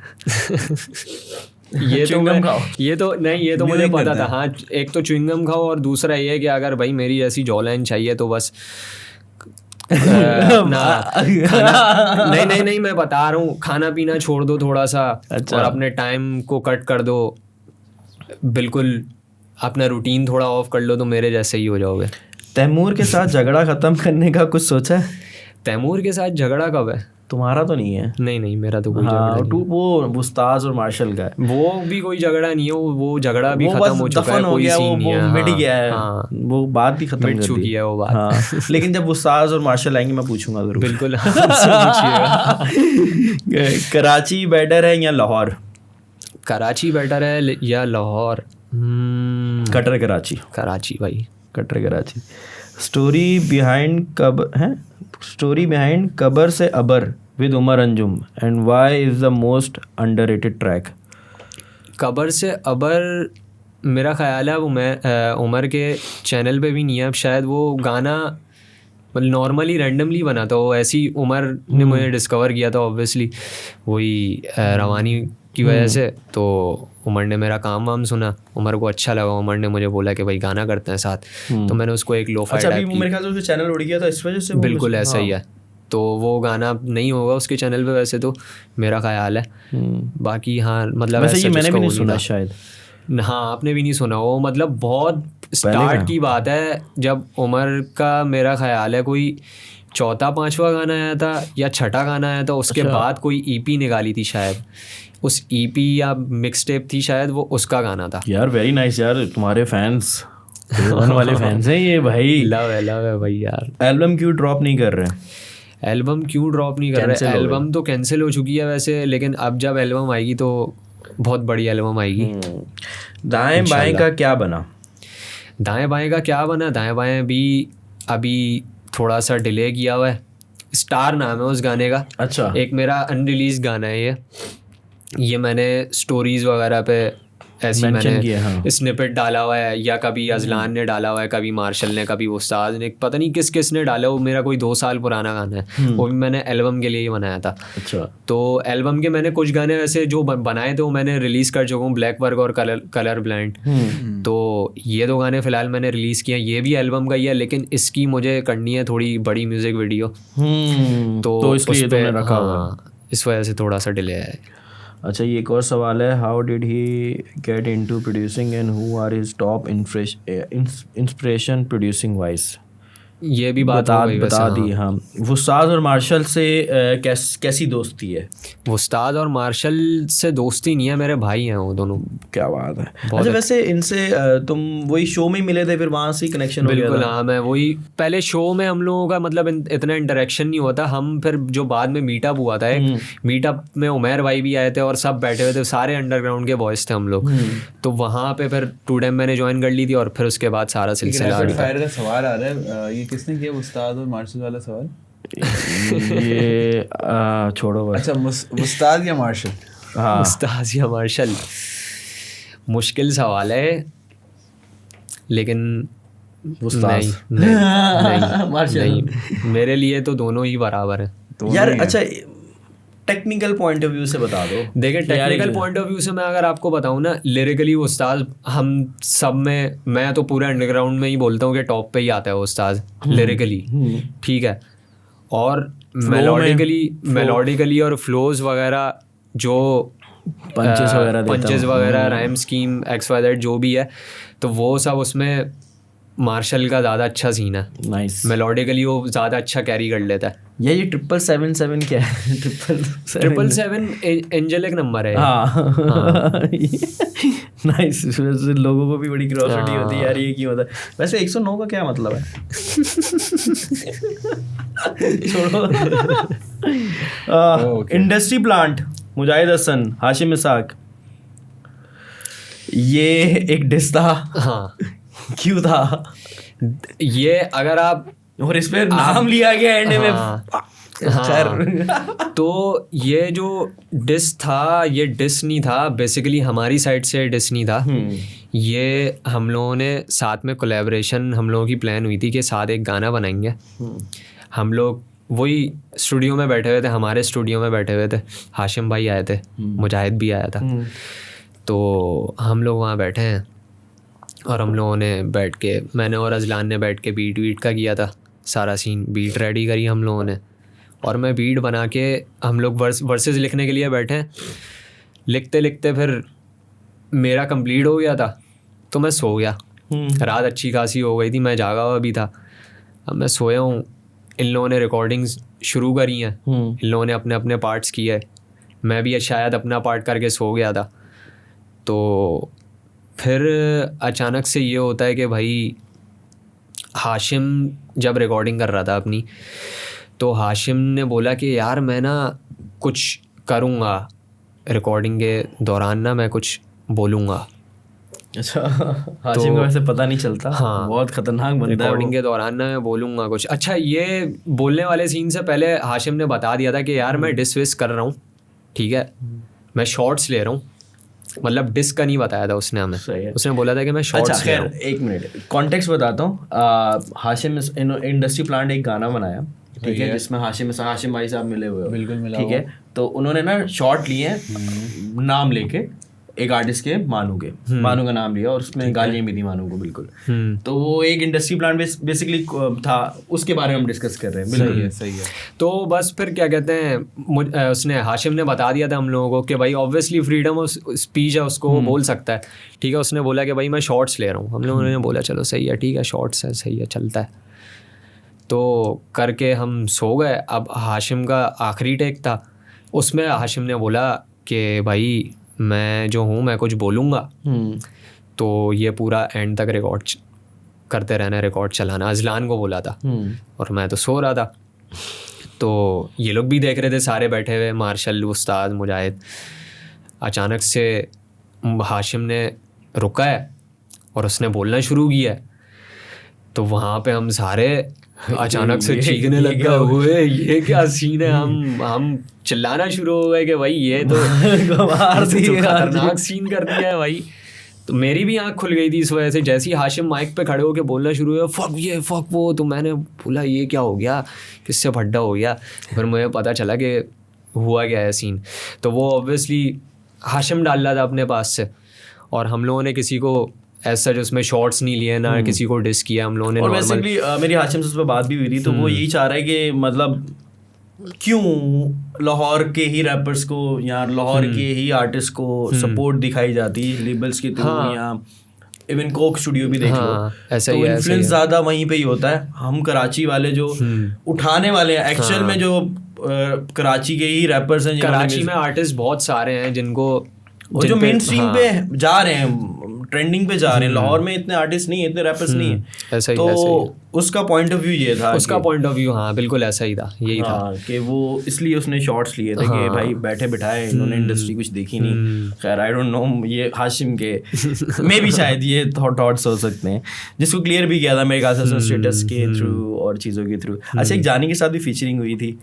ये तो ये तो मुझे पता था। हाँ, एक तो च्युइंगम खाओ, और दूसरा ये है कि अगर भाई मेरी ऐसी जॉ लाइन चाहिए तो बस नहीं मैं बता रहा हूँ, खाना पीना छोड़ दो थोड़ा सा। अच्छा। और अपने टाइम को कट कर दो, बिल्कुल अपना रूटीन थोड़ा ऑफ कर लो, तो मेरे जैसे ही हो जाओगे। तैमूर के साथ झगड़ा खत्म करने का कुछ सोचा है? तैमूर के साथ झगड़ा कब है? तुम्हारा तो नहीं है? नहीं मेरा तो कोई झगड़ा हाँ, नहीं है। वो उस्ताद और मार्शल का है। वो भी कोई झगड़ा नहीं है, वो झगड़ा भी वो खत्म बस हो चुका है, दफन हो कोई गया, सीन नहीं वो है। मिट गया है, हाँ, वो बात भी खत्म मिट कर चुकी दी है वो बात। हाँ, लेकिन जब उस्ताद और मार्शल आएंगे मैं पूछूंगा जरूर। बिल्कुल हमसे पूछिएगा। कराची बेटर है या लाहौर? कराची बेटर है या लाहौर? कटर कराची। कराची भाई। कटर कराची। स्टोरी बिहाइंड कबर से अबर with Umar Anjum and why is the most underrated track? कबर से अबर मेरा ख्याल है वो मैं उमर के चैनल पे भी नहीं है अब शायद। वो गाना मतलब नॉर्मली रैंडमली बना था, वो ऐसी उमर ने मुझे डिस्कवर किया था ऑब्वियसली वही रवानी की वजह से। तो उमर ने मेरा काम वाम सुना, उमर को अच्छा लगा, उमर ने मुझे बोला कि भाई गाना करते हैं साथ। तो मैंने उसको एक लोफाई अच्छा, टाइप अभी मेरे ख्याल से उसका चैनल उड़ गया था इस वजह से। बिल्कुल ऐसा ही है। तो वो गाना नहीं होगा उसके चैनल पे वैसे तो मेरा ख्याल है। बाकी हाँ मतलब वैसे ये मैंने भी नहीं उसका सुना शायद। हाँ आपने भी नहीं सुना। वो मतलब बहुत स्टार्ट की बात है जब उमर का मेरा ख्याल है कोई चौथा पांचवा गाना आया था या छठा गाना आया था, उसके बाद कोई ईपी निकाली थी शायद, उस ईपी या मिक्स टेप थी शायद, वो उसका गाना था। यार वेरी नाइस यार, तुम्हारे फैंस वाले फैंस हैं ये भाई। लव है भाई यार। एल्बम क्यों ड्रॉप नहीं कर रहे? एल्बम क्यों ड्रॉप नहीं कर रहे? एल्बम तो कैंसिल हो चुकी है वैसे, लेकिन अब जब एल्बम आएगी तो बहुत बड़ी एल्बम आएगी। दाएं बाएं का क्या बना? दाएं बाएं का क्या बना? दाएं बाएं भी अभी थोड़ा सा डिले किया हुआ है। स्टार नाम है उस गाने का। अच्छा। एक मेरा अनरिलीज गाना है ये मैंने स्टोरीज वगैरह पे ऐसी मैंने स्निपेट डाला हुआ है, या कभी अजलान ने डाला हुआ है, कभी मार्शल ने, कभी उस्ताद ने, पता नहीं किस ने डाला। वो मेरा कोई 2 साल पुराना गाना है, वो भी मैंने एल्बम के लिए ही बनाया था। अच्छा। तो एल्बम के मैंने कुछ गाने वैसे जो बनाए थे वो मैंने रिलीज कर चुका हूँ, ब्लैक वर्क और कलर ब्लाइंड। तो ये 2 गाने फिलहाल मैंने रिलीज किए हैं, ये भी एल्बम का ही है, लेकिन इसकी मुझे करनी है थोड़ी बड़ी म्यूजिक वीडियो, तो इसलिए तुमने रखा हुआ, इस वजह से थोड़ा सा डिले है। अच्छा, ये एक और सवाल है, how did he get into producing and who are his top inspiration producing wise? ये भी बता दी। हाँ, वुस्ताद और मार्शल से कैसी दोस्ती है? वुस्ताद और मार्शल से दोस्ती नहीं है, मेरे भाई हैं वो दोनों। क्या बात है। अच्छा, वैसे इनसे तुम वही शो में मिले थे, फिर वहाँ से कनेक्शन हो गया? बिल्कुल हाँ, मैं वही पहले शो में हम लोगों का मतलब इतना इंटरेक्शन नहीं होता। हम फिर जो बाद में मीटअप हुआ था, एक मीटअप में उमर भाई भी आए थे और सब बैठे हुए थे, सारे अंडरग्राउंड के बॉयज़ थे हम लोग। तो वहाँ पे फिर 2 मैंने ज्वाइन कर ली थी और फिर उसके बाद सारा सिलसिला। सवाल आ रहा है, ये किसने किया उस्ताद और मार्शल वाला सवाल? ये छोड़ो बस। अच्छा, उस्ताद या मार्शल? हाँ, उस्ताद या मार्शल मुश्किल सवाल है, लेकिन नहीं मार्शल मेरे लिए तो दोनों ही बराबर है यार। अच्छा, टेक्निकल पॉइंट ऑफ व्यू से बता दो। देखिए, टेक्निकल पॉइंट ऑफ व्यू से मैं अगर आपको बताऊं ना, लिरिकली वो उस्ताद हम सब में, मैं तो पूरे अंडरग्राउंड में ही बोलता हूँ कि टॉप पे ही आता है वो उस्ताद लिरिकली, ठीक है। और मेलोडिकली और फ्लोज वगैरह, जो पंचेस वगैरह राइम स्कीम XYZ जो भी है, तो वो सब उसमें मार्शल का ज़्यादा अच्छा सीन है। नाइस। मेलोडिकली वो ज़्यादा अच्छा कैरी कर लेता है। ये 777 क्या है? 777 एंजेलिक नंबर है। नाइस। लोगों को भी बड़ी क्यूरियोसिटी होती है यार, ये क्यों होता है? वैसे 109 का क्या मतलब है? छोड़ो। इंडस्ट्री प्लांट, मुजाहिद हसन, हाशिम इसाक, ये एक डिस था। हाँ, क्यों था ये? अगर आप, और इस पे नाम लिया गया एंड में। हाँ। तो ये जो डिस था, ये डिस नहीं था बेसिकली, हमारी साइड से डिस नहीं था। ये हम लोगों ने साथ में कोलैबोरेशन, हम लोगों की प्लान हुई थी कि साथ एक गाना बनाएंगे। हम लोग वही स्टूडियो में बैठे हुए थे, हमारे स्टूडियो में बैठे हुए थे, हाशिम भाई आए थे, मुजाहिद भी आया था। तो हम लोग वहाँ बैठे हैं और हम लोगों ने बैठ के, मैंने और अजलान ने बैठ के बीट का किया था सारा सीन, बीट रेडी करी हम लोगों ने, और मैं बीट बना के, हम लोग वर्सेस लिखने के लिए बैठे हैं। लिखते लिखते फिर मेरा कंप्लीट हो गया था, तो मैं सो गया। रात अच्छी खासी हो गई थी, मैं जागा हुआ भी था। अब मैं सोया हूँ, इन लोगों ने रिकॉर्डिंग्स शुरू करी हैं, इन लोगों ने अपने अपने पार्ट्स किए, मैं भी शायद अपना पार्ट करके सो गया था। तो फिर अचानक से ये होता है कि भाई हाशिम जब रिकॉर्डिंग कर रहा था अपनी, तो हाशिम ने बोला कि यार मैं ना कुछ करूँगा रिकॉर्डिंग के दौरान, ना मैं कुछ बोलूँगा। अच्छा, हाशिम का वैसे पता नहीं चलता। हाँ, बहुत खतरनाक बंदा है रिकॉर्डिंग के दौरान ना मैं बोलूँगा कुछ। अच्छा, ये बोलने वाले सीन से पहले हाशिम ने बता दिया था कि यार मैं डिस विस कर रहा हूँ, ठीक है, मैं शॉर्ट्स ले रहा हूँ। मतलब डिस का नहीं बताया था उसने हमें, उसने बोला था कि मैं शॉर्ट्स अच्छा, ले रहा हूँ। एक मिनट कॉन्टेक्स्ट बताता हूँ। हाशिम इंडस्ट्री प्लांट एक गाना बनाया, ठीक है, जिसमें हाशिम भाई साहब मिले हुए हो, बिल्कुल मिला, ठीक है। तो उन्होंने ना शॉर्ट लिए हैं नाम लेके, एक आर्टिस्ट के मानू का नाम लिया और उसमें गालियाँ भी दी मानू को, बिल्कुल। तो वो एक इंडस्ट्री प्लांट बेसिकली था, उसके बारे में हम डिस्कस कर रहे हैं। बिल्कुल सही है। तो बस फिर क्या कहते हैं, उसने हाशिम ने बता दिया था हम लोगों को कि भाई ऑब्वियसली फ्रीडम ऑफ स्पीच है, उसको वो बोल सकता है, ठीक है। उसने बोला कि भाई मैं शॉर्ट्स ले रहा हूँ। हम लोगों ने बोला चलो सही है, ठीक है, शॉर्ट्स है, सही है, चलता है। तो करके हम सो गए। अब हाशिम का आखिरी टेक था, उसमें हाशिम ने बोला कि भाई मैं जो हूँ मैं कुछ बोलूँगा, तो ये पूरा एंड तक रिकॉर्ड करते रहना, रिकॉर्ड चलाना। अजलान को बोला था और मैं तो सो रहा था। तो ये लोग भी देख रहे थे, सारे बैठे हुए, मार्शल, उस्ताद, मुजाहिद। अचानक से हाशिम ने रुका है और उसने बोलना शुरू किया है। तो वहाँ पे हम सारे अचानक से चीखने लगे हुए, ये क्या सीन है। हम चिल्लाना शुरू हो गए कि भाई ये तो खतरनाक सीन कर दिया है भाई। तो मेरी भी आंख खुल गई थी इस वजह से। जैसे ही हाशिम माइक पे खड़े होकर बोलना शुरू हुआ, फक ये फक वो, तो मैंने बोला ये क्या हो गया, किससे फड्डा हो गया। फिर मुझे पता चला कि हुआ क्या है सीन। तो वो ऑब्वियसली हाशिम डाल रहा था अपने पास से, और हम लोगों ने किसी को ऐसा उसमें शॉर्ट्स नहीं लिए, ना किसी को डिस किया हम लोगों ने। और बेसिकली मेरी हाशिम से उस पर बात भी हुई थी, तो वो यही चाह रहा है कि मतलब क्यों लाहौर के ही रैपर्स को या लाहौर के ही आर्टिस्ट को सपोर्ट दिखाई जाती है लेबल्स के थ्रू, या इवन कोक स्टूडियो भी देख लो, ऐसा तो ही इन्फ्लुएंस ज़्यादा वहीं पे ही होता है। हम कराची वाले जो उठाने वाले हैं एक्चुअल में, जो कराची के ही रैपर्स हैं, कराची में आर्टिस्ट बहुत सारे हैं जिनको जो मेन स्ट्रीम पे जा रहे हैं, ट्रेंडिंग पे जा रहे हैं। लाहौर में इतने आर्टिस्ट नहीं है, इतने रैपर्स नहीं है। ऐसा ही, तो ऐसा ही। उसका पॉइंट ऑफ व्यू ये था, उसका पॉइंट ऑफ व्यू, हाँ बिल्कुल ऐसा ही था, यही था कि वो इसलिए उसने शॉर्ट्स लिए थे कि भाई बैठे बिठाए, इन्होंने इंडस्ट्री कुछ देखी नहीं। खैर आई डोंट नो, ये हाशिम के में भी शायद ये थॉट्स हो सकते हैं, जिसको क्लियर भी किया था मेरे ख्याल से स्टेटस के थ्रू और चीज़ों के थ्रू। अच्छा, एक जानी के साथ भी फीचरिंग हुई थी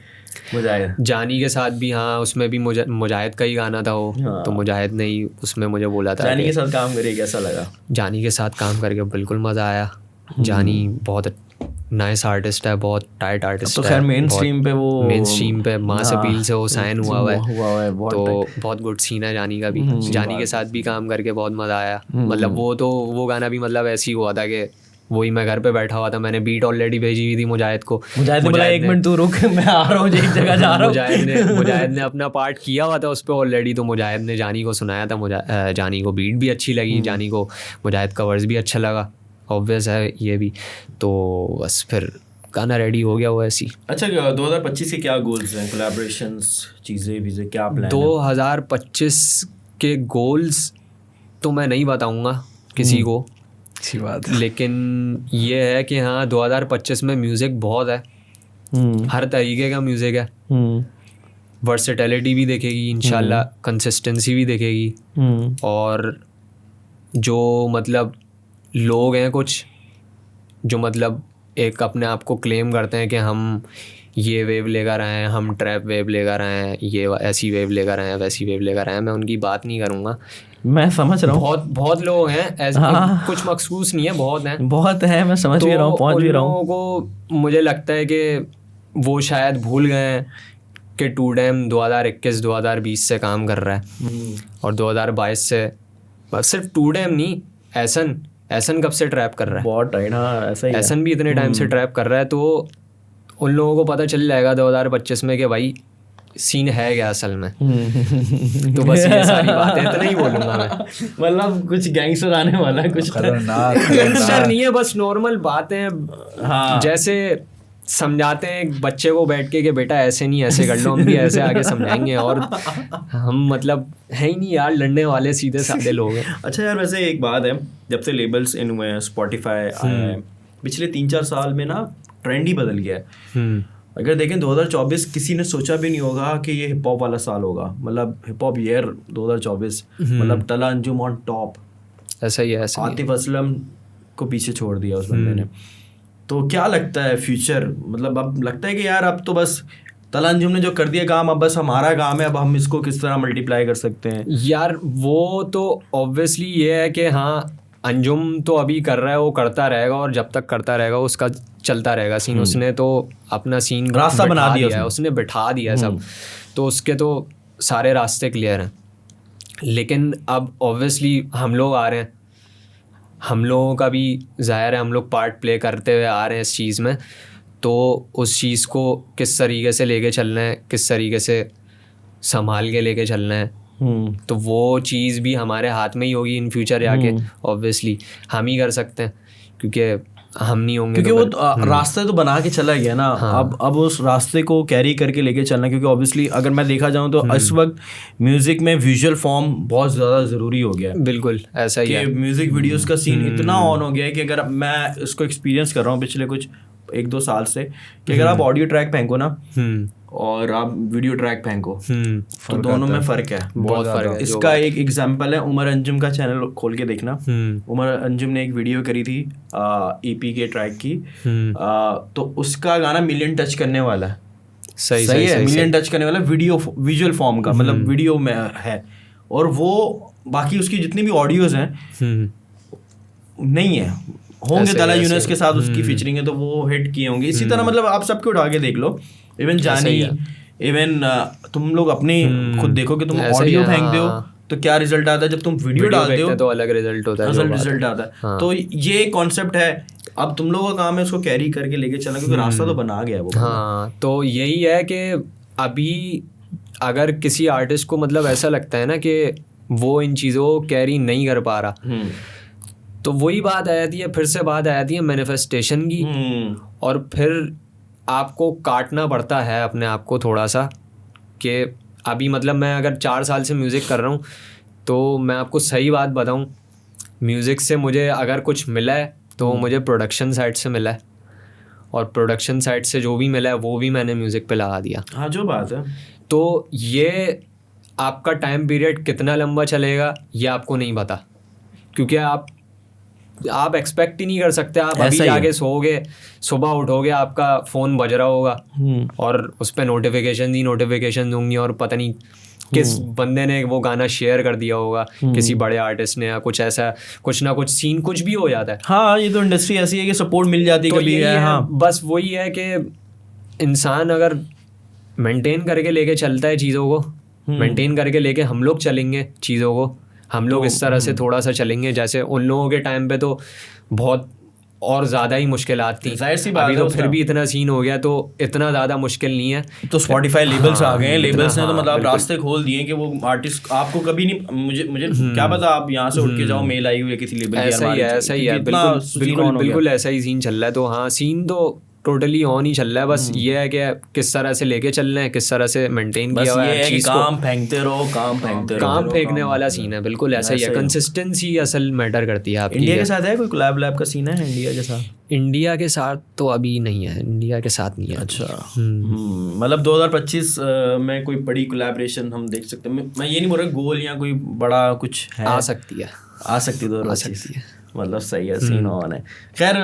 मुजाहिद, जानी के साथ भी, हाँ उसमें भी मुजाहिद का ही गाना था वो। हाँ। तो मुजाहिद ने ही उसमें मुझे बोला था जानी के साथ काम करके कैसा लगा। जानी के साथ काम करके बिल्कुल मज़ा आया। जानी बहुत नाइस आर्टिस्ट है, बहुत टाइट आर्टिस्ट तो खैर मेन स्ट्रीम पे मास अपील से वो साइन हुआ है, तो बहुत गुड सीन है जानी का भी। जानी के साथ भी काम करके बहुत मज़ा आया। मतलब वो गाना भी मतलब ऐसे ही हुआ था कि वही मैं घर पे बैठा हुआ था, मैंने बीट ऑलरेडी भेजी हुई थी मुजाहिद को। मुजाहिद ने बोला एक मिनट तू रुक, मैं आ रहा हूँ, एक जगह जा रहा हूँ। मुजाहिद ने अपना पार्ट किया हुआ था उस पर ऑलरेडी, तो मुजाहिद ने जानी को सुनाया था। जानी को बीट भी अच्छी लगी, जानी को मुजाहिद का वर्स भी अच्छा लगा, ऑब्वियस है ये भी। तो बस फिर गाना रेडी हो गया वो ऐसी। अच्छा, 2025 के क्या गोल्स हैं, कोलैबोरेशंस, चीज़ें क्या प्लान 2025 के गोल्स तो मैं नहीं बताऊँगा किसी को, अच्छी बात है। लेकिन ये है कि हाँ 2025 में म्यूज़िक बहुत है, हर तरीके का म्यूज़िक है। वर्सेटैलिटी भी देखेगी इंशाल्लाह, कंसिस्टेंसी भी देखेगी, और जो मतलब लोग हैं कुछ जो मतलब एक अपने आप को क्लेम करते हैं कि हम ये वेव लेकर आए हैं, हम ट्रैप वेव लेकर आए हैं, ये ऐसी वेव लेकर आए हैं, वैसी वेव लेकर आए हैं, मैं उनकी बात नहीं करूँगा। मैं समझ रहा हूँ, बहुत लोग हैं ऐसे। हाँ, कुछ मखसूस नहीं है, बहुत है, मैं समझ भी रहा हूँ, पहुँच भी रहा हूँ। लोगों को मुझे लगता है कि वो शायद भूल गए हैं कि टू डैम 2021-2020 से काम कर रहा है, और 2022 से सिर्फ टू डैम नहीं, एसन कब से ट्रैप कर रहा है, बहुत टाइम। हाँ, ऐसा ही है। एसन भी इतने टाइम से ट्रैप कर रहा है, तो उन लोगों को पता चल जाएगा 2025 में कि भाई सीन है क्या असल में। तो बस ये सारी बातें इतना ही बोलूँगा मैं। मतलब कुछ गैंगस्टर आने वाला है, कुछ खतरनाक गैंगस्टर नहीं है, बस नॉर्मल बातें। हाँ, जैसे समझाते हैं एक बच्चे को बैठ के कि बेटा ऐसे नहीं ऐसे कर लो, हम भी ऐसे आगे समझाएंगे। और हम मतलब है ही नहीं यार लड़ने वाले, सीधे साधे लोग हैं। अच्छा यार, वैसे एक बात है, जब से लेबल्स इन हुए हैं, स्पॉटिफाई आया है, पिछले 3-4 साल में ना ट्रेंड ही बदल गया है। अगर देखें 2024 किसी ने सोचा भी नहीं होगा कि ये हिप हॉप वाला साल होगा, मतलब हिप हॉप ईयर 2024, मतलब तला अंजुम ऑन टॉप, ऐसा ही है, ऐसा ही है। आतिफ असलम को पीछे छोड़ दिया उस बंदे ने। तो क्या लगता है फ्यूचर, मतलब अब लगता है कि यार अब तो बस तला अंजुम ने जो कर दिया काम, अब बस हमारा काम है, अब हम इसको किस तरह मल्टीप्लाई कर सकते हैं? यार वो तो ऑब्वियसली ये है कि हाँ अंजुम तो अभी कर रहा है, वो करता रहेगा और जब तक करता रहेगा उसका चलता रहेगा सीन। उसने तो अपना सीन रास्ता बना दिया है, उसने बिठा दिया सब, तो उसके तो सारे रास्ते क्लियर हैं। लेकिन अब ऑब्वियसली हम लोग आ रहे हैं, हम लोगों का भी ज़ाहिर है, हम लोग पार्ट प्ले करते हुए आ रहे हैं इस चीज़ में, तो उस चीज़ को किस तरीके से लेके चलना है, किस तरीके से संभाल के लेके चलना है, तो वो चीज़ भी हमारे हाथ में ही होगी इन फ्यूचर जाके। ऑब्वियसली हम ही कर सकते हैं, क्योंकि हम नहीं होंगे, क्योंकि वो रास्ते तो बना के चला गया ना। अब उस रास्ते को कैरी करके लेके चलना, क्योंकि ऑब्वियसली अगर मैं देखा जाऊँ तो इस वक्त म्यूजिक में विजुअल फॉर्म बहुत ज़्यादा ज़रूरी हो गया है। बिल्कुल ऐसा ही है। म्यूजिक वीडियोस का सीन इतना ऑन हो गया है कि अगर मैं इसको एक्सपीरियंस कर रहा हूँ पिछले कुछ 1-2 साल से, कि अगर आप ऑडियो ट्रैक फेंको ना और आप वीडियो ट्रैक फेंको, तो दोनों में फ़र्क है, बहुत फ़र्क है। इसका एक एग्जांपल है, उमर अंजुम का चैनल खोल के देखना। उमर अंजुम ने एक वीडियो करी थी EP के ट्रैक की, तो उसका गाना मिलियन टच करने वाला है। सही है, मिलियन टच करने वाला वीडियो, विजुअल फॉर्म का, मतलब वीडियो में है। और वो बाकी उसकी जितनी भी ऑडियोज हैं नहीं है, होंगे तला यूनुस के साथ उसकी फीचरिंग है, तो वो हिट किए होंगे। इसी तरह मतलब आप सबके उठा के देख लो, इवन जानी, इवन तुम लोग अपनी खुद देखो कि तुम ऑडियो फेंकते हो तो क्या रिजल्ट आता है, जब तुम वीडियो डालते हो तो अलग रिजल्ट होता है, रिजल्ट आता है। तो ये कॉन्सेप्ट है, अब तुम लोगों का काम है उसको कैरी करके लेके चलना, क्योंकि रास्ता तो बना गया है वो। हाँ, तो यही है कि अभी अगर किसी आर्टिस्ट को मतलब ऐसा लगता है ना कि वो इन चीज़ों को कैरी नहीं कर पा रहा, तो वही बात आ जाती है, फिर से बात आ जाती है मैनिफेस्टेशन की। और फिर आपको काटना पड़ता है अपने आप को थोड़ा सा, कि अभी मतलब मैं अगर 4 साल से म्यूज़िक कर रहा हूँ, तो मैं आपको सही बात बताऊँ, म्यूज़िक से मुझे अगर कुछ मिला है तो मुझे प्रोडक्शन साइड से मिला है, और प्रोडक्शन साइड से जो भी मिला है वो भी मैंने म्यूज़िक पे लगा दिया। हाँ, जो बात है। तो ये आपका टाइम पीरियड कितना लंबा चलेगा ये आपको नहीं पता, क्योंकि आप एक्सपेक्ट ही नहीं कर सकते। आप अभी जाके सोओगे, सुबह उठोगे, आपका फ़ोन बज रहा होगा और उस पर नोटिफिकेशन होंगी, और पता नहीं किस बंदे ने वो गाना शेयर कर दिया होगा, किसी बड़े आर्टिस्ट ने, या कुछ ऐसा, कुछ ना कुछ सीन कुछ भी हो जाता है। हाँ, ये तो इंडस्ट्री ऐसी है कि सपोर्ट मिल जाती है, तो कभी है। हाँ, बस वही है कि इंसान अगर मेंटेन करके लेके चलता है चीज़ों को, मेंटेन करके लेके हम लोग चलेंगे चीज़ों को, हम लोग इस तरह से थोड़ा सा चलेंगे, जैसे उन लोगों के टाइम पे तो बहुत और ज़्यादा ही मुश्किलात थी। जाहिर सी बात अभी तो फिर भी इतना सीन हो गया, तो इतना ज़्यादा मुश्किल नहीं है। तो स्पॉटिफाई लेबल्स आ गए हैं, लेबल्स ने तो मतलब रास्ते खोल दिए कि वो आर्टिस्ट आपको कभी नहीं, मुझे क्या पता, आप यहाँ से उठ के जाओ, मेल आई हुई है किसी लेबल की, ऐसा ही है, बिल्कुल ऐसा ही सीन चल रहा है। तो हाँ, सीन तो टोटली ऑन ही चल रहा है, बस ये है कि किस तरह से लेके चलना है, किस तरह से मेंटेन किया हुआ है चीज़ को। काम फेंकते रहो, काम फेंकने वाला सीन है, बिल्कुल ऐसा ही है। कंसिस्टेंसी असल मैटर करती है आपकी। इंडिया के साथ है कोई कोलैब का सीन है इंडिया के साथ? इंडिया के साथ तो अभी नहीं है, इंडिया के साथ नहीं है। अच्छा, मतलब 2025 में कोई बड़ी कोलैबोरेशन हम देख सकते हैं? मैं ये नहीं बोल रहा गोल या कोई बड़ा कुछ है, आ सकती है 2025, मतलब सही है, सीन ऑन है। खैर,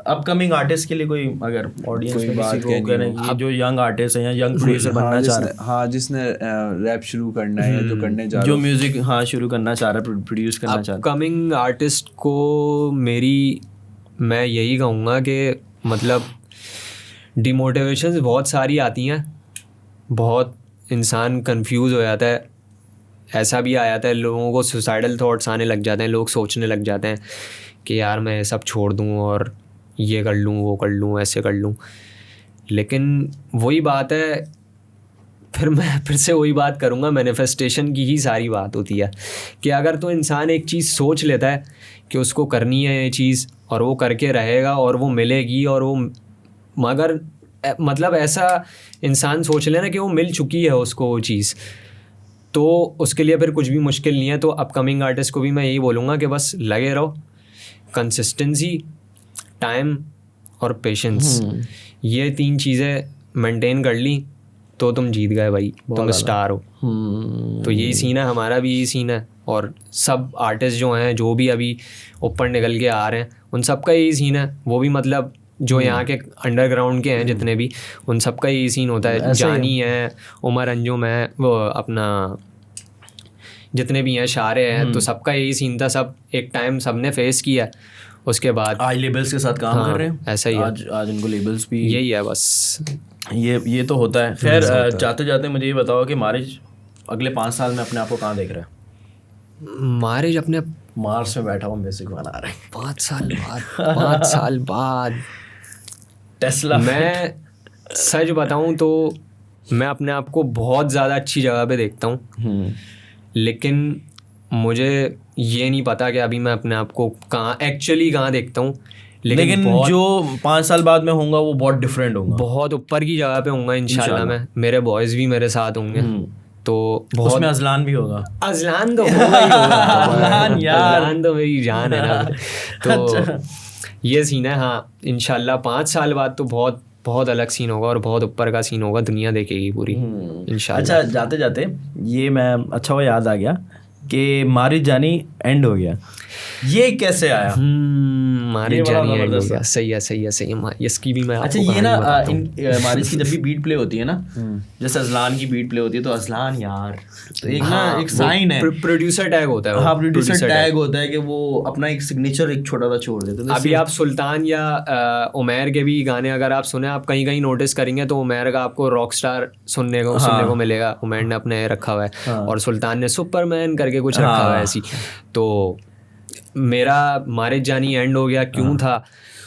अपकमिंग आर्टिस्ट के लिए कोई अगर ऑडियंस में किसी को करें, ये जो यंग आर्टिस्ट हैं या यंग प्रोड्यूसर बनना चाह रहे हैं, हाँ, जिसने रैप शुरू करना है या जो करने जा रहा है, जो म्यूजिक शुरू करना चाह रहा है, प्रोड्यूस करना चाह रहा है, अपकमिंग आर्टिस्ट को मैं यही कहूँगा कि मतलब डिमोटिवेशंस बहुत सारी आती हैं, बहुत इंसान कंफ्यूज हो जाता है, ऐसा भी आ जाता है, लोगों को सुसाइडल थॉट्स आने लग जाते हैं, लोग सोचने लग जाते हैं कि यार मैं सब छोड़ दूँ और ये कर लूँ, वो कर लूँ, ऐसे कर लूँ। लेकिन वही बात है, फिर से वही बात करूँगा, मैनिफेस्टेशन की ही सारी बात होती है कि अगर तो इंसान एक चीज़ सोच लेता है कि उसको करनी है ये चीज़, और वो करके रहेगा और वो मिलेगी, और वो मगर मतलब ऐसा इंसान सोच लेना कि वो मिल चुकी है उसको वो चीज़, तो उसके लिए फिर कुछ भी मुश्किल नहीं है। तो अपकमिंग आर्टिस्ट को भी मैं यही बोलूँगा कि बस लगे रहो, कंसिस्टेंसी, टाइम और पेशेंस, ये 3 चीज़ें मेंटेन कर ली तो तुम जीत गए भाई, तुम स्टार हो। तो यही सीन है, हमारा भी यही सीन है, और सब आर्टिस्ट जो हैं, जो भी अभी ऊपर निकल के आ रहे हैं, उन सब का यही सीन है। वो भी मतलब जो यहाँ के अंडरग्राउंड के हैं जितने भी, उन सब का यही सीन होता है। जानी है, उमर अंजुम है, वो अपना जितने भी हैं शारे हैं, तो सबका यही सीन था। सब एक टाइम सबने फेस किया, उसके बाद आज लेबल्स के साथ काम कर रहे हैं। ऐसा ही है, आज उनको लेबल्स भी, यही है बस, ये तो होता है। खैर जाते जाते मुझे ये बताओ कि मारिज अगले 5 साल में अपने आप को कहाँ देख रहा है? मारिज अपने मार्स में बैठा हुआ म्यूजिक बना रहे हैं 5 साल बाद 5 साल बाद टेस्ला। मैं सच बताऊं तो मैं अपने आप को बहुत ज़्यादा अच्छी जगह पे देखता हूँ, लेकिन मुझे ये नहीं पता कि अभी मैं अपने आप को कहाँ देखता हूँ। लेकिन जो 5 साल बाद में होगा वो बहुत डिफरेंट होगा, बहुत ऊपर की जगह पे होऊंगा इंशाल्लाह मैं। मेरे बॉयज़ भी मेरे साथ होंगे, तो बहुत, उसमें अजलान भी होगा। अजलान तो होगा ही होगा अजलान यार, अजलान तो मेरी जान है ना। तो ये सीन है। हाँ, इंशाल्लाह 5 साल बाद तो बहुत बहुत अलग सीन होगा और बहुत ऊपर का सीन होगा, दुनिया देखेगी पूरी इंशाल्लाह। अच्छा, जाते जाते ये मैं अच्छा वो याद आ गया कि मारिज जानी एंड हो गया, ये कैसे आया? मारिज जानी एंड हो गया, सही है। इसकी भी मैं अच्छा, ये ना मारिज की जब भी बीट प्ले होती है ना, जैसे अजलान की बीट प्ले होती है, तो अजलान यार तो एक ना एक साइन है, प्रोड्यूसर टैग होता है। हाँ, प्रोड्यूसर टैग होता है कि वो अपना एक सिग्नेचर एक छोटा सा छोड़ देते हैं। अभी आप सुल्तान या उमैर के भी गाने अगर आप सुने, आप कहीं कहीं नोटिस करेंगे तो उमैर का आपको रॉक स्टार सुनने को मिलेगा। उमैर ने अपने रखा हुआ है और सुल्तान ने सुपरमैन करके कुछ रखा हुआ है ऐसी। तो मेरा मारिज जानी एंड हो गया क्यों था,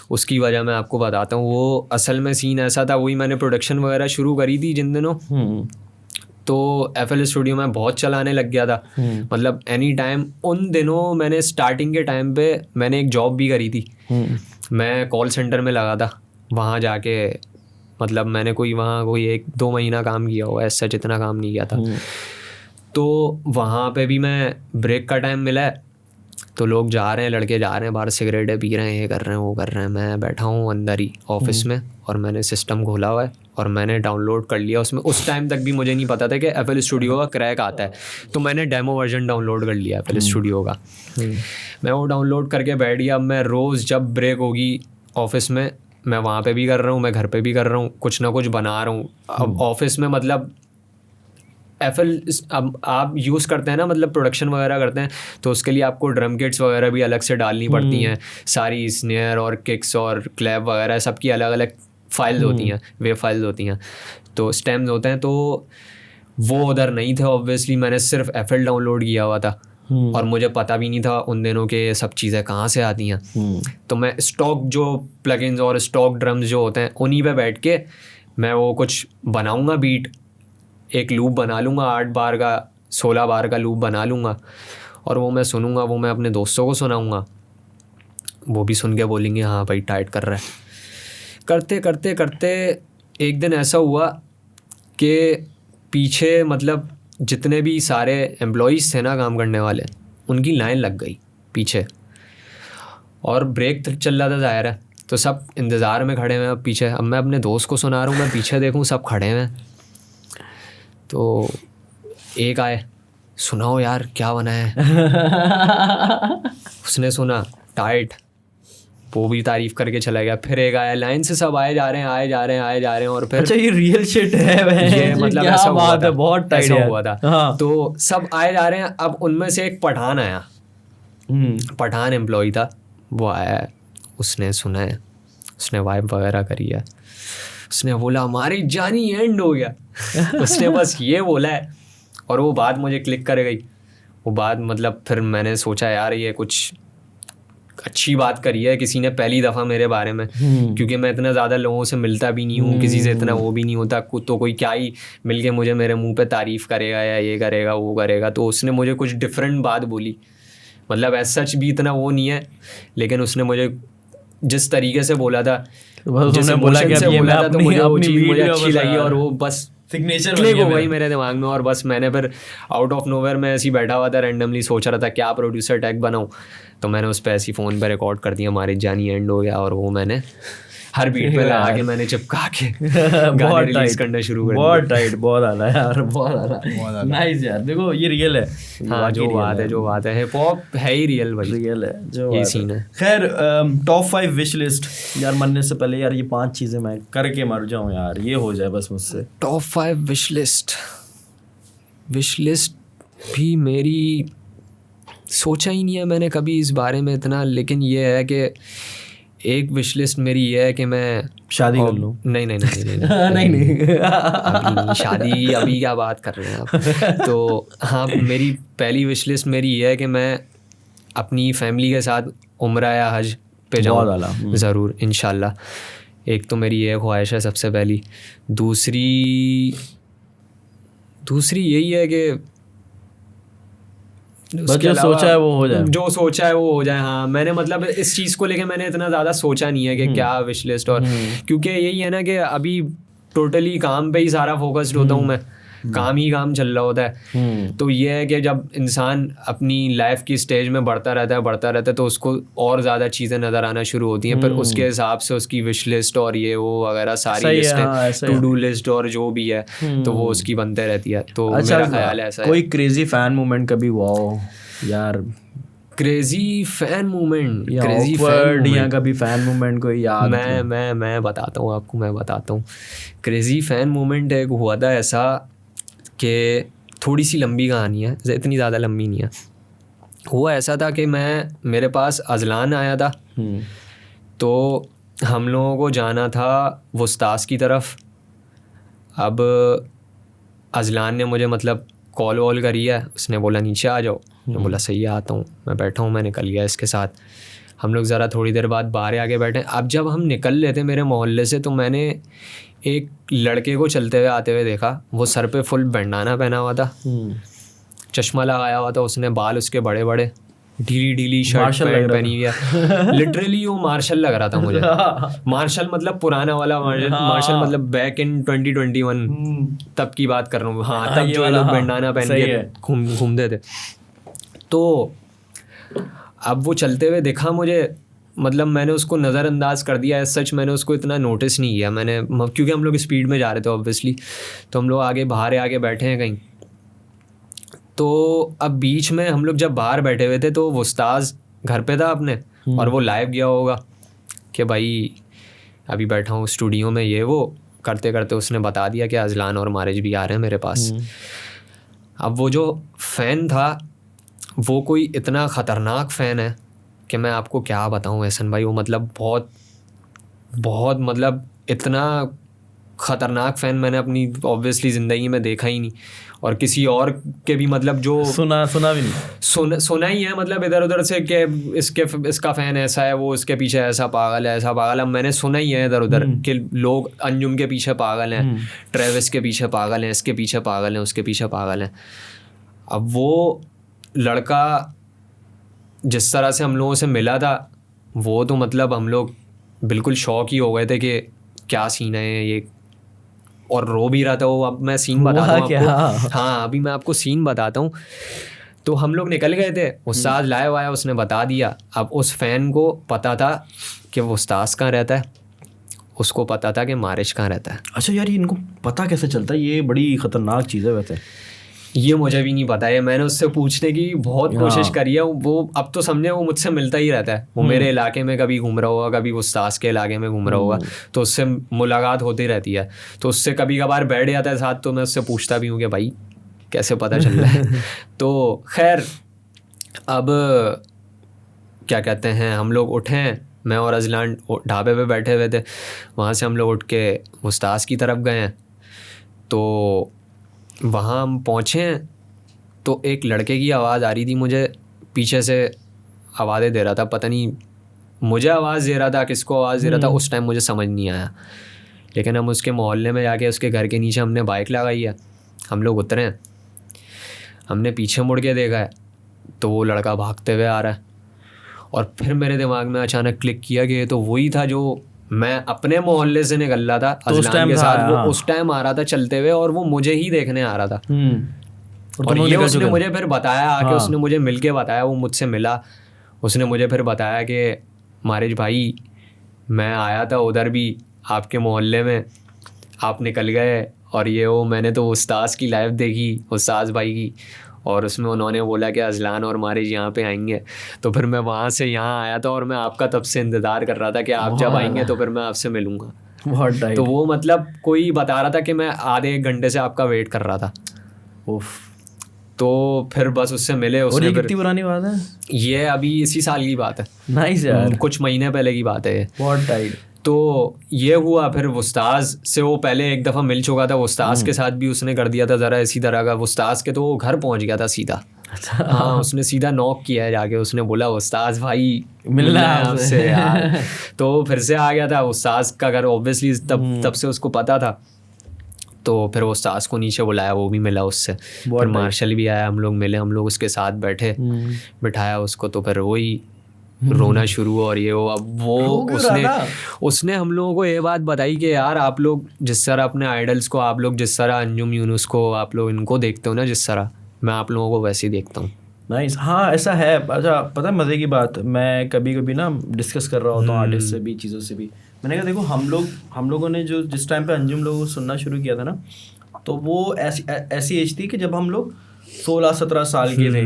उसकी वजह मैं आपको बताता हूँ। वो असल में सीन ऐसा था, वही मैंने प्रोडक्शन वगैरह शुरू करी थी जिन दिनों, तो FL स्टूडियो में बहुत चलाने लग गया था। मतलब एनी टाइम उन दिनों मैंने स्टार्टिंग के टाइम पे मैंने एक जॉब भी करी थी। मैं कॉल सेंटर में लगा था, वहाँ जाके मतलब मैंने कोई 1-2 महीना काम किया हुआ, ऐसा जितना काम नहीं किया था। तो वहाँ पे भी मैं ब्रेक का टाइम मिला है, तो लोग जा रहे हैं, लड़के जा रहे हैं बाहर, सिगरेटें पी रहे हैं, ये कर रहे हैं, वो कर रहे हैं। मैं बैठा हूँ अंदर ही ऑफिस में और मैंने सिस्टम खोला हुआ है और मैंने डाउनलोड कर लिया उसमें। उस टाइम तक भी मुझे नहीं पता था कि FL स्टूडियो का क्रैक आता है, तो मैंने डेमो वर्जन डाउनलोड कर लिया FL स्टूडियो का। मैं वो डाउनलोड करके बैठ गया। अब मैं रोज़ जब ब्रेक होगी ऑफिस में, मैं वहाँ पे भी कर रहा हूँ, मैं घर पे भी कर रहा हूँ, कुछ ना कुछ बना रहा हूँ। अब ऑफिस में मतलब FL अब आप यूज़ करते हैं ना, मतलब प्रोडक्शन वगैरह करते हैं, तो उसके लिए आपको ड्रम किट्स वगैरह भी अलग से डालनी पड़ती हैं। सारी स्नेयर और किक्स और क्लैप वगैरह सबकी अलग अलग फाइल्स होती हैं, वेब फाइल्स होती हैं, तो स्टेम्स होते हैं। तो वो उधर नहीं थे ऑब्वियसली, मैंने सिर्फ FL डाउनलोड किया हुआ था और मुझे पता भी नहीं था उन दिनों के सब चीज़ें कहाँ से आती हैं। तो मैं स्टॉक जो प्लगइन्स और स्टॉक ड्रम्स जो होते हैं उन्हीं पे बैठ के मैं वो कुछ बनाऊँगा, बीट एक लूप बना लूँगा, 8 बार का 16 बार का लूप बना लूँगा और वो मैं सुनूँगा, वो मैं अपने दोस्तों को सुनाऊँगा, वो भी सुन के बोलेंगे हाँ भाई टाइट कर रहा है। करते करते करते एक दिन ऐसा हुआ कि पीछे मतलब जितने भी सारे एम्प्लॉइज़ थे ना काम करने वाले, उनकी लाइन लग गई पीछे और ब्रेक चल रहा था ज़ाहिर है, तो सब इंतज़ार में खड़े हुए हैं अब पीछे। अब मैं अपने दोस्त को सुना रहा हूँ, मैं पीछे देखूँ सब खड़े हैं, तो एक आए, सुनाओ यार क्या बना है। उसने सुना टाइट, वो भी तारीफ करके चला गया। फिर एक आया, लाइन से सब आए जा रहे हैं और फिर अच्छा ये रियल शिट है ये मतलब ऐसा हुआ था, बहुत टाइट हुआ था। हाँ। तो सब आए जा रहे हैं। अब उनमें से एक पठान आया, पठान एम्प्लॉय था, वो आया, उसने सुना है, उसने वाइब वगैरह करी है, उसने बोला हमारी जानी एंड हो गया। उसने बस ये बोला है और वो बात मुझे क्लिक कर गई। वो बात मतलब फिर मैंने सोचा यार ये कुछ अच्छी बात करी है किसी ने पहली दफ़ा मेरे बारे में, क्योंकि मैं इतना ज़्यादा लोगों से मिलता भी नहीं हूँ, किसी से इतना वो भी नहीं होता, तो कोई क्या ही मिल के मुझे मेरे मुंह पे तारीफ़ करेगा या ये करेगा वो करेगा। तो उसने मुझे कुछ डिफरेंट बात बोली, मतलब ऐसा सच भी इतना वो नहीं है, लेकिन उसने मुझे जिस तरीके से बोला था, बस जिस उन्होंने बोला emotion कि से अब ये बोला मैं था, तो अपनी- मुझे वो अपनी चीज़ मुझे वीडियो अच्छी बस लगी हाँ। और वो बस सिग्नेचर क्लिक हो गई मेरे दिमाग में। और बस मैंने फिर आउट ऑफ नोवेयर में ऐसे ही बैठा हुआ था, रैंडमली सोच रहा था क्या प्रोड्यूसर टैग बनाऊँ, तो मैंने उस पर ऐसी फ़ोन पे रिकॉर्ड कर दिया, मारिज जानी एंड हो गया, और वो मैंने हर बीट पे लगा के मैंने चिपका के गाने बहुत रिलीज टाइट करना शुरू कर बहुत दिया। टाइट बहुत आला यार, बहुत आला नाइस यार। देखो ये रियल है, हाँ, जो बात है हिप हॉप है ही रियल भाई, रियल है जो ये बात सीन है। खैर टॉप 5 विश लिस्ट यार, मरने से पहले यार ये 5 चीजें मैं करके मर जाऊं यार, ये हो जाए बस मुझसे। टॉप 5 विश लिस्ट भी मेरी सोचा ही नहीं है मैंने कभी इस बारे में इतना, लेकिन ये है कि एक विश लिस्ट मेरी ये है कि मैं शादी कर लूं। नहीं नहीं नहीं नहीं नहीं अभी नहीं, शादी अभी क्या बात कर रहे हैं आप। तो हाँ, मेरी पहली विश लिस्ट मेरी ये है कि मैं अपनी फैमिली के साथ उम्रा या हज पे बहुत आला। जाऊँ ज़रूर इंशाल्लाह। एक तो मेरी ये ख्वाहिश है सबसे पहली। दूसरी यही है कि बस जो सोचा है वो हो जाए, जो सोचा है वो हो जाए। हाँ, मैंने मतलब इस चीज़ को लेके मैंने इतना ज़्यादा सोचा नहीं है कि क्या विश लिस्ट, और क्योंकि यही है ना कि अभी टोटली काम पे ही सारा फोकस्ड होता हूँ मैं, काम ही काम चल रहा होता है। तो ये है कि जब इंसान अपनी लाइफ की स्टेज में बढ़ता रहता है तो उसको और ज़्यादा चीज़ें नज़र आना शुरू होती हैं, फिर उसके हिसाब से उसकी विश लिस्ट और ये वो वगैरह सारी लिस्टें, टू डू लिस्ट और जो भी है, तो वो उसकी बनते रहती है। तो अच्छा, मेरा ख्याल है ऐसा है। कोई क्रेजी फैन मोमेंट कभी हुआ हो यार, क्रेजी फैन मोमेंट, या कभी फैन मोमेंट कोई याद? मैं बताता हूँ आपको, मैं बताता हूँ। क्रेजी फैन मोमेंट एक हुआ था ऐसा कि थोड़ी सी लंबी कहानी है, इतनी ज़्यादा लंबी नहीं है। हुआ ऐसा था कि मेरे पास अजलान आया था, तो हम लोगों को जाना था वस्तास की तरफ। अब अजलान ने मुझे मतलब कॉल वॉल करी है, उसने बोला नीचे आ जाओ। मैं बोला सही है आता हूँ, मैं बैठा हूँ, मैं निकल गया इसके साथ। हम लोग ज़रा थोड़ी देर बाद बाहर आके बैठे। अब जब हम निकल रहे थे मेरे मोहल्ले से, तो मैंने एक लड़के को चलते हुए आते हुए देखा। वो सर पे फुल बैंडाना पहना हुआ था, चश्मा लगाया हुआ था उसने, बाल उसके बड़े बड़े, ढीली शर्ट पैंट पहनी हुई है। लिटरली वो मार्शल लग रहा था मुझे। मार्शल मतलब पुराना वाला मार्शल मतलब बैक इन 2021 तब की बात कर रहा हूँ। हाँ, तब जो लोग बैंडाना पहन के घूमते थे। तो अब वो चलते हुए देखा मुझे, मतलब मैंने उसको नज़रअंदाज कर दिया। सच मैंने उसको इतना नोटिस नहीं किया मैंने, क्योंकि हम लोग स्पीड में जा रहे थे ऑब्वियसली। तो हम लोग आगे बैठे हैं कहीं। तो अब बीच में हम लोग जब बाहर बैठे हुए थे, तो वो उस्ताद घर पे था अपने, और वो लाइव गया होगा कि भाई अभी बैठा हूँ स्टूडियो में, ये वो करते करते उसने बता दिया कि अजलान और मारिज भी आ रहे हैं मेरे पास। अब वो जो फ़ैन था वो कोई इतना ख़तरनाक फ़ैन है कि मैं आपको क्या बताऊँ एहसन भाई। वो मतलब बहुत मतलब इतना ख़तरनाक फ़ैन मैंने अपनी ऑब्वियसली ज़िंदगी में देखा ही नहीं, और किसी और के भी मतलब जो सुना भी नहीं, सुना ही है मतलब इधर उधर से कि इसका फ़ैन ऐसा है, वो इसके पीछे ऐसा पागल है, ऐसा पागल है। मैंने सुना ही है इधर उधर कि लोग अंजुम के पीछे पागल हैं, ट्रेविस के पीछे पागल हैं, इसके पीछे पागल हैं, उसके पीछे पागल हैं। अब वो लड़का जिस तरह से हम लोगों से मिला था, वो तो मतलब हम लोग बिल्कुल शॉक ही हो गए थे कि क्या सीन है ये, और रो भी रहा था वो। अब मैं सीन बताता हूँ आपको। हाँ, अभी मैं आपको सीन बताता हूँ। तो हम लोग निकल गए थे, उस्ताद लाया हुआ है, उसने बता दिया। अब उस फ़ैन को पता था कि वो उस्ताद कहाँ रहता है, उसको पता था कि मारिज कहाँ रहता है। अच्छा यार, इनको पता कैसे चलता है? ये बड़ी ख़तरनाक चीज़ है वैसे। ये मुझे भी नहीं पता है, मैंने उससे पूछने की बहुत कोशिश करी है। वो अब तो समझे वो मुझसे मिलता ही रहता है। वो मेरे इलाके में कभी घूम रहा होगा, कभी उस्ताद के इलाके में घूम रहा होगा, तो उससे मुलाकात होती रहती है। तो उससे कभी कभार बैठ जाता है साथ, तो मैं उससे पूछता भी हूँ कि भाई कैसे पता चल रहा है। तो खैर, अब क्या कहते हैं, हम लोग उठे, मैं और अजलान ढाबे पे बैठे हुए थे। वहाँ से हम लोग उठ के उस्ताद की तरफ गए हैं। तो वहाँ हम पहुँचे हैं, तो एक लड़के की आवाज़ आ रही थी मुझे पीछे से, आवाज़ें दे रहा था। पता नहीं मुझे आवाज़ दे रहा था, किसको आवाज़ दे रहा था, उस टाइम मुझे समझ नहीं आया। लेकिन हम उसके मोहल्ले में जाके उसके घर के नीचे हमने बाइक लगाई है, हम लोग उतरे हैं। हमने पीछे मुड़ के देखा है तो वो लड़का भागते हुए आ रहा है, और फिर मेरे दिमाग में अचानक क्लिक किया कि ये तो वही था जो मैं अपने मोहल्ले से निकल रहा था अजलान के साथ, वो उस टाइम आ रहा था चलते हुए और वो मुझे ही देखने आ रहा था। और ये उसने मुझे फिर बताया आके, उसने मुझे मिल के बताया, वो मुझसे मिला, उसने मुझे फिर बताया कि मारिज भाई मैं आया था उधर भी आपके मोहल्ले में, आप निकल गए, और ये वो मैंने तो उस्ताद की लाइव देखी, उस्ताद भाई की, और उसमें उन्होंने बोला कि अजलान और मारिज यहाँ पे आएंगे, तो फिर मैं वहाँ से यहाँ आया था और मैं आपका तब से इंतज़ार कर रहा था कि आप जब आएंगे तो फिर मैं आपसे मिलूँगा। तो वो मतलब कोई बता रहा था कि मैं आधे 1 घंटे से आपका वेट कर रहा था। तो फिर बस उससे मिले। और ये कितनी पुरानी बात है? ये अभी इसी साल की बात है। नाइस यार, कुछ महीने पहले की बात है ये। बहुत टाइट। तो ये हुआ, फिर उस्ताद से वो पहले एक दफ़ा मिल चुका था, उस्ताद के साथ भी उसने कर दिया था ज़रा इसी तरह का। उस्ताद के तो वो घर पहुंच गया था सीधा। हाँ, उसने सीधा नॉक किया है जाके, उसने बोला उस्ताद भाई मिलना है आपसे यार। तो फिर से आ गया था उस्ताद का घर, ऑब्वियसली तब से उसको पता था। तो फिर वो उस्ताद को नीचे बुलाया, वो भी मिला उससे, फिर मार्शल भी आया, हम लोग मिले, हम लोग उसके साथ बैठे, बिठाया उसको, तो फिर वही रोना शुरू हुआ। और ये वो अब वो उसने हम लोगों को ये बात बताई कि यार आप लोग जिस तरह अपने आइडल्स को, आप लोग जिस तरह अंजुम यूनुस को आप लोग इनको देखते हो ना, जिस तरह मैं आप लोगों को वैसे ही देखता हूँ। नाइस। हाँ ऐसा है। अच्छा पता है मज़े की बात, मैं कभी कभी ना डिस्कस कर रहा होता हूँ आर्टिस्ट से भी, चीज़ों से भी। मैंने कहा देखो हम लोगों ने जो जिस टाइम पे अंजुम लोगों को सुनना शुरू किया था ना, तो वो ऐसी एज थी कि जब हम लोग 16-17 साल के थे।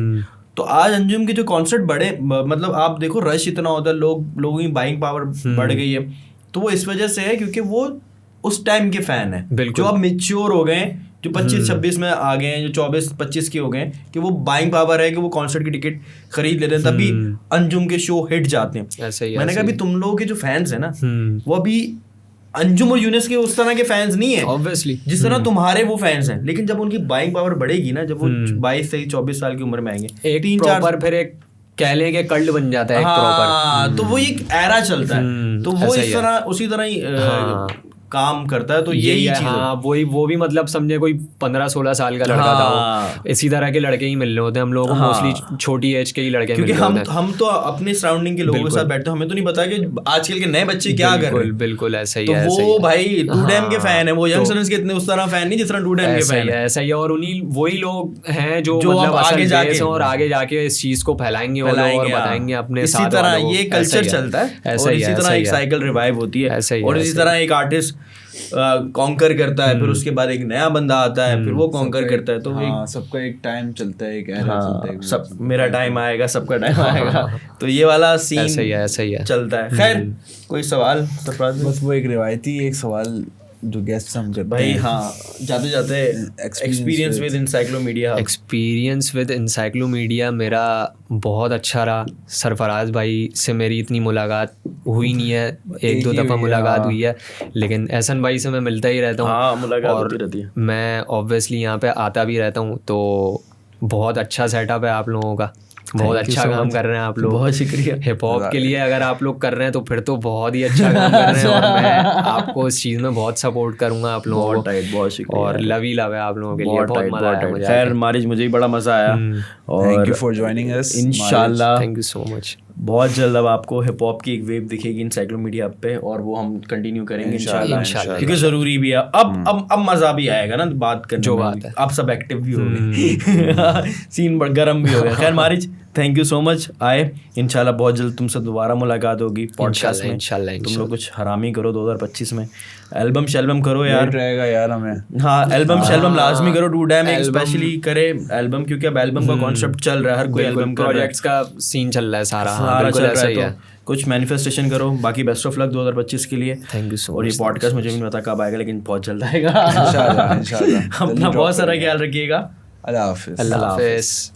तो आज अंजुम के जो कॉन्सर्ट बड़े, मतलब आप देखो रश इतना होता है, लोगों की बाइंग पावर बढ़ गई है। तो वो इस वजह से है क्योंकि वो उस टाइम के फ़ैन है जो अब मैच्योर हो गए, जो 25-26 में आ गए हैं, जो 24-25 के हो गए, कि वो बाइंग पावर है कि वो कॉन्सर्ट की टिकट खरीद लेते हैं, तभी अंजुम के शो हिट जाते हैं। मैंने कहा अभी तुम लोगों के जो फैंस है ना, वो अभी अंजुम और यूनुस के उस तरह के फैंस नहीं है ऑब्वियसली, जिस तरह तुम्हारे वो फैंस हैं। लेकिन जब उनकी बाइंग पावर बढ़ेगी ना, जब वो 22 से 24 साल की उम्र में आएंगे, 3-4 फिर एक कह लें कि कल्ट बन जाता है। हाँ, तो वो एक एरा चलता है। तो वो इस तरह उसी तरह ही काम करता है। तो यही चीज़, हाँ वो भी मतलब समझे कोई 15-16 साल का लड़का था, इसी तरह के लड़के ही मिल रहे होते हैं हम लोगों को, मोस्टली छोटी एज के ही लड़के, क्योंकि हम तो अपने सराउंडिंग के लोगों के साथ बैठते हैं, हमें तो नहीं पता कि आजकल के नए बच्चे क्या कर रहे हैं। बिल्कुल ऐसा ही है। तो वो भाई टू डैम के फैन है, वो यंगस्टर्स के इतने उस तरह फैन नहीं जिस तरह टू डैम के फैन है। ऐसा ही, और उन्हीं वही लोग हैं जो मतलब आगे जाके और आगे जाके इस चीज को फैलाएंगे और बताएंगे अपने साथ। इसी तरह ये कल्चर चलता है, और इसी तरह एक साइकिल रिवाइव होती है, और इसी तरह एक आर्टिस्ट कॉन्कर करता है, फिर उसके बाद एक नया बंदा आता है, फिर वो कॉन्कर करता है। तो सबका एक टाइम चलता है, एक एरा चलता है, सब मेरा टाइम आएगा, सबका टाइम आएगा। तो ये वाला सीन ऐसा ही है चलता है। खैर कोई सवाल? बस वो एक रिवायती एक सवाल जो गेस्ट हम करते भाई, हाँ जाते जाते experience with Encyclomedia. Experience with Encyclomedia मेरा बहुत अच्छा रहा। सरफराज भाई से मेरी इतनी मुलाकात हुई नहीं है, 1-2 दफ़ा मुलाकात हुई है, लेकिन एहसन भाई से मैं मिलता ही रहता हूँ। हाँ, मुलाकात होती रहती है। मैं ऑब्वियसली यहाँ पे आता भी रहता हूँ, तो बहुत अच्छा सेटअप है आप लोगों का, बहुत अच्छा काम कर रहे हैं आप लोग, बहुत शुक्रिया। हिप हॉप के लिए अगर आप लोग कर रहे हैं तो फिर तो बहुत ही अच्छा काम कर रहे हैं, और मैं आपको इस चीज़ में बहुत सपोर्ट करूंगा आप लोगों को। बहुत शुक्रिया, और लव ही लव है आप लोगों के लिए, बहुत मजा आया मुझे। खैर मारिज, मुझे भी बड़ा मजा आया, और thank you for joining us. इंशाल्लाह थैंक यू सो मच। बहुत जल्द अब आपको हिप हॉप की एक वेव दिखेगी इंसाइक्लोमीडिया पे, और वो हम कंटिन्यू करेंगे इंशाल्लाह, क्योंकि ज़रूरी भी है। अब मज़ा भी आएगा ना बात करने, जो बात है, आप सब एक्टिव भी हो गए, सीन गर्म भी हो गया। खैर मारिज, थैंक यू सो मच आए। इंशाल्लाह बहुत जल्द तुमसे दोबारा मुलाकात होगी पॉडकास्ट में। इंशाल्लाह तुम लोग कुछ हरामी करो 2025 में, एल्बम शेल्बम करो यार, रहेगा यार हमें। हाँ, एल्बम शेल्बम लाजमी करो, टू डैम स्पेशली करे एल्बम, क्योंकि अब एल्बम का कॉन्सेप्ट चल रहा है, हर कोई एल्बम प्रोजेक्ट्स का सीन चल रहा है सारा चल रहा है। तो कुछ मैनिफेस्टेशन करो। बाकी बेस्ट ऑफ लक 2025 के लिए। Thank you so much. और ये पॉडकास्ट मुझे भी नहीं पता कब आएगा, लेकिन बहुत जल्द आएगा इंशाल्लाह। अपना बहुत सारा ख्याल रखिएगा। अल्लाह हाफिज।